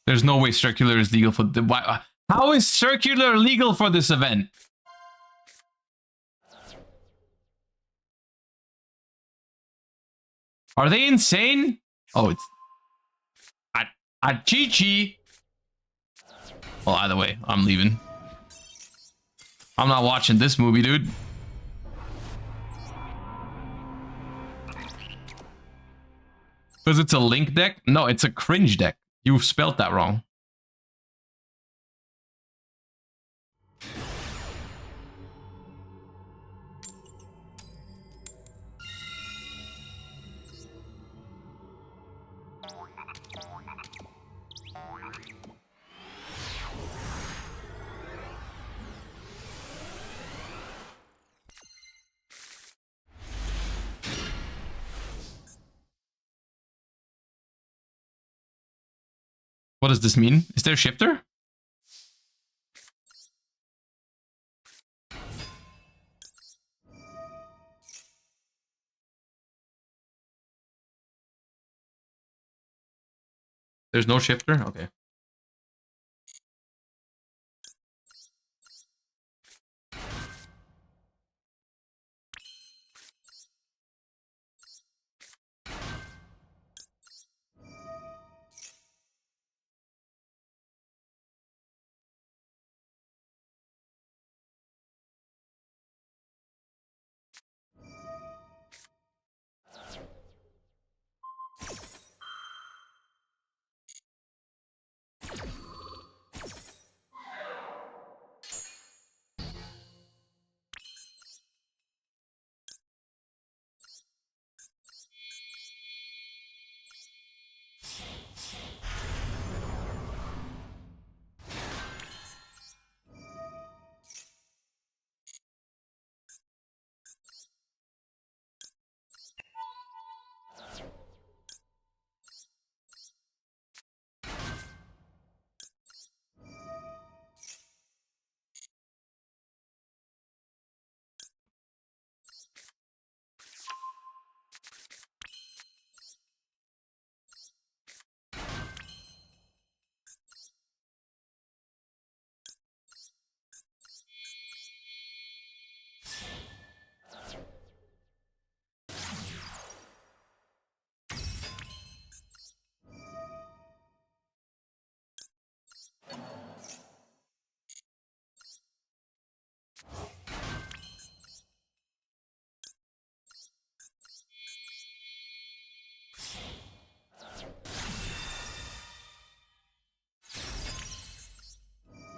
There's no way circular is legal for the... Why, how is circular legal for this event? Are they insane? Oh, it's... At Chi-Chi. Well, either way, I'm leaving. I'm not watching this movie, dude. Because it's a link deck? No, it's a cringe deck. You spelled that wrong. What does this mean? Is there a shifter? There's no shifter? Okay.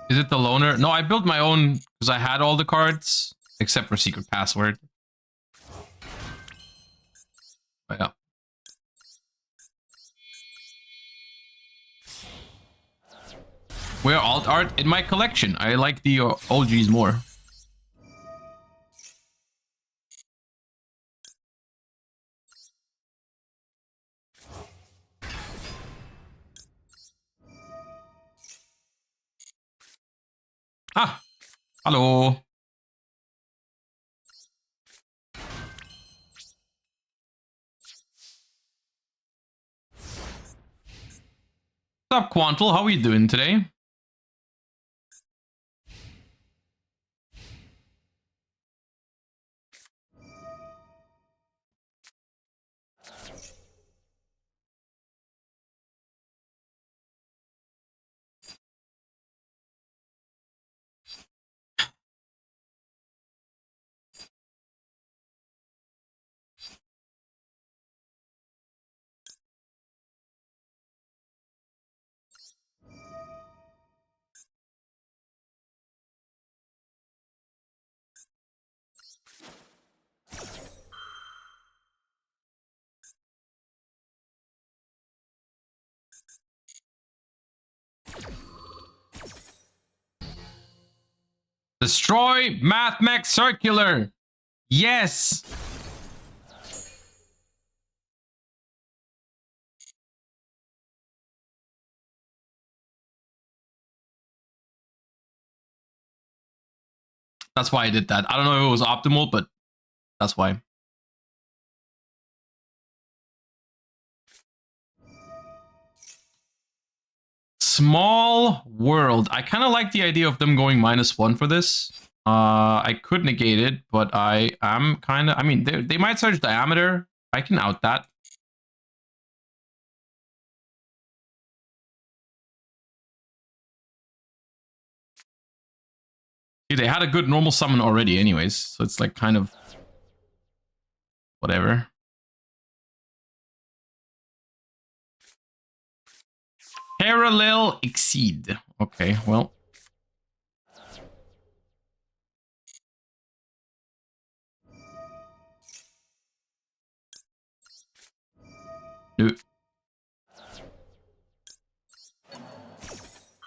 Is it the loner? No, I built my own because I had all the cards except for secret password. But yeah. Where alt art in my collection? I like the OGs more. Ah, hello. What's up, Quantal? How are you doing today? Destroy MathMech Circular. Yes. That's why I did that. I don't know if it was optimal, but that's why. Small world. I kind of like the idea of them going -1 for this. I could negate it, but I am kind of... I mean, they might search diameter. I can out that. Dude, they had a good normal summon already anyways, so it's like kind of... whatever. Parallel exceed. Okay, well... No.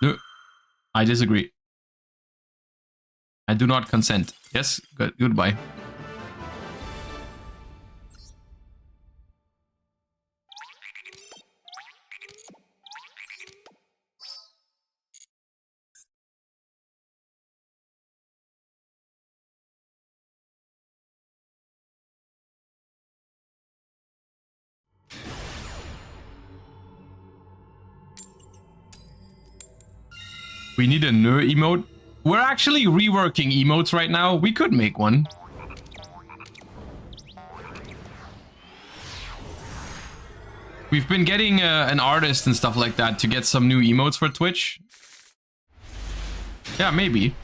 No. I disagree. I do not consent. Yes, good. Goodbye. We need a Ner emote. We're actually reworking emotes right now. We could make one. We've been getting an artist and stuff like that to get some new emotes for Twitch. Yeah, maybe.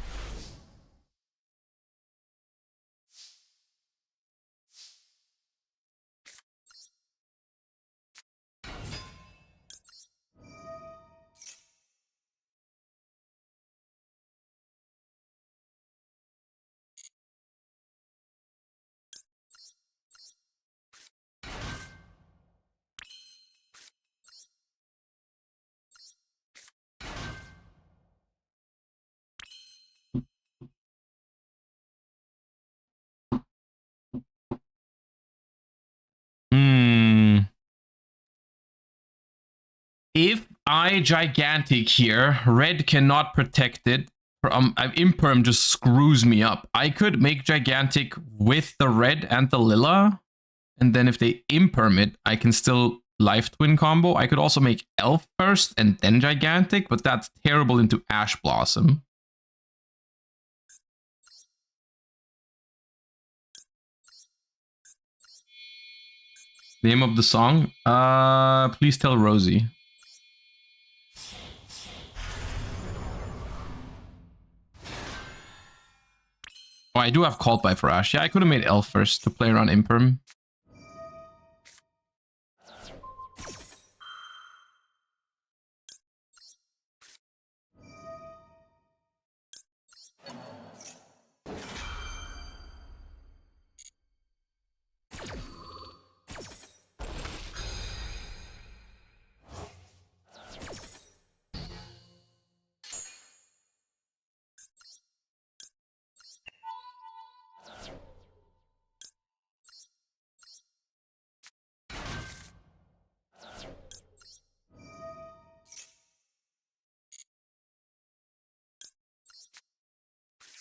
If I gigantic here, red cannot protect it. Imperm just screws me up. I could make gigantic with the red and the lila. And then if they imperm it, I can still life twin combo. I could also make elf first and then gigantic, but that's terrible into Ash Blossom. Name of the song? Please tell Rosie. Oh, I do have Called by Farash. Yeah, I could have made elf first to play around imperm.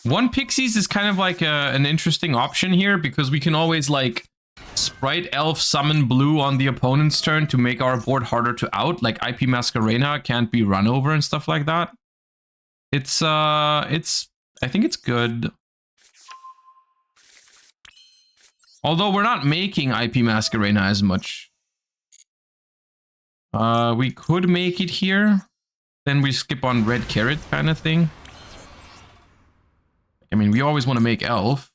One Pixies is kind of like an interesting option here because we can always like Spright Elf summon blue on the opponent's turn to make our board harder to out, like IP Masquerena can't be run over and stuff like that. I think it's good. Although we're not making IP Masquerena as much. We could make it here. Then we skip on red carrot kind of thing. I mean, we always want to make elf.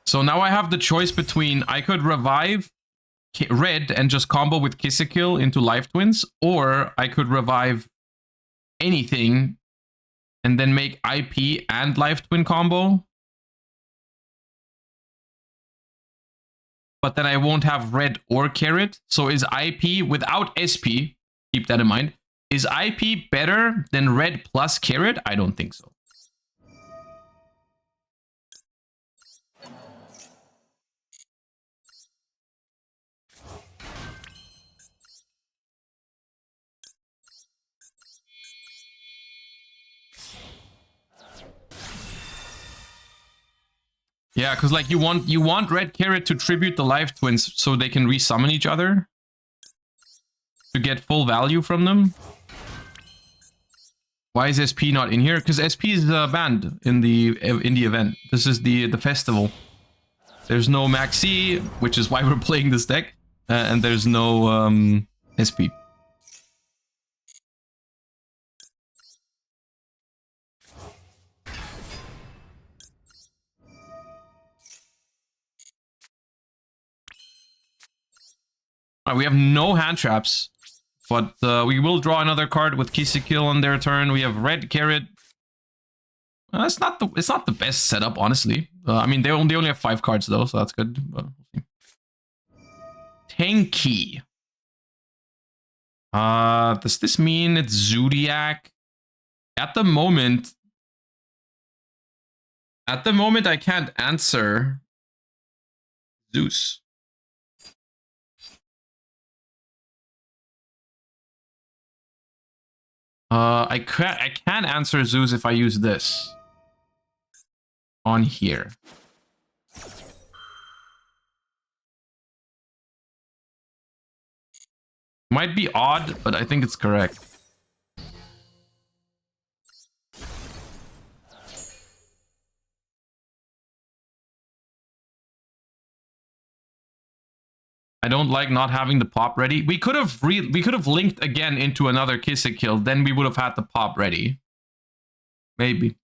So now I have the choice between I could revive red and just combo with Kill into life twins, or I could revive anything and then make IP and life twin combo. But then I won't have red or carrot. So is IP without SP, keep that in mind, is IP better than red plus carrot? I don't think so. Yeah, because like you want red carrot to tribute the life twins so they can resummon each other to get full value from them. Why is SP not in here? Because SP is banned in the event. This is the festival. There's no Maxi, which is why we're playing this deck, and there's no SP. We have no hand traps, but we will draw another card with Kill on their turn. We have red carrot. It's not the best setup, honestly. I mean, they only have 5 cards though, so that's good. But we'll see. Tanky. Does this mean it's Zodiac? At the moment, I can't answer Zeus. I can answer Zeus if I use this on here. Might be odd, but I think it's correct. I don't like not having the pop ready. We could have linked again into another Kill. Then we would have had the pop ready. Maybe.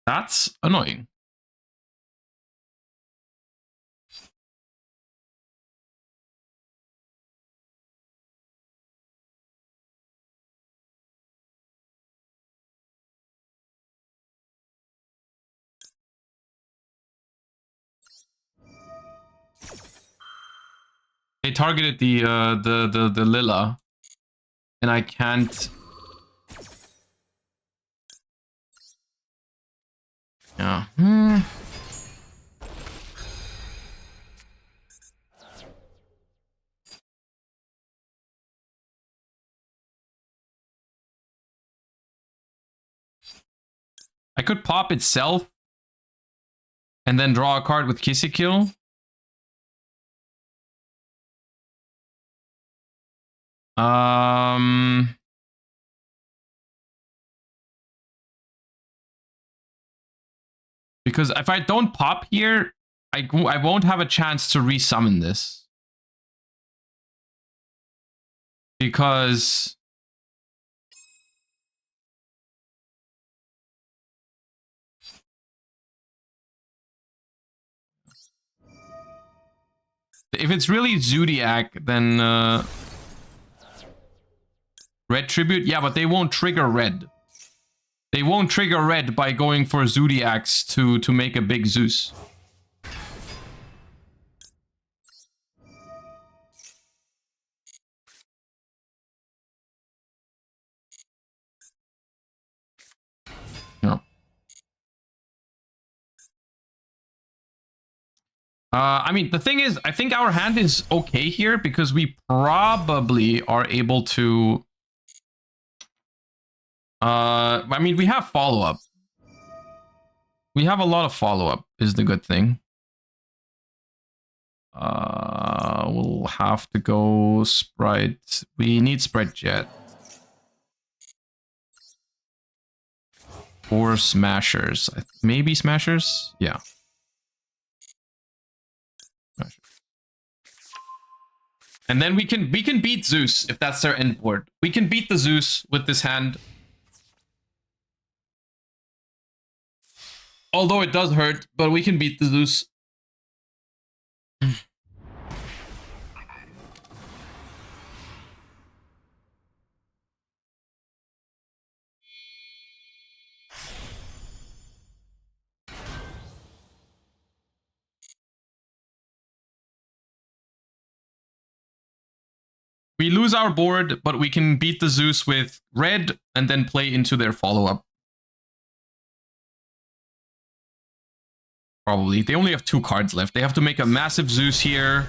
That's annoying. They targeted the Lila, and I can't. Yeah. I could pop itself and then draw a card with Kill. Because if I don't pop here, I won't have a chance to resummon this. Because if it's really Zodiac, then red tribute, yeah, but they won't trigger red. They won't trigger red by going for Zodiacs to make a big Zeus. I mean, the thing is, I think our hand is okay here because we probably are able to... I mean, we have follow-up. We have a lot of follow-up, is the good thing. We'll have to go Spright. We need Spright Jet. Or Smashers. Maybe Smashers? Yeah. Smashers. And then we can beat Zeus if that's their end board. We can beat the Zeus with this hand. Although it does hurt, but we can beat the Zeus. We lose our board, but we can beat the Zeus with red and then play into their follow-up. Probably. They only have 2 cards left. They have to make a massive Zeus here.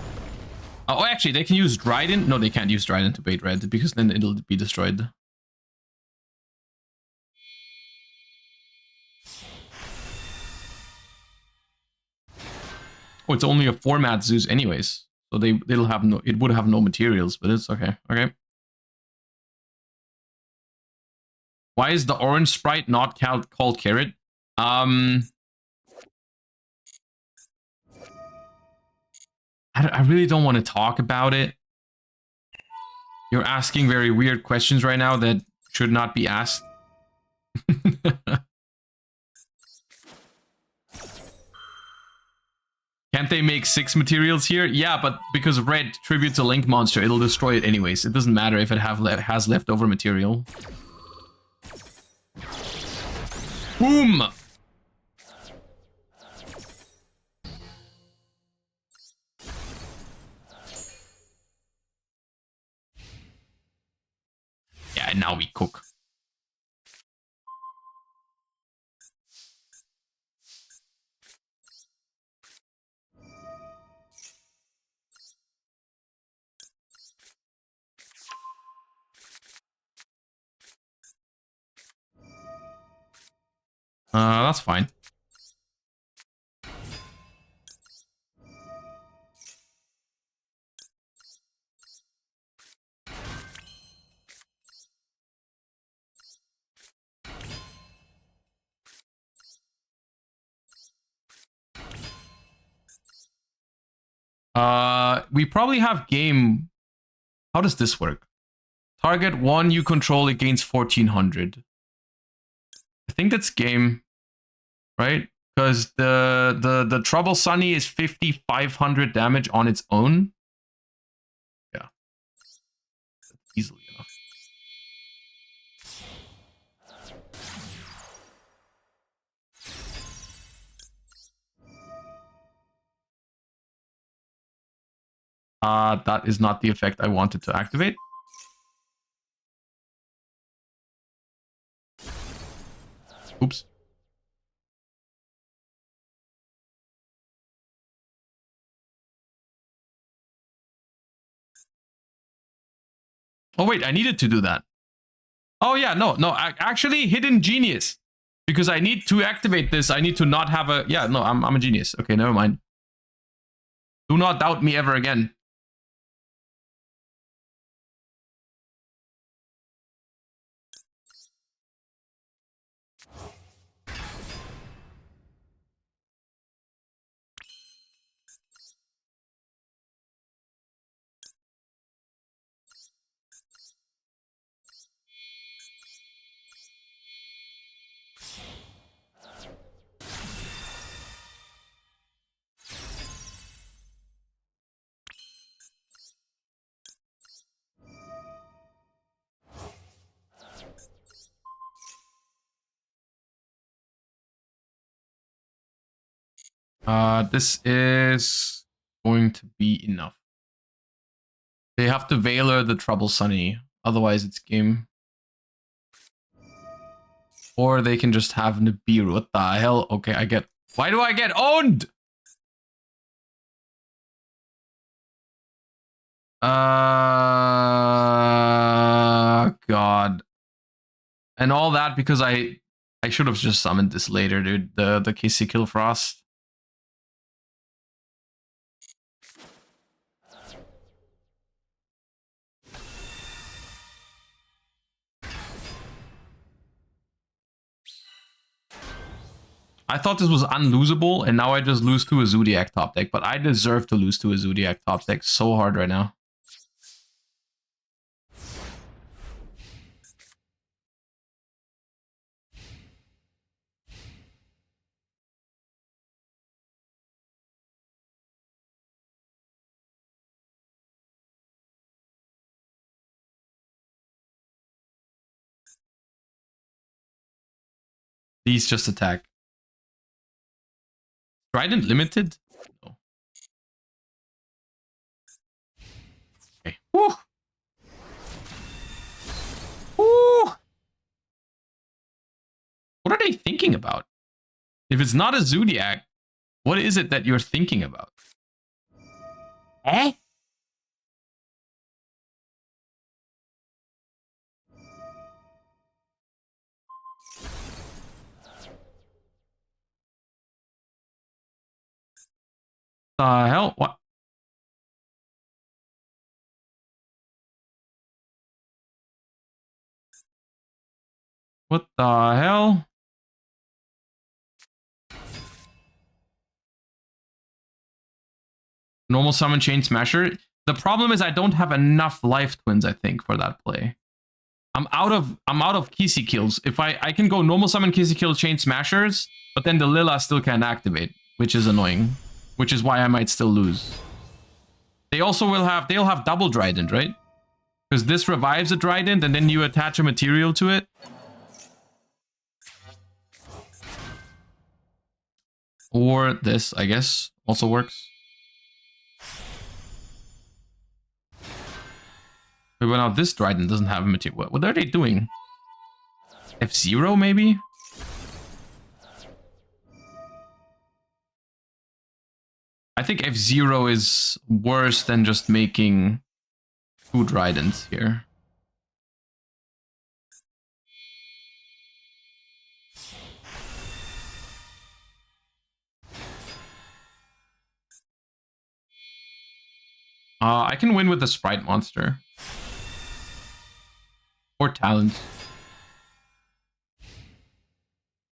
Oh, actually, they can use Dryden. No, they can't use Dryden to bait red because then it'll be destroyed. Oh, it's only a format Zeus anyways. So they'll have no, it would have no materials, but it's okay. Okay. Why is the orange Spright not called Carrot? I really don't want to talk about it. You're asking very weird questions right now that should not be asked. Can't they make 6 materials here? Yeah, but because red tributes a link monster, it'll destroy it anyways. It doesn't matter if it has leftover material. Boom! Yeah, and now we cook. That's fine. We probably have game. How does this work? Target 1 you control, it gains 1400. I think that's game, right? Because the Trouble Sunny is 5500 damage on its own. Yeah. Easily enough. That is not the effect I wanted to activate. Oops. Oh wait, I needed to do that. Oh yeah, no, actually hidden genius. Because I need to activate this, I need to not have a... Yeah, no, I'm a genius. Okay, never mind. Do not doubt me ever again. This is going to be enough. They have to Veiler the Trouble Sunny, otherwise it's game. Or they can just have Nibiru. What the hell? Okay, I get... Why do I get owned? God. And all that because I should have just summoned this later, dude. The Kissy Kill Frost. I thought this was unlosable, and now I just lose to a Zodiac top deck. But I deserve to lose to a Zodiac top deck so hard right now. These just attack. Trident limited? No. Okay. Woo! Woo! What are they thinking about? If it's not a Zodiac, what is it that you're thinking about? Eh? The hell? What? What the hell? Normal summon Chain Smasher. The problem is I don't have enough life twins, I think, for that play. I'm out of Kissy kills. If I can go normal summon Kissy kill Chain Smashers, but then the Lila still can't activate, which is annoying. Which is why I might still lose. They also will have double Trident, right? Because this revives a Trident and then you attach a material to it. Or this, I guess, also works. But now this Trident doesn't have a material. What are they doing? F-Zero, maybe? I think F-Zero is worse than just making 2 Tridents here. I can win with the Spright monster. Or Talent.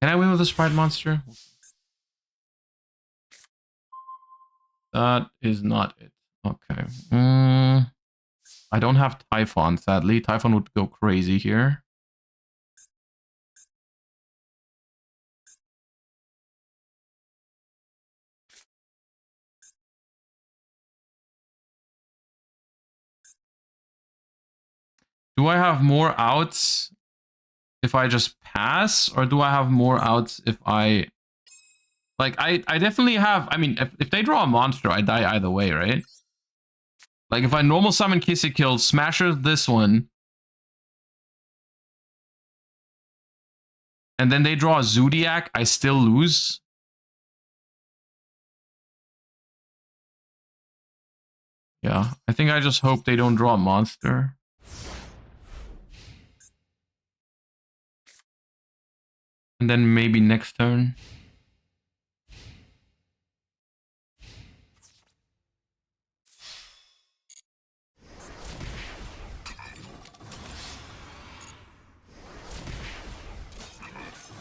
Can I win with the Spright monster? That is not it. Okay. I don't have Typhon, sadly. Typhon would go crazy here. Do I have more outs if I just pass? Or do I have more outs if I... Like, I definitely have... I mean, if they draw a monster, I die either way, right? Like, if I normal summon Kissy Kill, Smasher this one, and then they draw a Zodiac, I still lose. Yeah, I think I just hope they don't draw a monster. And then maybe next turn.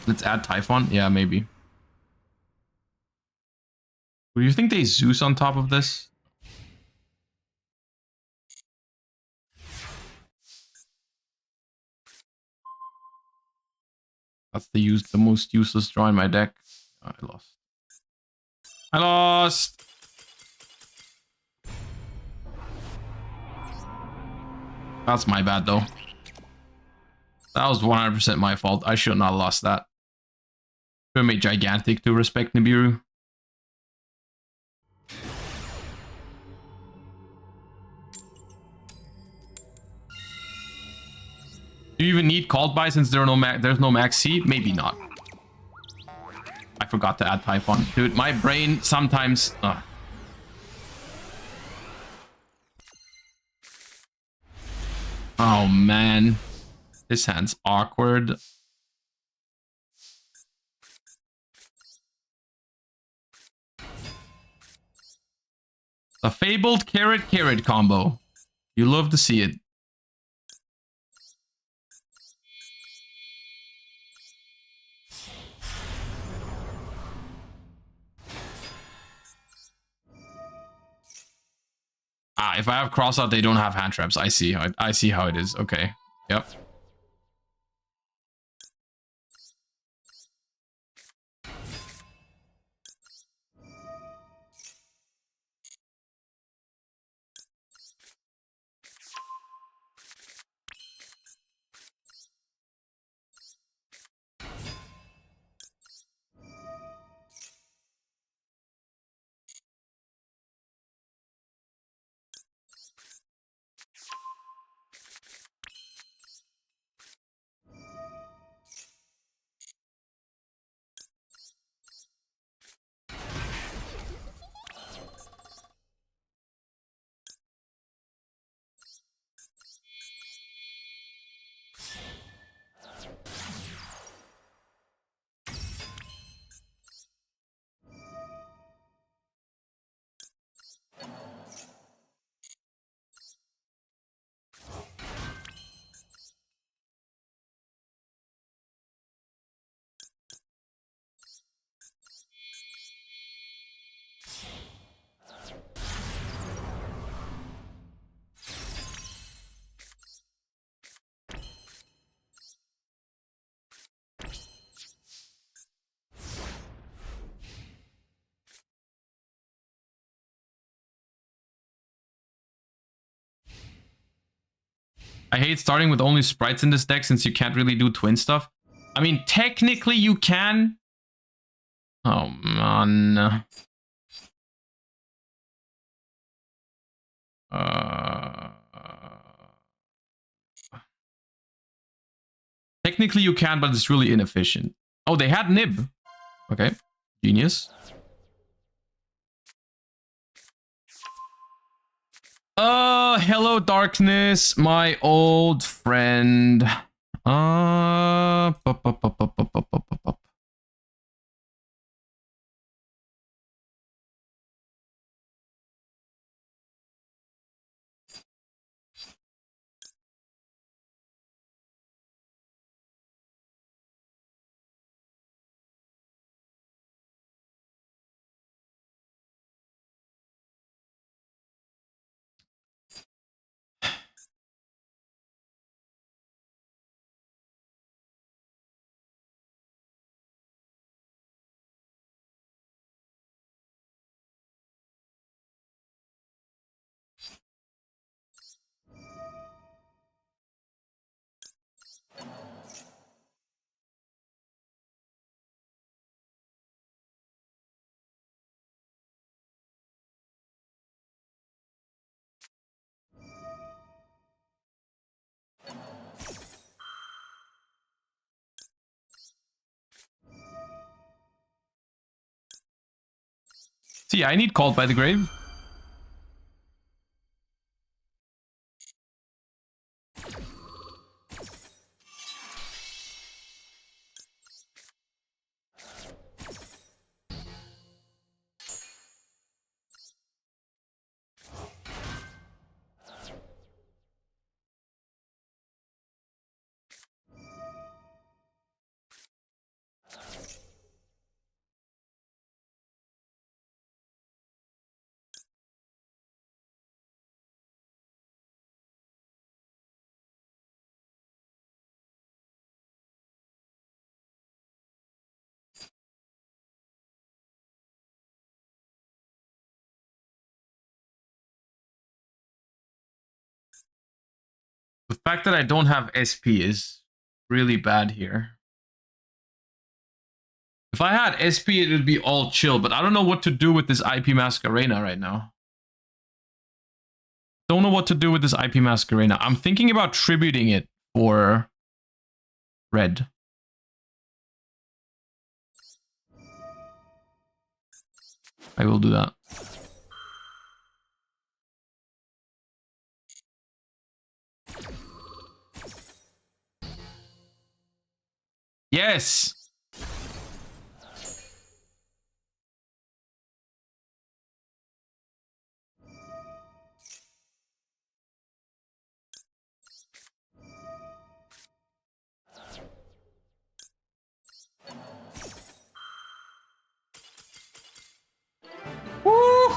Let's add Typhon. Yeah, maybe. Do you think they Zeus on top of this? That's the most useless draw in my deck. Oh, I lost. I lost! That's my bad, though. That was 100% my fault. I should not have lost that. Should have made Gigantic to respect Nibiru. Do you even need Called By since there's no Max C? Maybe not. I forgot to add Typhon. Dude, my brain sometimes... Oh man, this hand's awkward. A fabled carrot combo. You love to see it. Ah, if I have cross out, they don't have hand traps. I see. I see how it is. Okay. Yep. I hate starting with only sprites in this deck since you can't really do twin stuff. I mean, technically you can. Oh, man. Technically you can, but it's really inefficient. Oh, they had nib. Okay, genius. Hello darkness, my old friend. See, I need Called by the Grave. The fact that I don't have SP is really bad here. If I had SP, it would be all chill, but I don't know what to do with this IP Masquerena right now. Don't know what to do with this IP Masquerena. I'm thinking about tributing it for red. I will do that. Yes. Woo!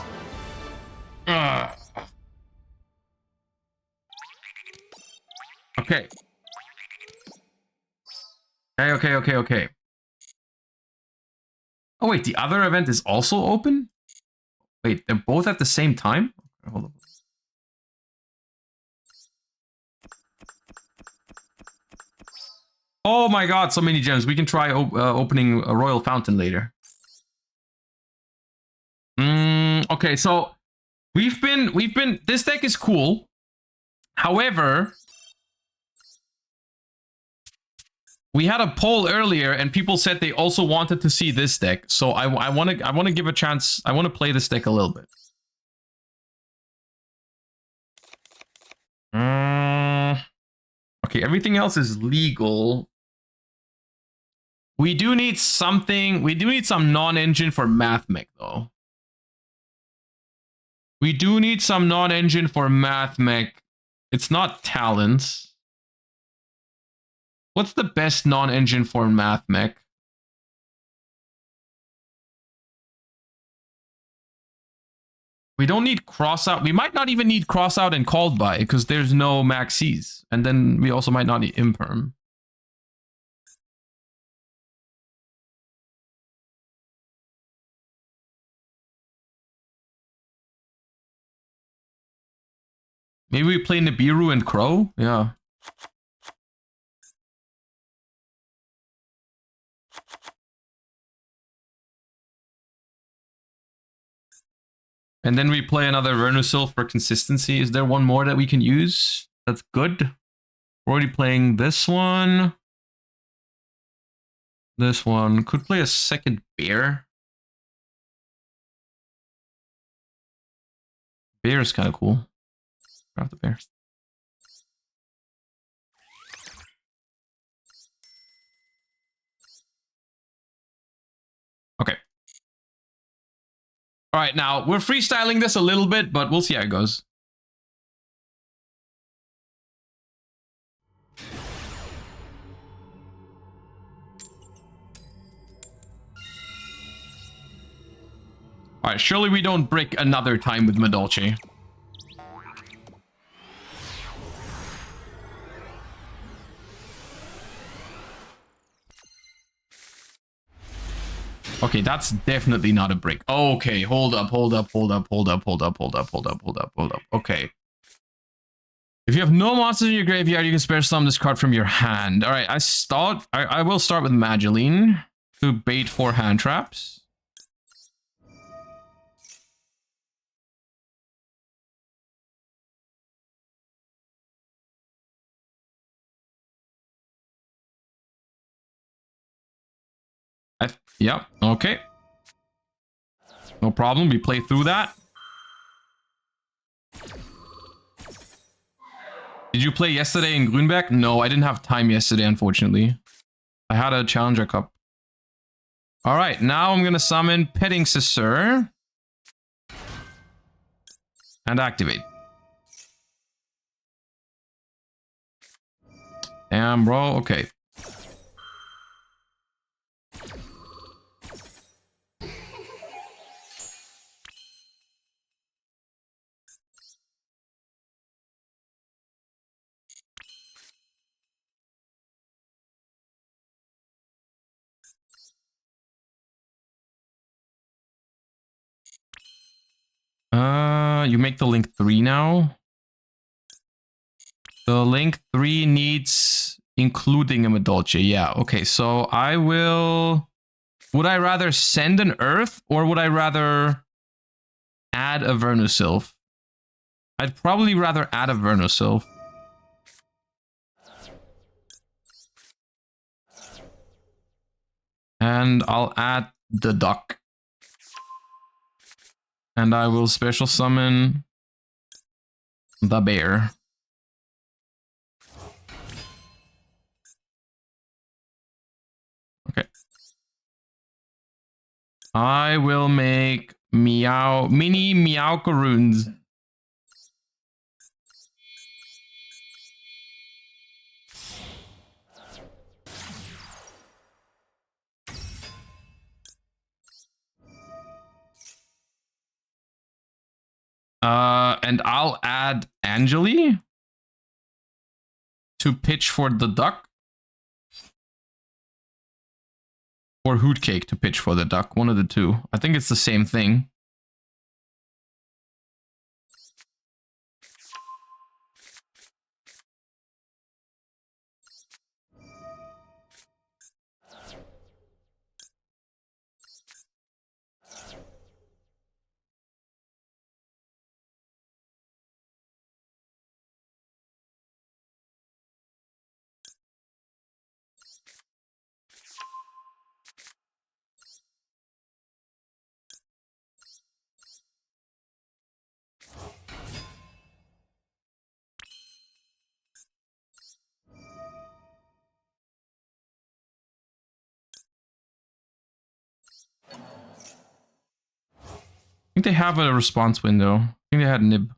Okay. Okay. Oh, wait, the other event is also open? Wait, they're both at the same time? Hold on. Oh my god, so many gems. We can try opening a Royal Fountain later. Okay, so this deck is cool. However, we had a poll earlier and people said they also wanted to see this deck. So I want to give a chance. I want to play this deck a little bit. Okay, everything else is legal. We do need something. We do need some non-engine for MathMech, though. We do need some non-engine for MathMech. It's not Talents. What's the best non-engine for MathMech? We don't need Crossout. We might not even need Crossout and Called By because there's no Maxis. And then we also might not need Imperm. Maybe we play Nibiru and Crow? Yeah. And then we play another Vernusil for consistency. Is there one more that we can use? That's good. We're already playing this one. This one. Could play a second bear. Bear is kind of cool. Grab the bear. Okay. All right, now we're freestyling this a little bit, but we'll see how it goes. All right, surely we don't break another time with Madolche. Okay, that's definitely not a break. Okay, hold up. Okay. If you have no monsters in your graveyard, you can spare summon this card from your hand. All right, I will start with Mageline to bait 4 hand traps. Yep, okay. No problem, we play through that. Did you play yesterday in Grünbeck? No, I didn't have time yesterday, unfortunately. I had a Challenger Cup. All right, now I'm going to summon Petting Sissur. And activate. Damn, bro. Okay. You make the link 3 now. The link 3 needs including a Madolche. Yeah, okay. So I will... Would I rather send an Earth or would I rather add a Vernusil? I'd probably rather add a Vernusil. And I'll add the duck. And I will special summon the bear. I will make mini Meowcaroons. And I'll add Angeli to pitch for the duck. Or Hootcake to pitch for the duck. One of the two. I think it's the same thing. I think they have a response window. I think they had nib.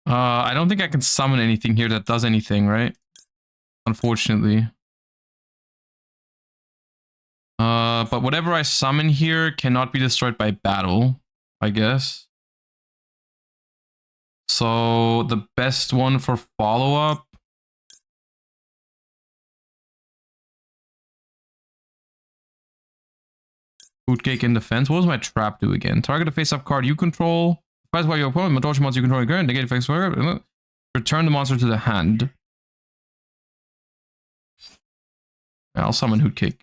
I don't think I can summon anything here that does anything, right? Unfortunately. But whatever I summon here cannot be destroyed by battle, I guess. So the best one for follow-up. Bootcake in defense. What does my trap do again? Target a face-up card you control. Advise by your opponent, Madolche monster you control your current. Negate effects for return the monster to the hand. I'll summon Hootcake.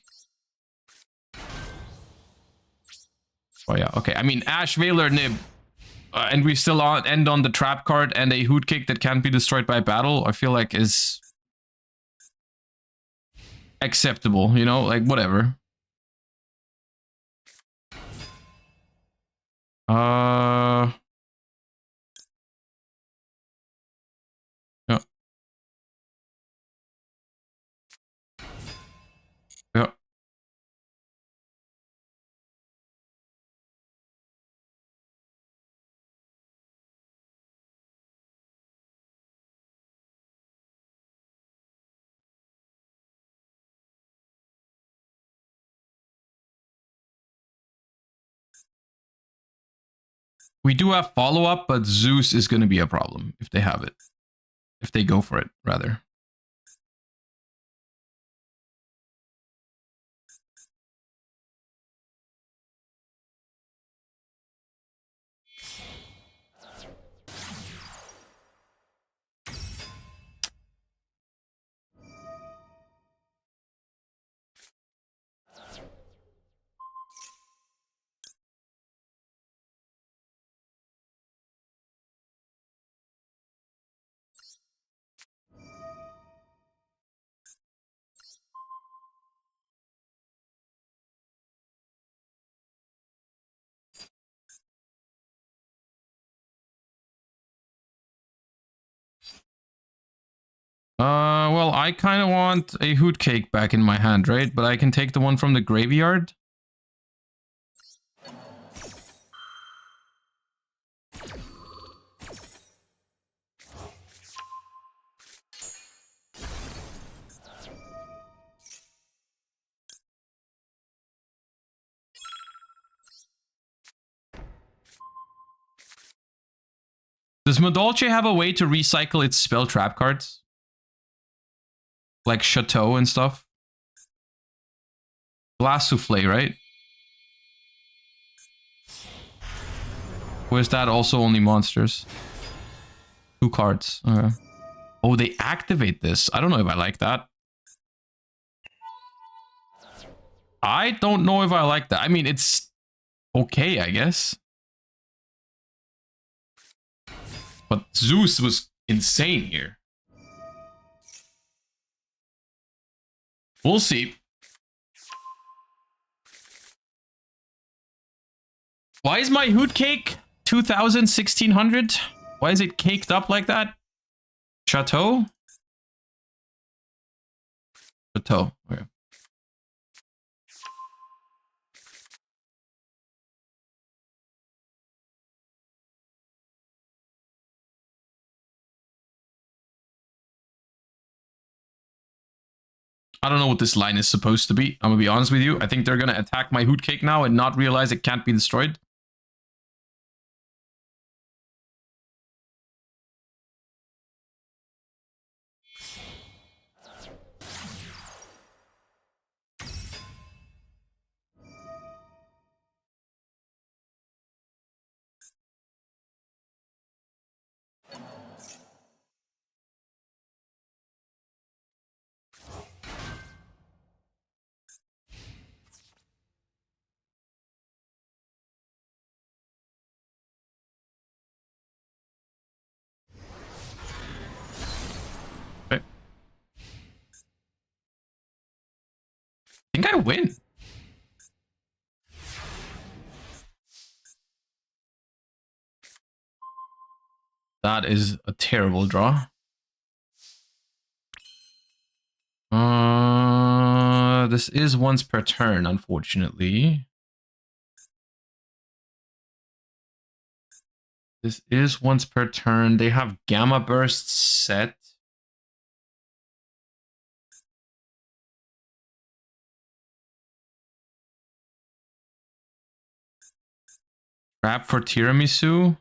Oh yeah, okay. I mean, Ash, Veiler, Nib. And we still end on the trap card and a Hootcake that can't be destroyed by battle, I feel like is acceptable, you know? Like, whatever. Yeah. Yeah. We do have follow-up, but Zeus is going to be a problem if they have it. If they go for it, rather. Well, I kind of want a hoot cake back in my hand, right? But I can take the one from the graveyard. Does Madolche have a way to recycle its spell trap cards? Like Chateau and stuff? Glass Souffle, right? Or is that also only monsters? 2 cards. Okay. Oh, they activate this. I don't know if I like that. I don't know if I like that. I mean, it's okay, I guess. But Zeus was insane here. We'll see. Why is my hoot cake 2000, 1600? Why is it caked up like that? Chateau? Chateau. Okay. I don't know what this line is supposed to be. I'm gonna be honest with you. I think they're gonna attack my hoot cake now and not realize it can't be destroyed. Okay. I think I win. That is a terrible draw. This is once per turn, unfortunately. This is once per turn. They have Gamma Burst set. Trap for Tiramisu.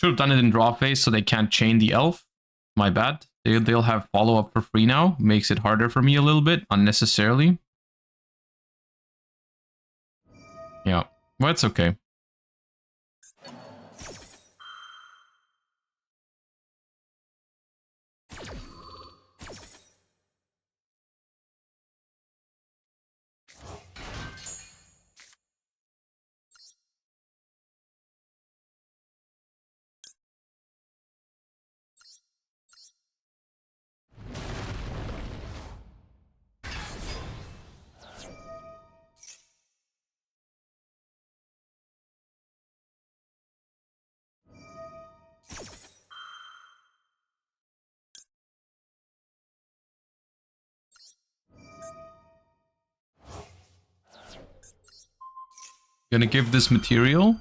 Should have done it in draw phase so they can't chain the elf. My bad. They'll have follow-up for free now. Makes it harder for me a little bit, unnecessarily. Yeah, well, it's okay. Gonna give this material.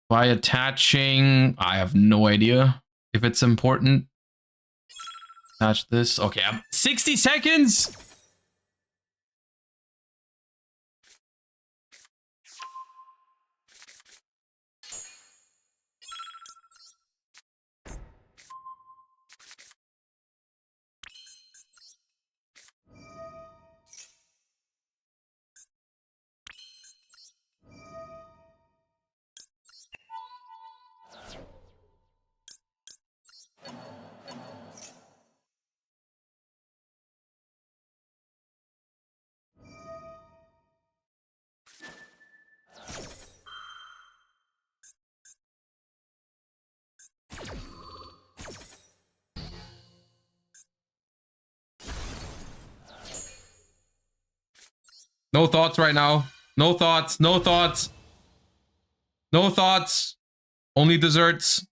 By attaching, I have no idea if it's important. Attach this. Okay, I'm 60 seconds. No thoughts right now. No thoughts. No thoughts. No thoughts. Only desserts.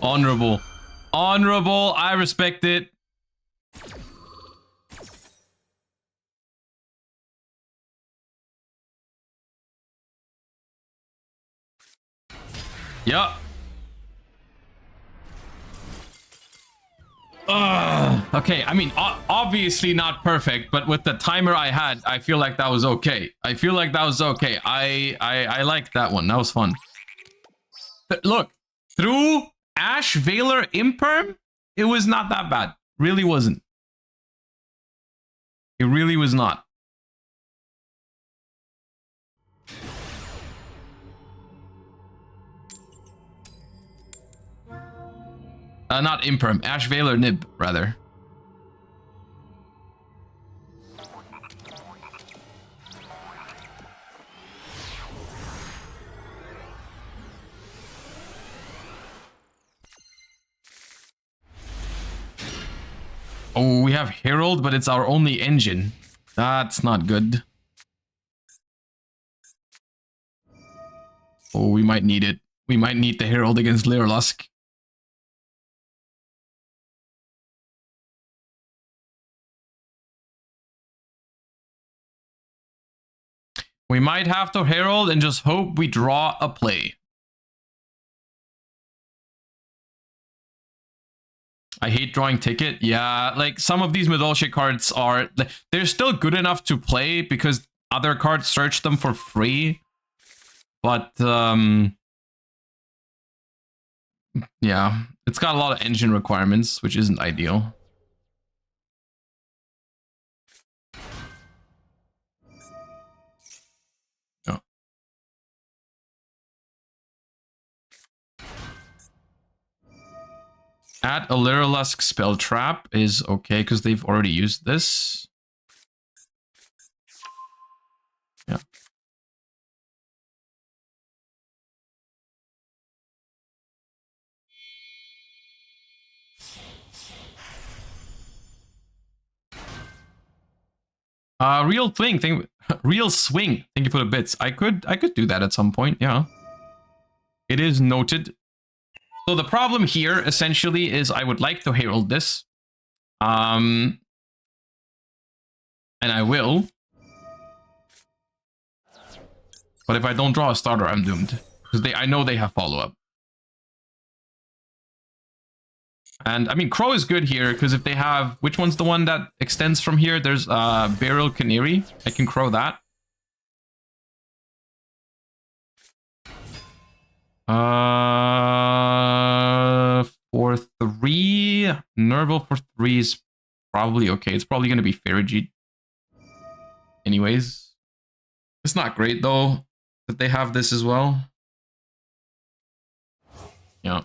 Honorable. Honorable. I respect it. Yup. Ugh. Okay, I mean, obviously not perfect, but with the timer I had, I feel like that was okay. I feel like that was okay. I liked that one. That was fun. Look, through Ash Veiler Imperm, it was not that bad. Really wasn't. It really was not. Not Imperm. Ash Veiler Nib, rather. Oh, we have Herald, but it's our only engine. That's not good. Oh, we might need it. We might need the Herald against Lyrlusk. We might have to Herald and just hope we draw a play. I hate drawing ticket. Yeah, like some of these Madolche cards are... They're still good enough to play because other cards search them for free. But, yeah, it's got a lot of engine requirements, which isn't ideal. Oh. Add a Lyrlusk spell trap is okay because they've already used this. Yeah. Real swing. Thank you for the bits. I could do that at some point. Yeah. It is noted. So the problem here essentially is I would like to herald this. And I will. But if I don't draw a starter, I'm doomed. Because I know they have follow-up. And I mean, Crow is good here because if they have, which one's the one that extends from here? There's Barrel Canary. I can Crow that. For 3, Nerval for 3 is probably okay. It's probably going to be Ferrigid. Anyways, it's not great though that they have this as well. Yeah,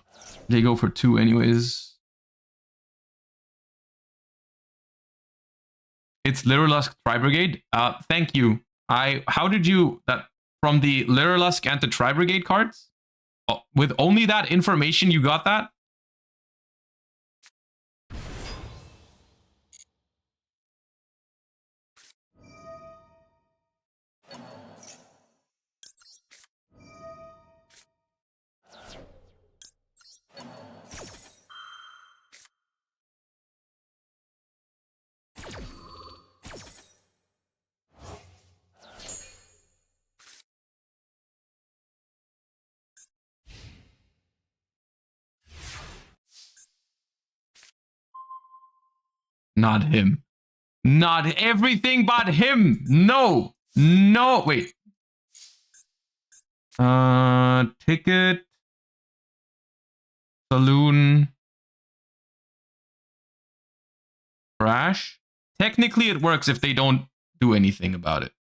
they go for 2 anyways. It's Lyrlusk Tri-Brigade. Thank you. How did you that from the Lyrlusk and the Tri-Brigade cards? Oh, with only that information, you got that? Not him. Not everything but him. No. No. Wait. Ticket. Saloon. Crash. Technically, it works if they don't do anything about it.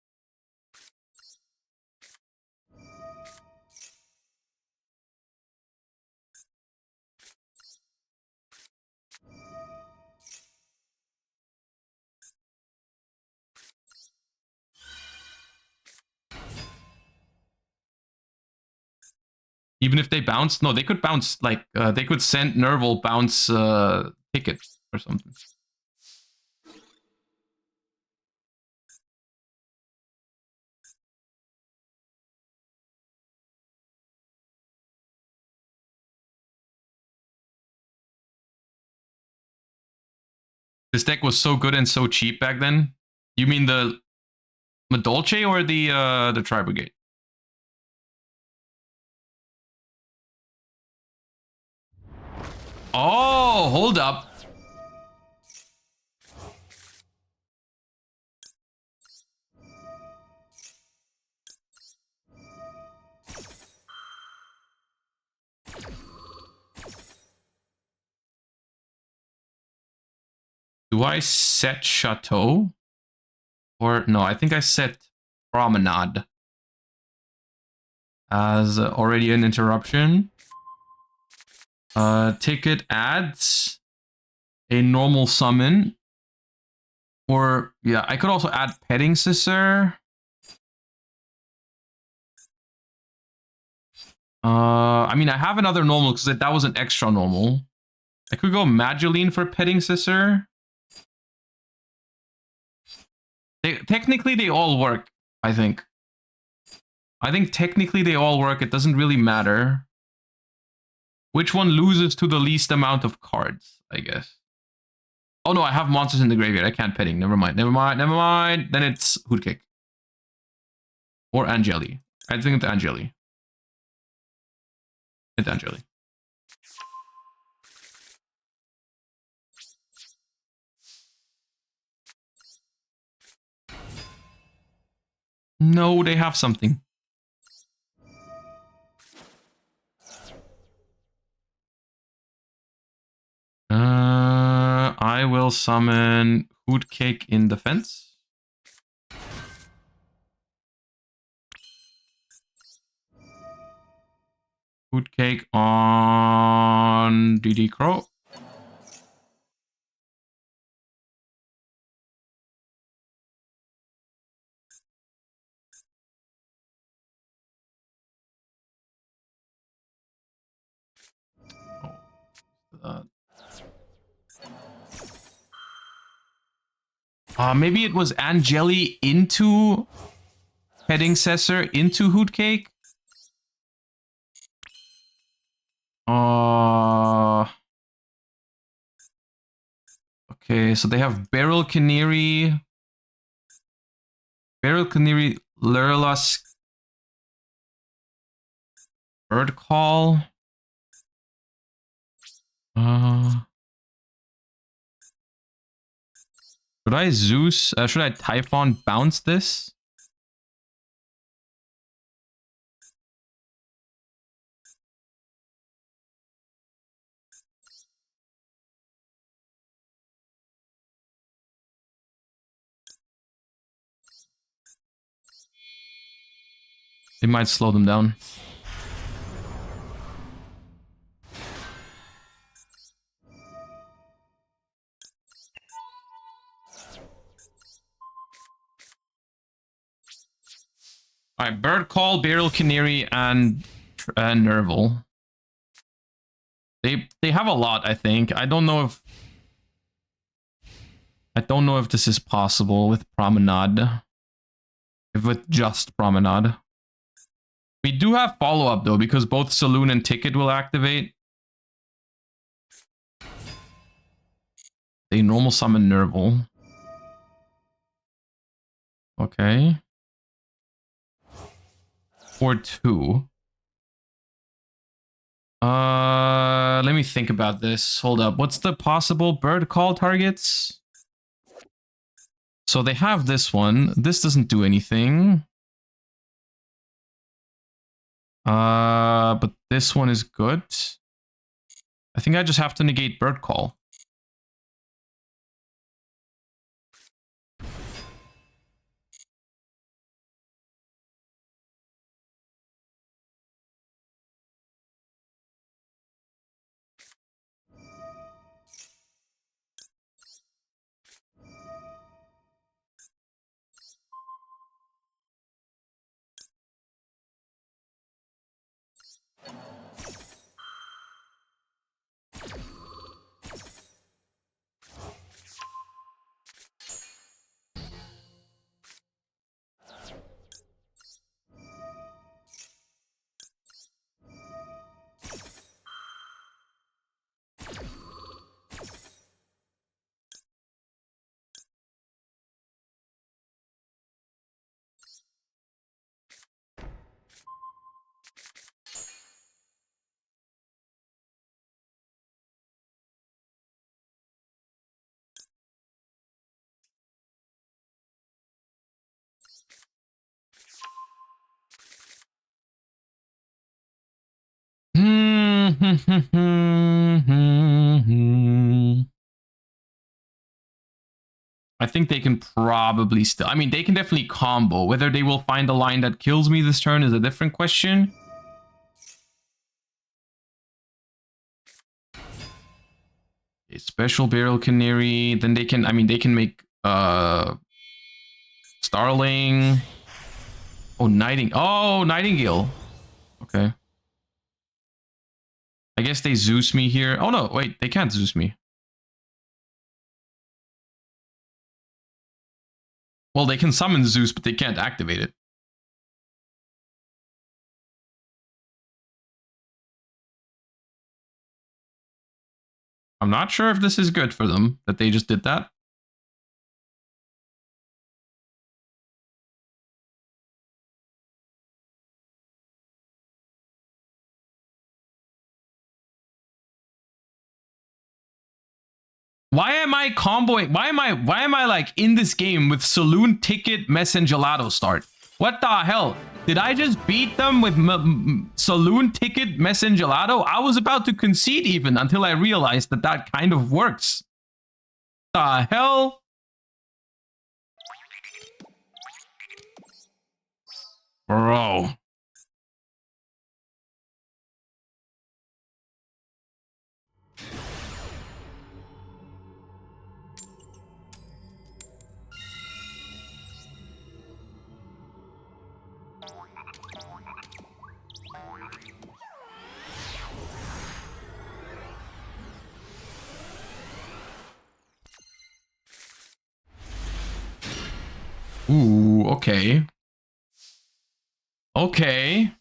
Even if they bounce? No, they could bounce, like, they could send Nerval bounce tickets or something. This deck was so good and so cheap back then. You mean the Madolche or the Tri-Brigade? Oh, hold up. Do I set Chateau? Or no, I think I set Promenade as already an interruption. Ticket adds a normal summon. Or, yeah, I could also add Petting Sister. I mean, I have another normal because that was an extra normal. I could go Mageline for Petting Sister. Technically, they all work, I think. I think technically they all work. It doesn't really matter. Which one loses to the least amount of cards, I guess. Oh no, I have monsters in the graveyard. I can't petting. Never mind. Never mind. Never mind. Then it's Hoodkick. Or Angeli. I think it's Angeli. It's Angeli. No, they have something. I will summon Hoodcake in defense. Hoodcake on DD Crow. Maybe it was Angeli into Petting Cessor into Hoodcake. Okay, so they have Beryl Canary, Lurelus, Bird Call. Should I Zeus? Should I Typhon bounce this? It might slow them down. All right, Bird Call, Beryl Canary, and Nerval. They have a lot, I think. I don't know if this is possible with Promenade. If with just Promenade. We do have follow-up though, because both Saloon and Ticket will activate. They normal summon Nerval. Okay. Or 2. Let me think about this. Hold up. What's the possible bird call targets? So they have this one. This doesn't do anything. But this one is good. I think I just have to negate bird call. I think they can probably still... I mean, they can definitely combo. Whether they will find a line that kills me this turn is a different question. A special Barrel Canary. Then they can... I mean, they can make... Starling. Oh, Nightingale. Okay. I guess they Zeus me here. Oh, no. Wait. They can't Zeus me. Well, they can summon Zeus, but they can't activate it. I'm not sure if this is good for them, that they just did that. Why am I comboing? Why am I like in this game with Saloon Ticket Messengelato start? What the hell? Did I just beat them with Saloon Ticket Messengelato? I was about to concede even until I realized that that kind of works. The hell? Bro. Ooh, okay. Okay.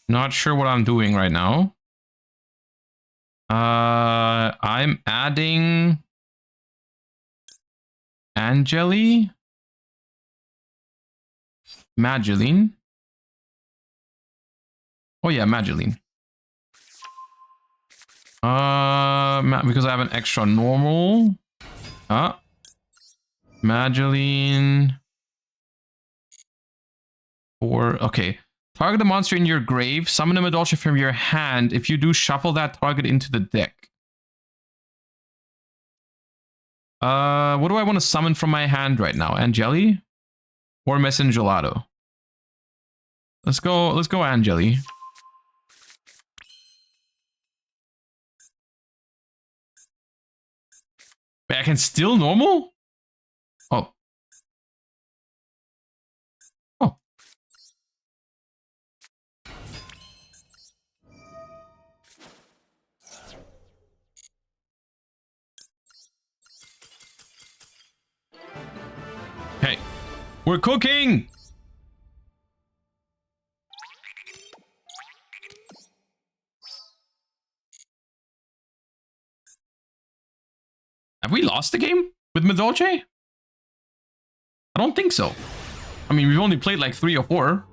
Not sure what I'm doing right now. I'm adding Angeli, Mageline. Oh yeah, Mageline. Because I have an extra normal. Mageline. Okay. Target a monster in your grave. Summon a Madolche from your hand. If you do, shuffle that target into the deck. What do I want to summon from my hand right now? Angeli or Messengelato? Let's go Angeli. Wait, I can still normal? Oh. Oh. We're cooking! Have we lost the game with Madolche? I don't think so. I mean, we've only played like 3 or 4.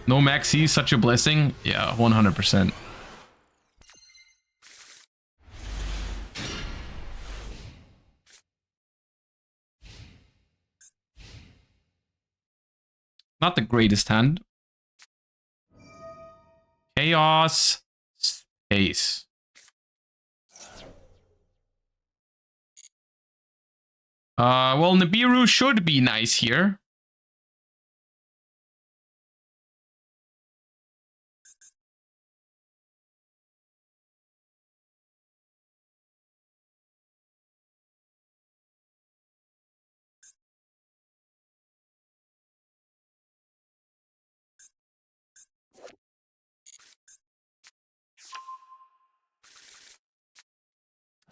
No Maxi, such a blessing. Yeah, 100%. Not the greatest hand. Chaos. Space. Well, Nibiru should be nice here.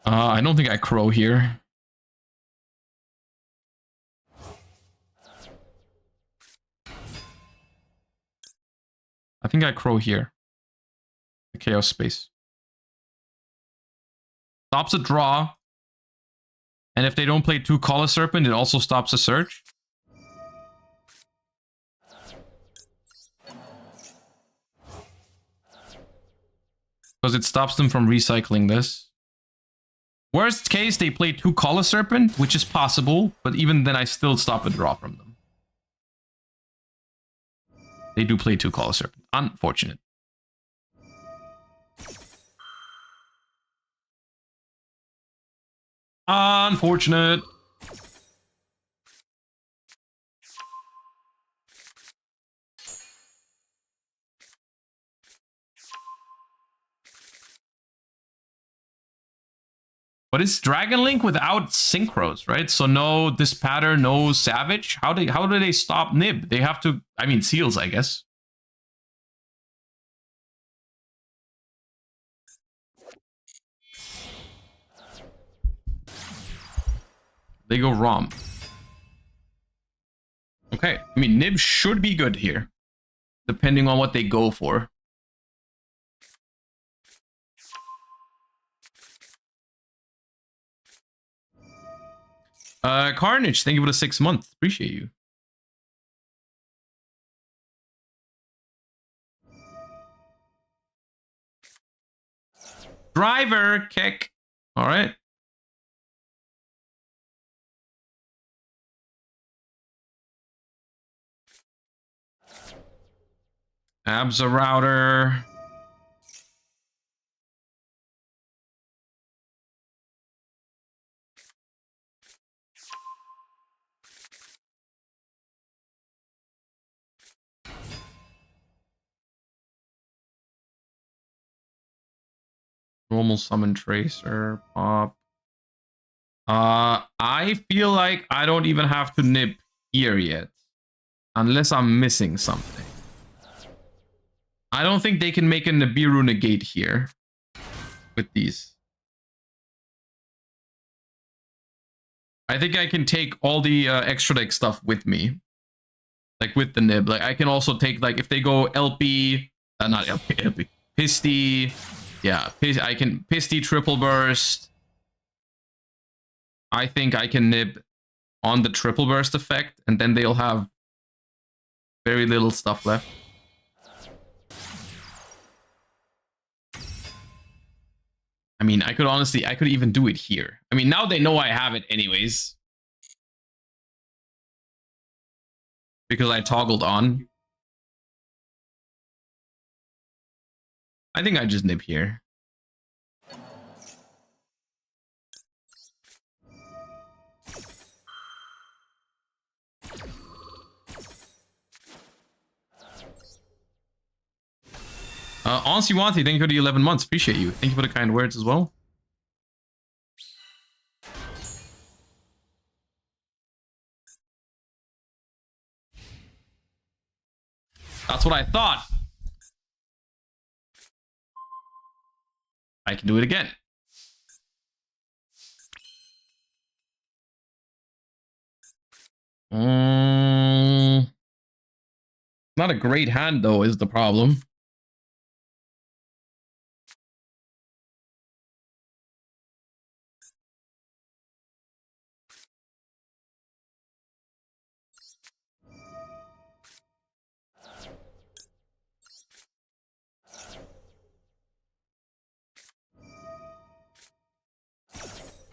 I don't think I crow here. I think I crow here. The chaos space. Stops a draw. And if they don't play 2 Collar Serpent, it also stops a search. Because it stops them from recycling this. Worst case, they play 2 Collar Serpent, which is possible, but even then I still stop a draw from them. They do play 2 Collar Serpent. Unfortunate. Unfortunate. But it's Dragon Link without synchros, right? So no this pattern, no Savage. How do they stop Nib? They have to, I mean, Seals, I guess. They go Rom. Okay, I mean, Nib should be good here, depending on what they go for. Carnage, thank you for the 6 months. Appreciate you. Driver kick. All right. Abs a router. Normal summon tracer pop. I feel like I don't even have to nip here yet, unless I'm missing something. I don't think they can make a Nibiru negate here with these. I think I can take all the extra deck stuff with me, like with the nib. Like I can also take, like if they go LP, not LP, Pisty. Yeah, I can Pisty triple burst. I think I can nib on the triple burst effect, and then they'll have very little stuff left. I mean, I could even do it here. I mean, now they know I have it anyways, because I toggled on. I think I just nip here. Ansiwanti, thank you for the 11 months. Appreciate you. Thank you for the kind words as well. That's what I thought. I can do it again. Not a great hand, though, is the problem.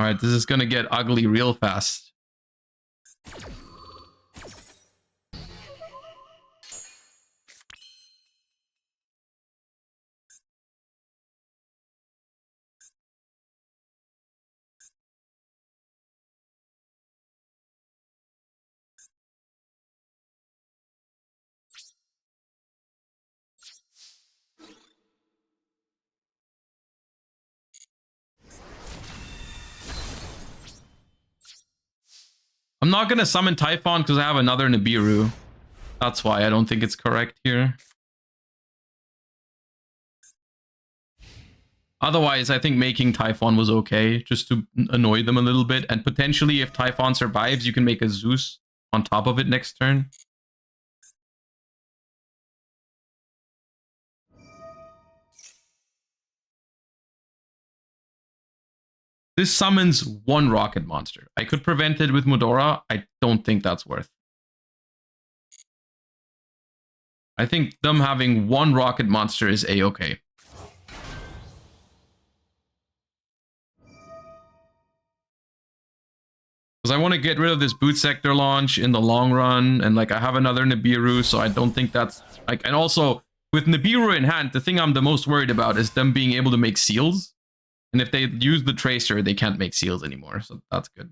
All right, this is going to get ugly real fast. I'm not going to summon Typhon because I have another Nibiru. That's why I don't think it's correct here. Otherwise, I think making Typhon was okay, just to annoy them a little bit. And potentially, if Typhon survives, you can make a Zeus on top of it next turn. This summons one rocket monster. I could prevent it with Modora. I don't think that's worth. I think them having one rocket monster is a-okay. Because I want to get rid of this boot sector launch in the long run, and like I have another Nibiru, so I don't think that's like. And also with Nibiru in hand, the thing I'm the most worried about is them being able to make seals. And if they use the tracer, they can't make seals anymore, so that's good.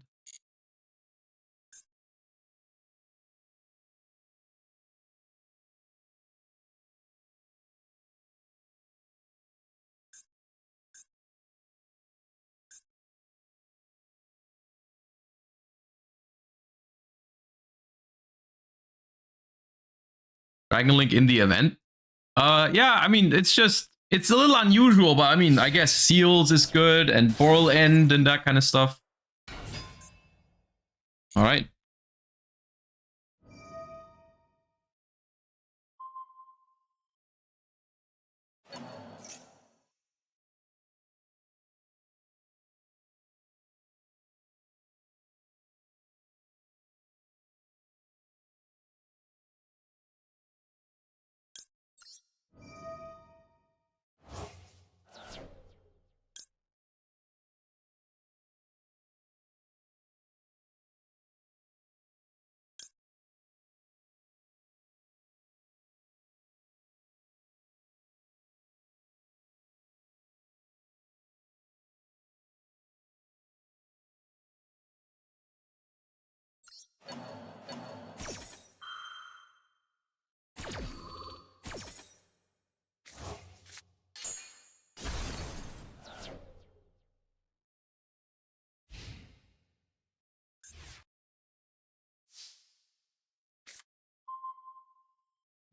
Dragon Link in the event? Yeah, I mean, it's a little unusual, but I mean, I guess seals is good and Boral End and that kind of stuff. All right.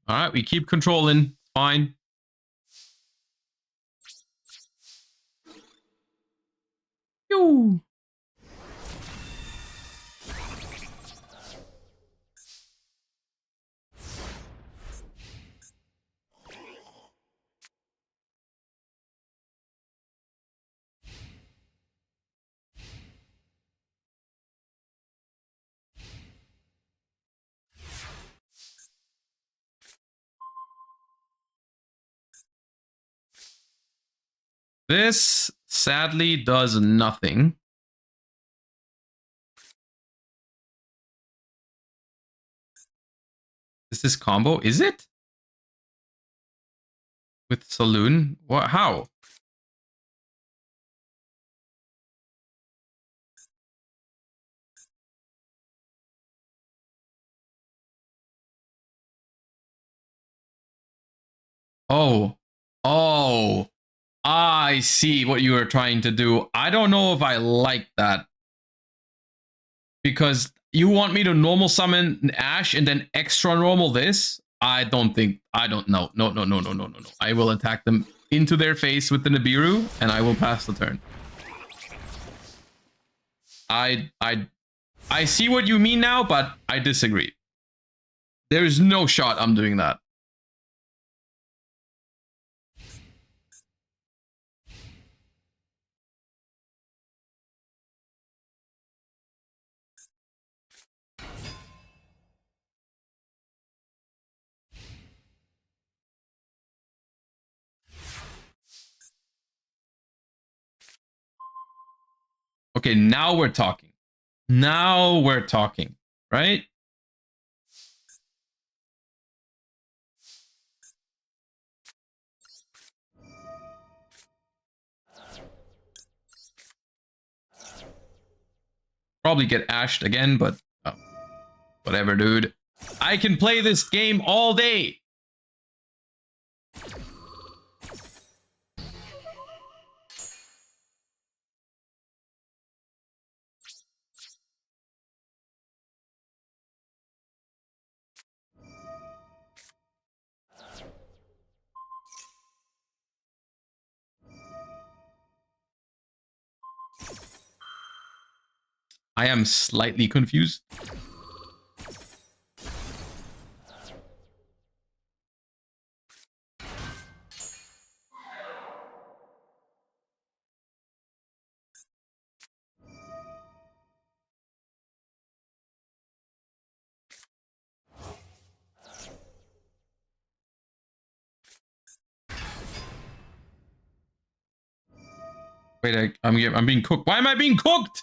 All right, we keep controlling. Fine. Yoo. This sadly does nothing. Is this combo? Is it? With Saloon? What? How? Oh. Oh. I see what you were trying to do. I don't know if I like that. Because you want me to normal summon Ash and then extra normal this? I don't know. No. I will attack them into their face with the Nibiru, and I will pass the turn. I see what you mean now, but I disagree. There's no shot I'm doing that. Okay, now we're talking. Now we're talking, right? Probably get ashed again, but whatever, dude. I can play this game all day. I am slightly confused. Wait, I'm being cooked. Why am I being cooked?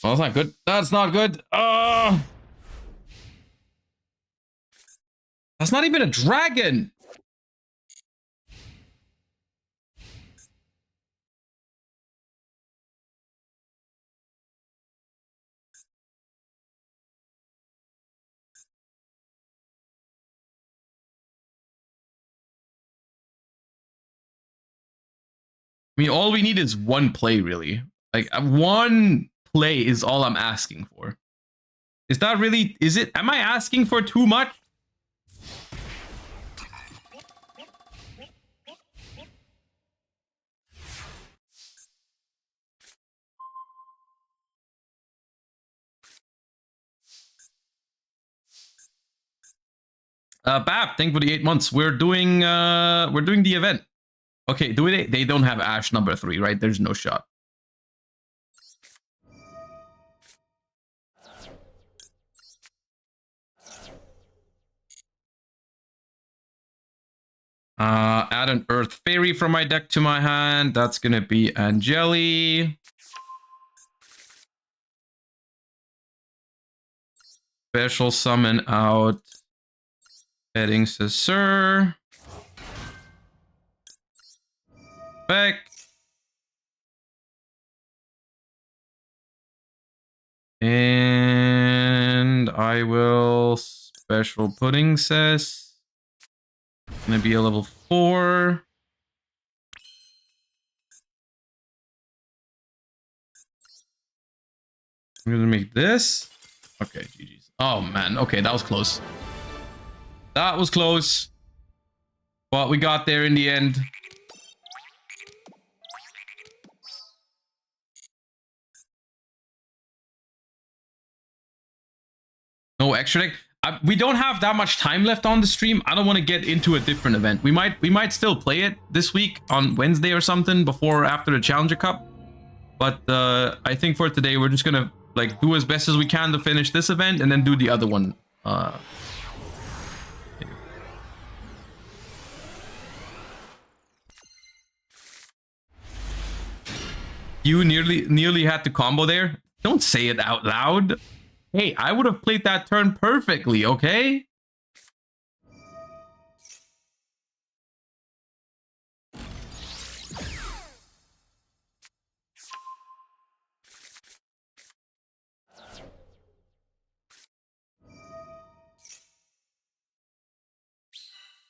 Well, that's not good. That's not good. That's not even a dragon. I mean, all we need is one play, really. Like, one play is all I'm asking for. Is that really... Is it... Am I asking for too much? Bap, thank you for the 8 months. We're doing the event. Okay, they don't have Ash number 3, right? There's no shot. Add an Earth Fairy from my deck to my hand. That's gonna be Angeli. Special summon out Heading Sir. Back. And I will special pudding says. Gonna be a level 4. I'm gonna make this. Okay, GG's. Oh man, okay, that was close. That was close. But we got there in the end. No extra deck. We don't have that much time left on the stream. I don't want to get into a different event. We might still play it this week on Wednesday or something before or after the Challenger Cup. But I think for today we're just gonna like do as best as we can to finish this event and then do the other one. You nearly had to combo there. Don't say it out loud. Hey, I would have played that turn perfectly, okay?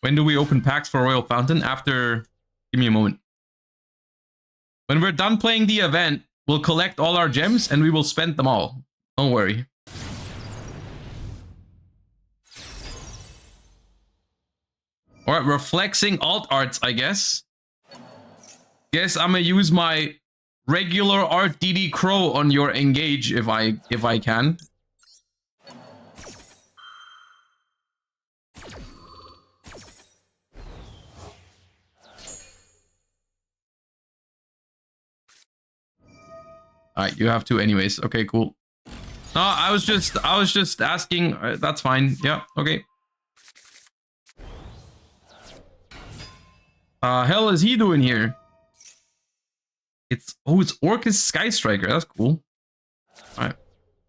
When do we open packs for Royal Fountain? After... Give me a moment. When we're done playing the event, we'll collect all our gems and we will spend them all. Don't worry. Alright, we're flexing alt arts, I guess. Guess I'm gonna use my regular art DD Crow on your engage if I can. Alright, you have to anyways. Okay, cool. No, I was just asking. That's fine. Yeah, okay. Hell is he doing here? It's Orcus Sky Striker. That's cool. Alright.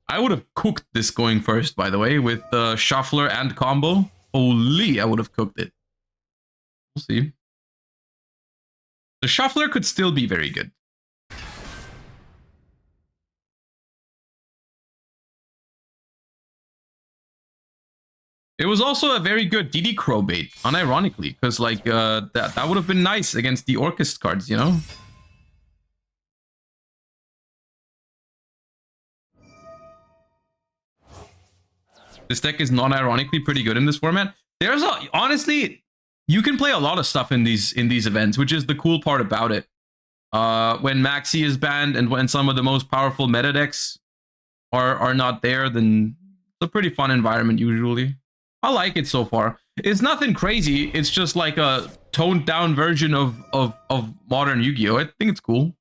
I would have cooked this going first, by the way, with the shuffler and combo. Holy, I would have cooked it. We'll see. The shuffler could still be very good. It was also a very good DD Crow bait, unironically, because like that would have been nice against the Orcus cards, you know? This deck is non-ironically pretty good in this format. There's honestly, you can play a lot of stuff in these events, which is the cool part about it. When Maxi is banned and when some of the most powerful meta decks are not there, then it's a pretty fun environment usually. I like it so far. It's nothing crazy. It's just like a toned down version of modern Yu-Gi-Oh! I think it's cool.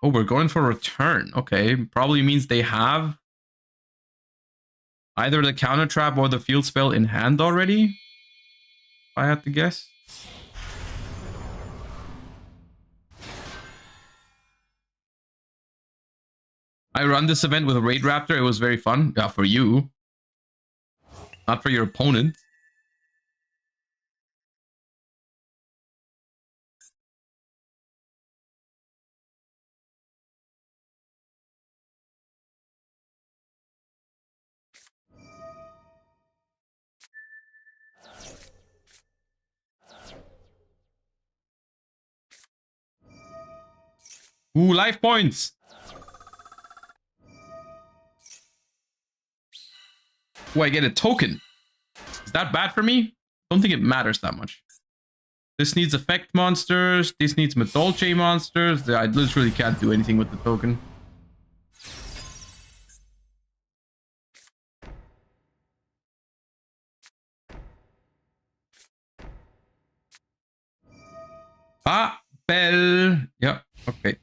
Oh, we're going for return. Okay, probably means they have either the counter trap or the field spell in hand already, if I had to guess. I run this event with a Raid Raptor. It was very fun. Yeah, for you. Not for your opponent. Ooh, life points. Oh, I get a token. Is that bad for me? Don't think it matters that much. This needs effect monsters. This needs Madolche monsters. I literally can't do anything with the token. Ah, bell. Yeah, okay.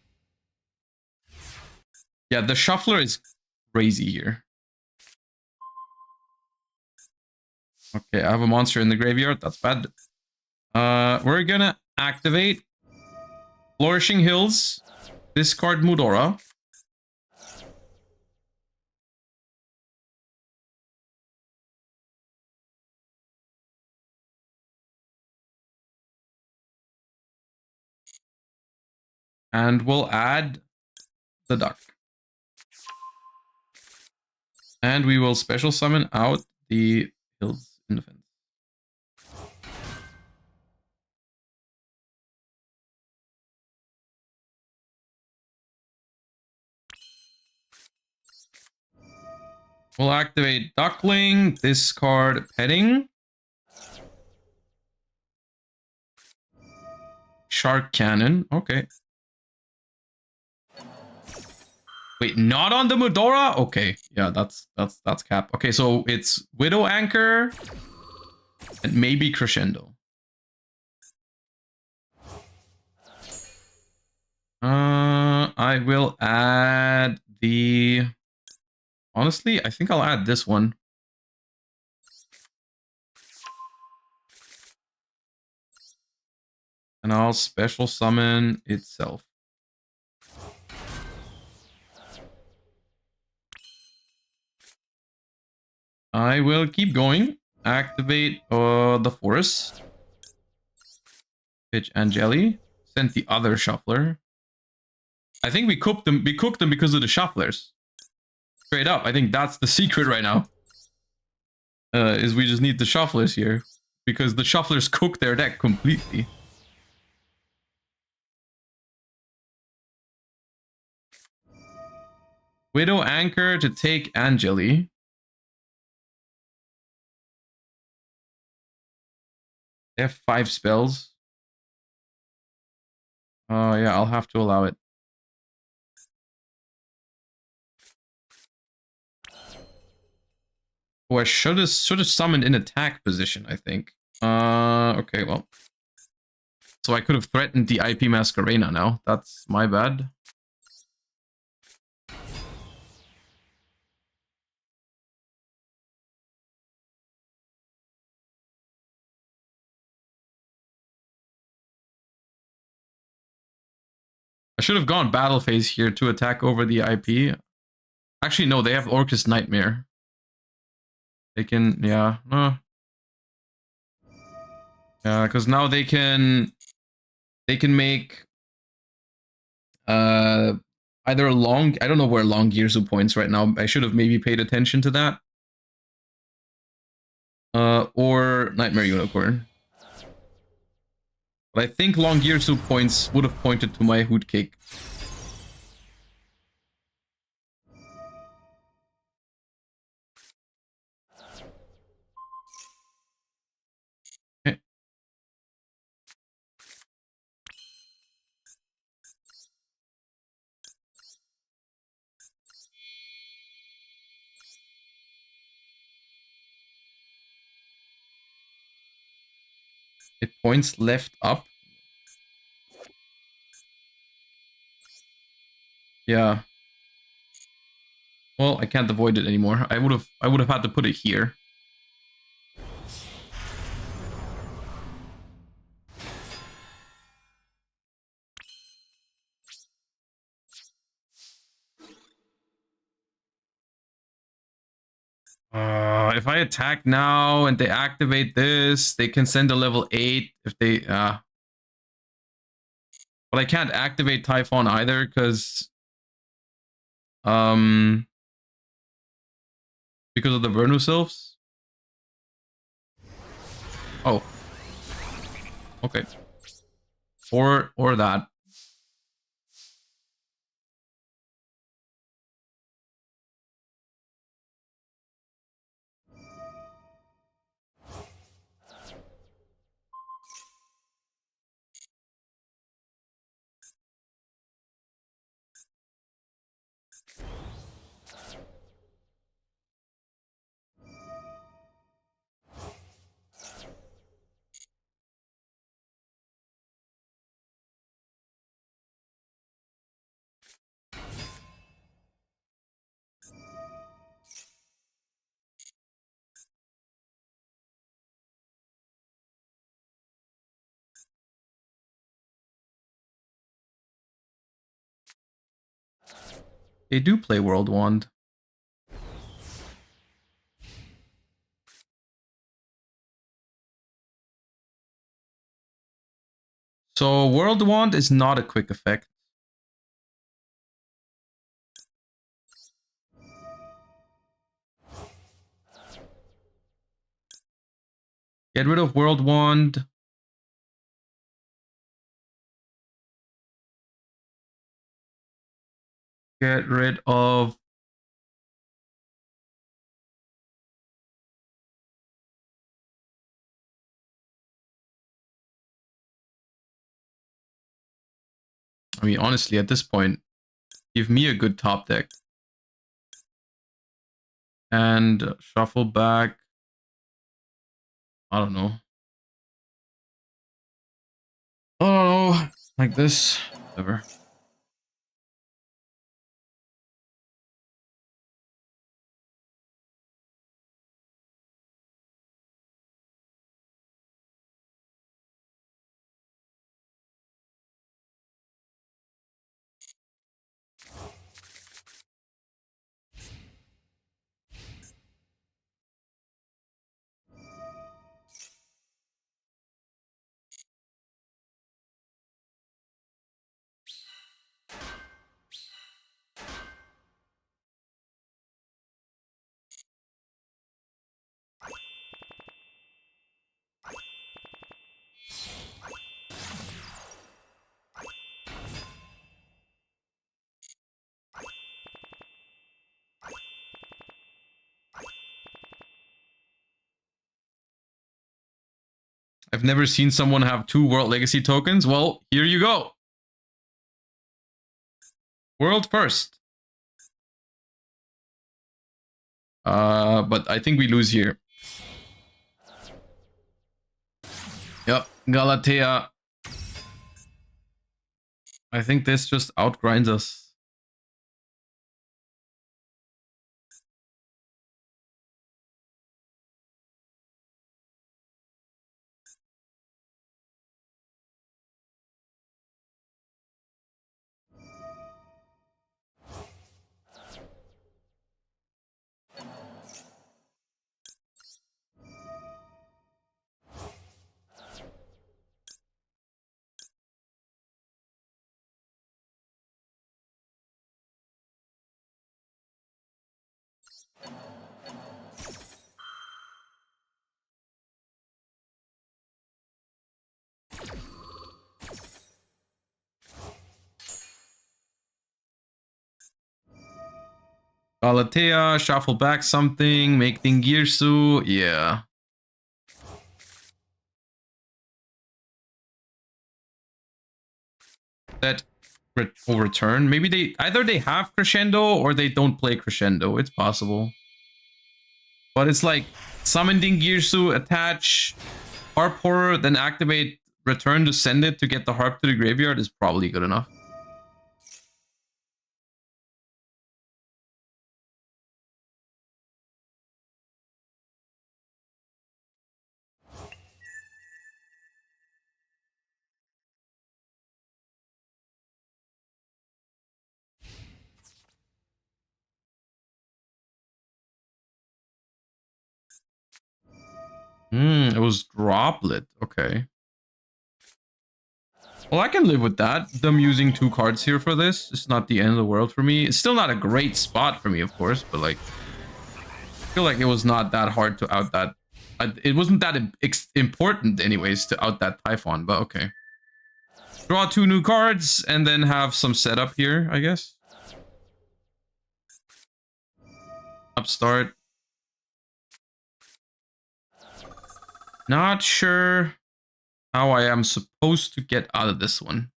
Yeah, the shuffler is crazy here. Okay, I have a monster in the graveyard. That's bad. We're gonna activate Flourishing Hills, discard Mudora. And we'll add the duck. And we will special summon out the Hills in defense. We'll activate Duckling, discard Petting. Shark Cannon, okay. Wait, not on the Mudora? Okay, yeah, that's cap. Okay, so it's Widow Anchor and maybe Crescendo. I will add the... Honestly, I think I'll add this one. And I'll special summon itself. I will keep going. activate the forest. Pitch Angeli. Sent the other shuffler. I think we cooked them. We cooked them because of the shufflers. Straight up. I think that's the secret right now. Is we just need the shufflers here. Because the shufflers cook their deck completely. Widow Anchor to take Angeli. They have 5 spells. Yeah, I'll have to allow it. Oh, I should have summoned in attack position, I think. Okay, well. So I could have threatened the IP Masquerena now. That's my bad. I should have gone battle phase here to attack over the IP. Actually, no, they have Orcus Nightmare. They can, yeah. Yeah, because now they can make either long, I don't know where long Girzu points right now. I should have maybe paid attention to that. Or Nightmare Unicorn. But I think long Girzu points would have pointed to my Hoot Cake. Okay. It points left up. Yeah. Well, I can't avoid it anymore. I would have had to put it here. If I attack now and they activate this, they can send a level 8 if they but I can't activate Typhon either because of the Vernu Sylphs. Oh. Okay. Or that. They do play World Wand. So World Wand is not a quick effect. Get rid of World Wand. Get rid of I mean, honestly, at this point, give me a good top deck. And shuffle back. I don't know. Oh, like this. Whatever. I've never seen someone have 2 World Legacy tokens. Well, here you go. World first. But I think we lose here. Yep, Galatea. I think this just outgrinds us. Galatea, shuffle back something, make Dingirsu. Yeah. That will return. Maybe they either they have Crescendo or they don't play Crescendo. It's possible. But it's like summon Dingirsu, attach Harp Horror, then activate return to send it to get the harp to the graveyard is probably good enough. It was Droplet. Okay. Well, I can live with that. Them using 2 cards here for this. It's not the end of the world for me. It's still not a great spot for me, of course, but like, I feel like it was not that hard to out that. It wasn't that important, anyways, to out that Typhon, but okay. Draw 2 new cards and then have some setup here, I guess. Upstart. Not sure how I am supposed to get out of this one.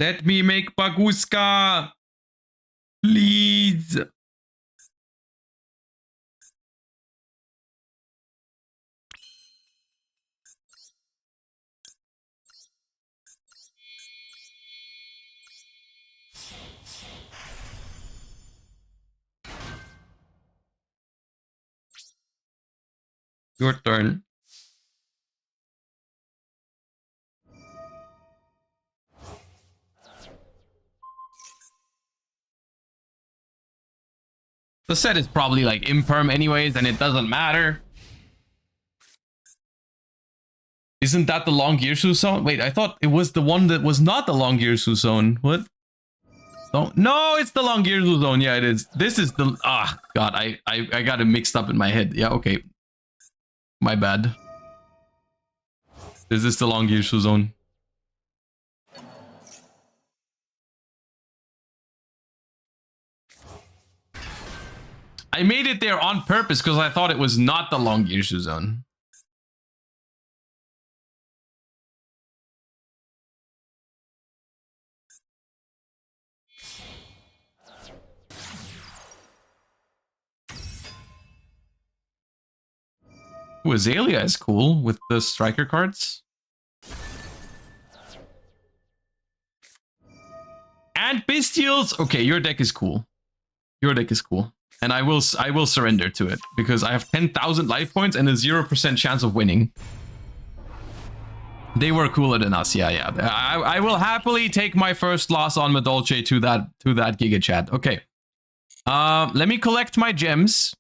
Let me make Baguska! Please! Your turn. The set is probably like imperm anyways, and it doesn't matter. Isn't that the long Girsu zone? Wait, I thought it was the one that was not the long Girsu zone. What? No, it's the long Girsu zone. Yeah, it is. This is the... Ah, God, I got it mixed up in my head. Yeah, okay. My bad. This is the long Girsu zone. I made it there on purpose because I thought it was not the long Girsu zone. Ooh, Azalea is cool with the striker cards. And Bestials. Okay, your deck is cool. Your deck is cool. And I will surrender to it because I have 10,000 life points and a 0% chance of winning. They were cooler than us. Yeah. I will happily take my first loss on Madolche to that Giga Chat. Okay. Let me collect my gems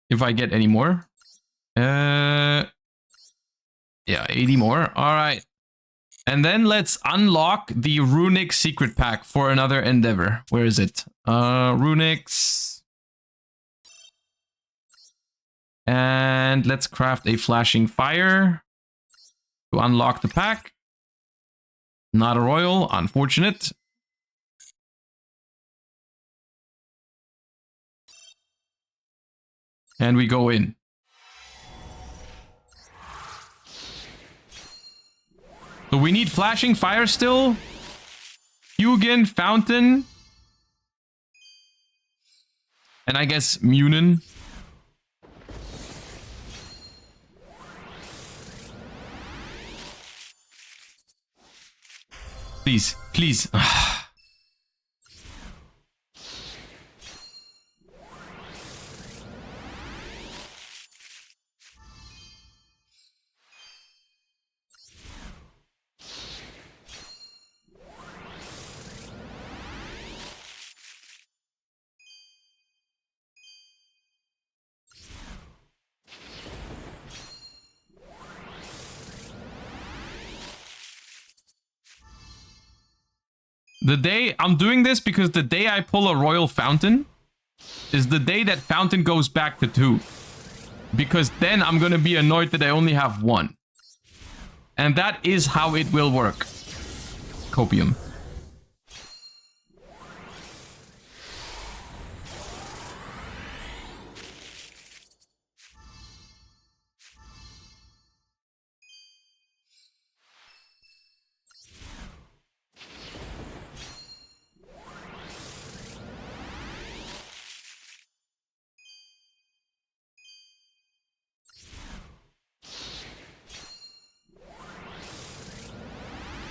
if I get any more. Yeah, 80 more. All right. And then let's unlock the Runic secret pack for another endeavor. Where is it? Runics. And let's craft a flashing fire to unlock the pack. Not a royal, unfortunate. And we go in. So we need flashing fire still. Hugin, fountain. And I guess Munin. Please, please. The day I'm doing this because the day I pull a royal fountain is the day that fountain goes back to 2. Because then I'm going to be annoyed that I only have 1. And that is how it will work. Copium.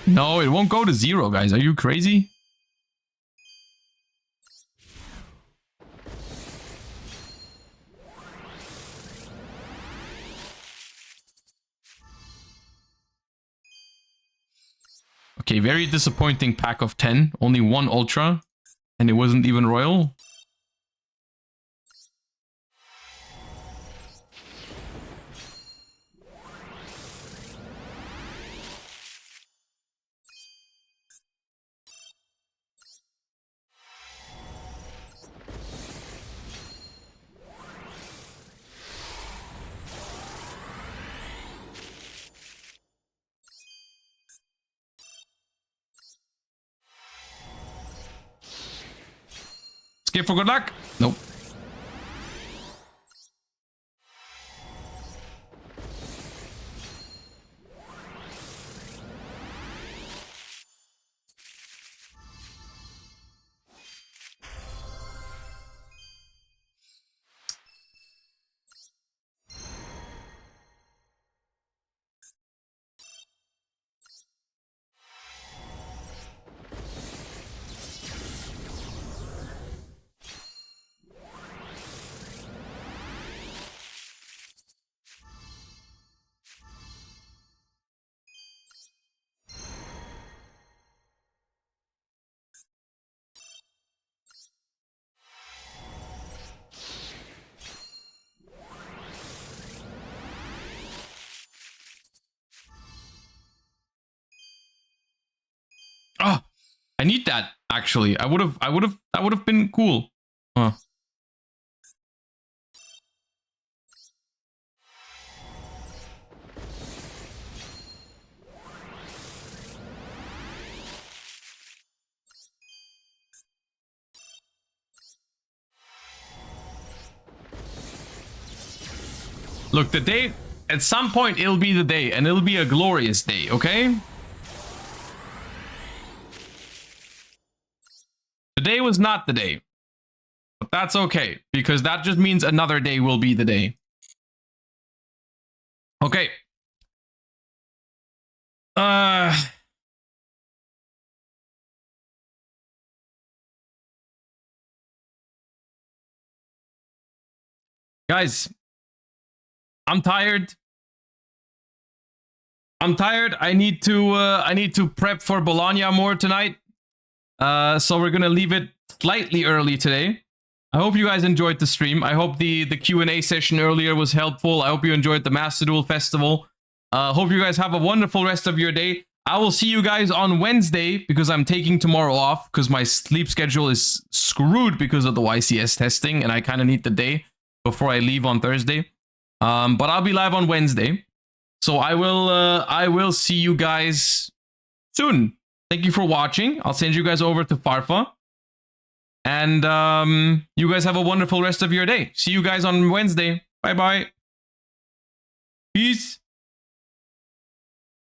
No, it won't go to 0, guys. Are you crazy? Okay, very disappointing pack of 10. Only 1 ultra. And it wasn't even royal. Skip for good luck? Nope. Oh, I need that actually. That would have been cool. Huh. Look, the day, at some point it'll be the day, and it'll be a glorious day, okay? Today was not the day. But that's okay, because that just means another day will be the day. Okay. Guys, I'm tired. I need to prep for Bologna more tonight. So we're gonna leave it slightly early today. I hope you guys enjoyed the stream. I hope the Q&A session earlier was helpful. I hope you enjoyed the Master Duel Festival. Hope you guys have a wonderful rest of your day. I will see you guys on Wednesday because I'm taking tomorrow off because my sleep schedule is screwed because of the YCS testing and I kind of need the day before I leave on Thursday. But I'll be live on Wednesday. So I will see you guys soon. Thank you for watching. I'll send you guys over to Farfa. And you guys have a wonderful rest of your day. See you guys on Wednesday. Bye-bye. Peace.